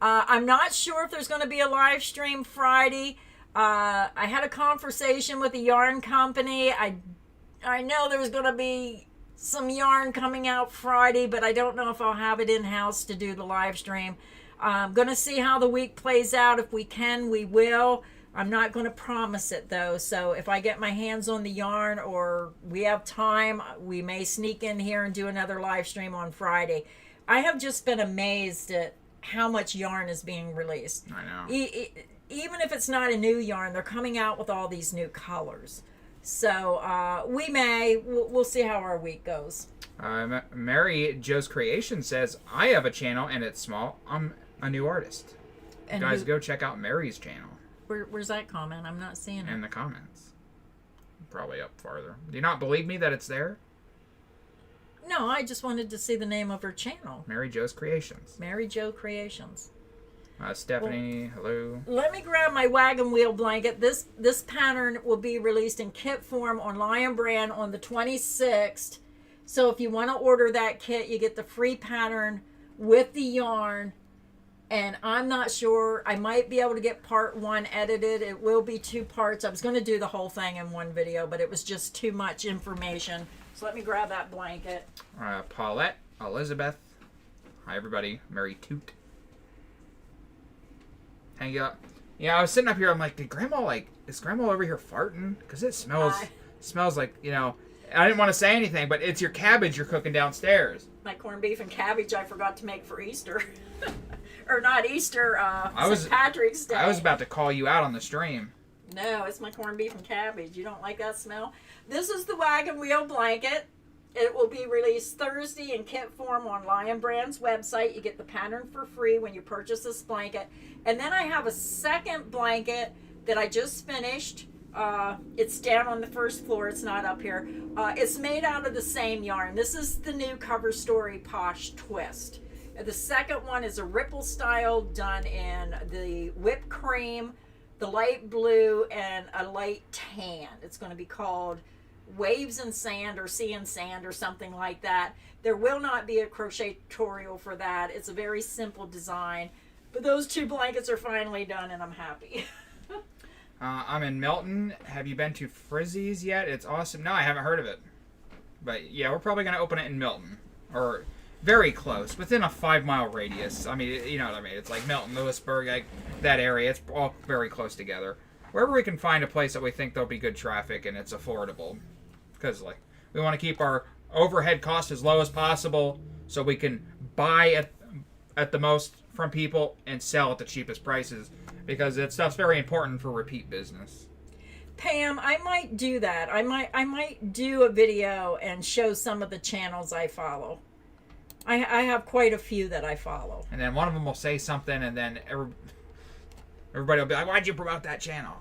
I'm not sure if there's going to be a live stream Friday. I had a conversation with a yarn company. I know there's going to be some yarn coming out Friday, but I don't know if I'll have it in-house to do the live stream. I'm going to see how the week plays out. If we can, we will. I'm not going to promise it, though. So if I get my hands on the yarn or we have time, we may sneak in here and do another live stream on Friday. I have just been amazed at how much yarn is being released. I know. Even if it's not a new yarn, they're coming out with all these new colors. So we'll see how our week goes. Mary Joe's Creation says, "I have a channel and it's small. I'm a new artist." And guys, go check out Mary's channel. Where's that comment? I'm not seeing it. In the comments. Probably up farther. Do you not believe me that it's there? No, I just wanted to see the name of her channel. Mary Joe's Creations. Mary Jo Creations. Stephanie, hello. Let me grab my wagon wheel blanket. This pattern will be released in kit form on Lion Brand on the 26th. So if you want to order that kit, you get the free pattern with the yarn. And I'm not sure. I might be able to get part 1 edited. It will be 2 parts. I was going to do the whole thing in one video, but it was just too much information. So let me grab that blanket. Paulette, Elizabeth. Hi, everybody. Mary Toot. Hang up. Yeah, I was sitting up here. I'm like, is Grandma over here farting? Because it smells like, I didn't want to say anything, but it's your cabbage you're cooking downstairs. My corned beef and cabbage I forgot to make for Easter. Or not Easter, St. Patrick's Day. I was about to call you out on the stream. No, it's my corned beef and cabbage. You don't like that smell? This is the wagon wheel blanket. It will be released Thursday in kit form on Lion Brand's website. You get the pattern for free when you purchase this blanket. And then I have a second blanket that I just finished. It's down on the first floor. It's not up here. It's made out of the same yarn. This is the new Cover Story Posh Twist. The second one is a ripple style done in the whipped cream the light blue and a light tan. It's going to be called Waves and Sand or Sea and Sand or something like that. There will not be a crochet tutorial for that. It's a very simple design. But those 2 blankets are finally done and I'm happy. I'm in Milton. Have you been to Frizzy's yet? It's awesome. No, I haven't heard of it. But yeah, we're probably going to open it in Milton. Or very close, within a 5-mile radius. I mean, you know what I mean. It's like Milton, Lewisburg, like that area. It's all very close together. Wherever we can find a place that we think there'll be good traffic and it's affordable. Because like we want to keep our overhead cost as low as possible so we can buy at the most from people and sell at the cheapest prices. Because that stuff's very important for repeat business. Pam, I might do that. I might do a video and show some of the channels I follow. I have quite a few that I follow. And then one of them will say something, and then everybody will be like, "Why'd you promote that channel?"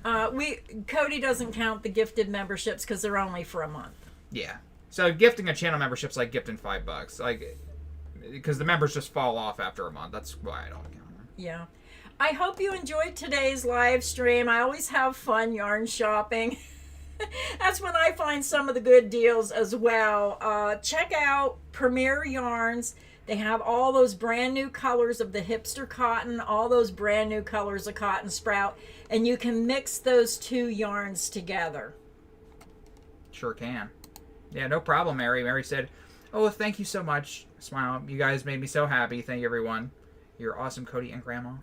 Cody doesn't count the gifted memberships because they're only for a month. Yeah. So gifting a channel membership's like gifting $5, like because the members just fall off after a month. That's why I don't count them. Yeah. I hope you enjoyed today's live stream. I always have fun yarn shopping. That's when I find some of the good deals as well. Check out Premier Yarns. They have all those brand new colors of the Hipster cotton, all those brand new colors of Cotton Sprout, and you can mix those 2 yarns together. Sure can. Yeah, no problem, Mary. Mary said, "Oh, thank you so much. Smile. You guys made me so happy. Thank you, everyone. You're awesome, Cody and Grandma."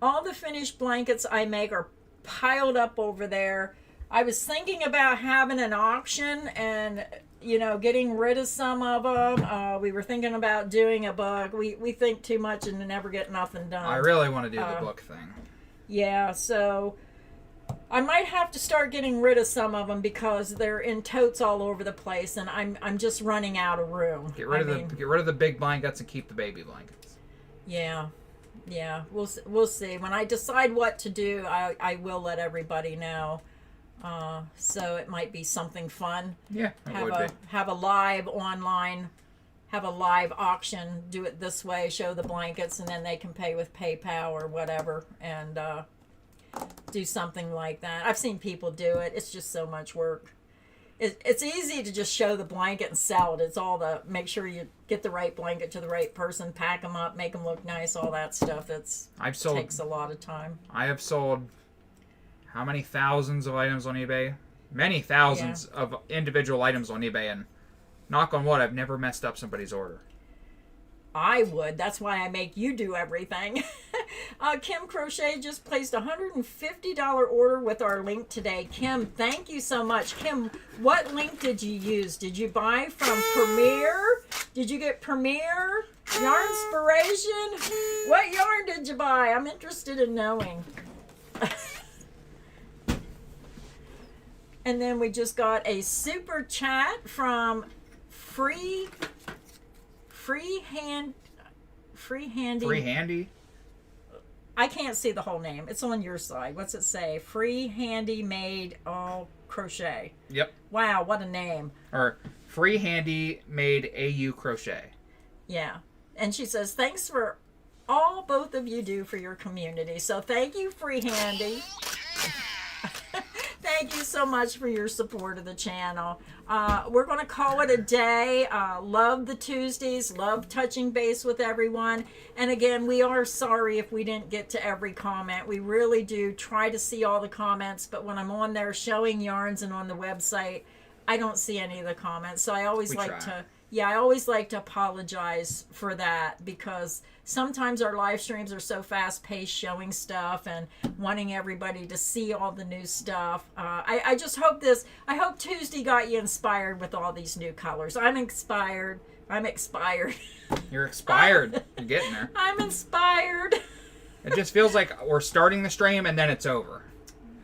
All the finished blankets I make are piled up over there. I was thinking about having an auction and, you know, getting rid of some of them. We were thinking about doing a book. We think too much and never get nothing done. I really want to do the book thing. Yeah, so I might have to start getting rid of some of them because they're in totes all over the place, and I'm just running out of room. Get rid of the big blankets and keep the baby blankets. Yeah. Yeah, we'll see. When I decide what to do, I will let everybody know. So it might be something fun. Yeah, have a live online, have a live auction. Do it this way. Show the blankets, and then they can pay with PayPal or whatever, and do something like that. I've seen people do it. It's just so much work. It's easy to just show the blanket and sell it. It's all the make sure you get the right blanket to the right person, pack them up, make them look nice, all that stuff. Takes a lot of time. I have sold how many thousands of items on eBay? Many thousands of individual items on eBay, and knock on wood, I've never messed up somebody's order. I would. That's why I make you do everything. Kim Crochet just placed a $150 order with our link today. Kim, thank you so much. Kim, what link did you use? Did you buy from Premier? Did you get Premier? Yarnspiration? What yarn did you buy? I'm interested in knowing. And then we just got a super chat from Free Handy. I can't see the whole name. It's on your side. What's it say? Free Handy Made All Crochet. Yep. Wow, what a name. Or Free Handy Made AU Crochet. Yeah. And she says, thanks for all both of you do for your community. So thank you, Free Handy. Thank you so much for your support of the channel. We're going to call it a day. Love the Tuesdays. Love touching base with everyone. And again, we are sorry if we didn't get to every comment. We really do try to see all the comments. But when I'm on there showing yarns and on the website, I don't see any of the comments. So I always like to apologize for that, because sometimes our live streams are so fast-paced, showing stuff and wanting everybody to see all the new stuff. I just hope I hope Tuesday got you inspired with all these new colors. I'm expired. You're expired. You're getting there. I'm inspired. It just feels like we're starting the stream and then it's over.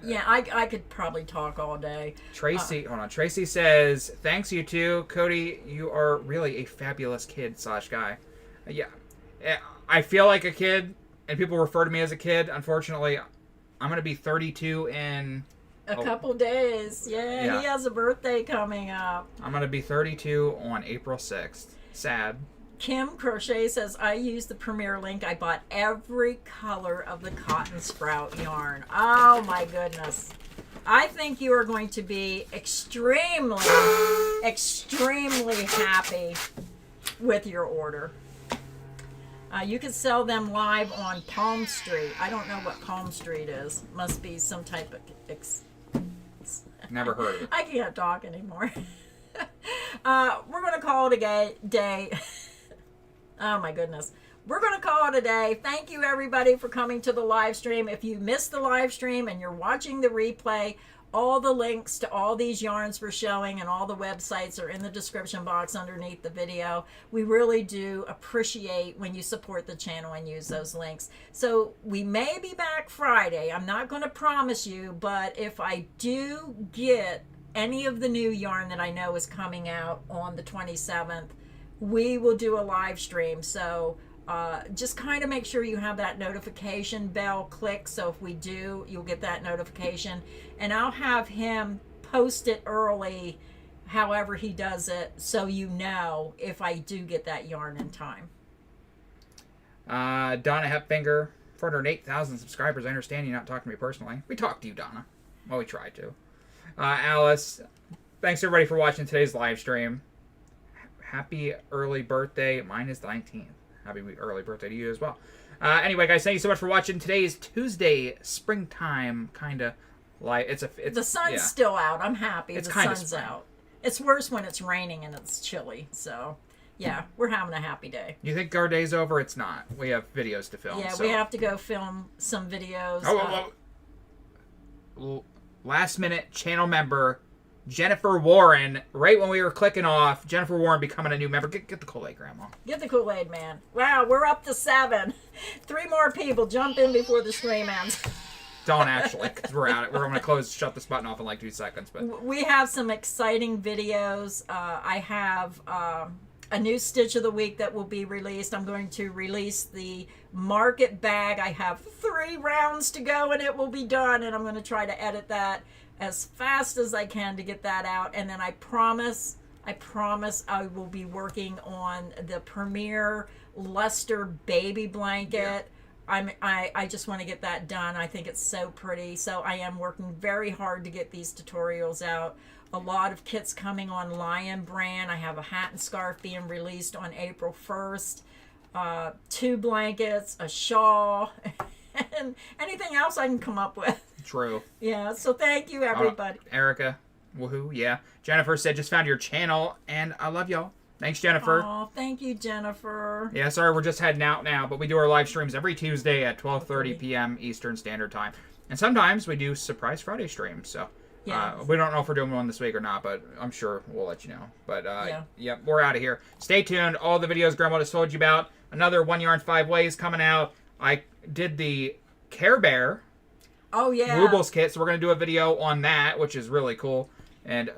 Yeah, I could probably talk all day. Tracy, hold on. Tracy says, thanks you too. Cody, you are really a fabulous kid / guy. Yeah. I feel like a kid, and people refer to me as a kid. Unfortunately, I'm going to be 32 in... a couple days. Yeah, he has a birthday coming up. I'm going to be 32 on April 6th. Sad. Kim Crochet says, I use the Premier link. I bought every color of the Cotton Sprout yarn. Oh my goodness. I think you are going to be extremely, extremely happy with your order. You can sell them live on Palm Street. I don't know what Palm Street is. Must be some type of... Never heard of it. I can't talk anymore. We're going to call it a day. Oh my goodness. We're going to call it a day. Thank you everybody for coming to the live stream. If you missed the live stream and you're watching the replay, all the links to all these yarns we're showing and all the websites are in the description box underneath the video. We really do appreciate when you support the channel and use those links. So we may be back Friday. I'm not going to promise you, but if I do get any of the new yarn that I know is coming out on the 27th, we will do a live stream. So just kind of make sure you have that notification bell clicked, so if we do, you'll get that notification, and I'll have him post it early however he does it, so you know if I do get that yarn in time. Donna Hepfinger, 408,000 subscribers. I understand you're not talking to me personally. We talked to you, Donna. Well, we tried to. Alice, thanks everybody for watching today's live stream. Happy early birthday. Mine is the 19th. Happy early birthday to you as well. Anyway, guys, thank you so much for watching. Today is Tuesday, springtime, kind of like it's the sun's still out. I'm happy. It's the kind of sun's spring. out. It's worse when it's raining and it's chilly. So, yeah, we're having a happy day. You think our day's over? It's not. We have videos to film. Yeah, so. we have to go film some videos. Last minute channel member Jennifer Warren, right when we were clicking off, Jennifer Warren becoming a new member. Get the Kool-Aid, Grandma. Get the Kool-Aid, man. Wow, we're up to 7. 3 more people. Jump in before the stream ends. Don't actually, because we're out. We're going to shut this button off in like 2 seconds. But we have some exciting videos. I have a new Stitch of the Week that will be released. I'm going to release the market bag. I have 3 rounds to go, and it will be done. And I'm going to try to edit that as fast as I can to get that out, and then I promise I will be working on the Premier Luster baby blanket. Yeah. I just want to get that done. I think it's so pretty, so I am working very hard to get these tutorials out. A lot of kits coming on Lion brand. I have a hat and scarf being released on April 1st, 2 blankets, a shawl, and anything else I can come up with. True. Yeah, so thank you, everybody. Erica, woohoo, yeah. Jennifer said, just found your channel, and I love y'all. Thanks, Jennifer. Oh, thank you, Jennifer. Yeah, sorry, we're just heading out now, but we do our live streams every Tuesday at 12:30 p.m. Eastern Standard Time. And sometimes we do Surprise Friday streams, so we don't know if we're doing one this week or not, but I'm sure we'll let you know. But, yeah, we're out of here. Stay tuned. All the videos Grandma just told you about. Another 1 Yarn 5 Ways coming out. I did the Care Bear. Oh, yeah. Rubles kit, so we're going to do a video on that, which is really cool. And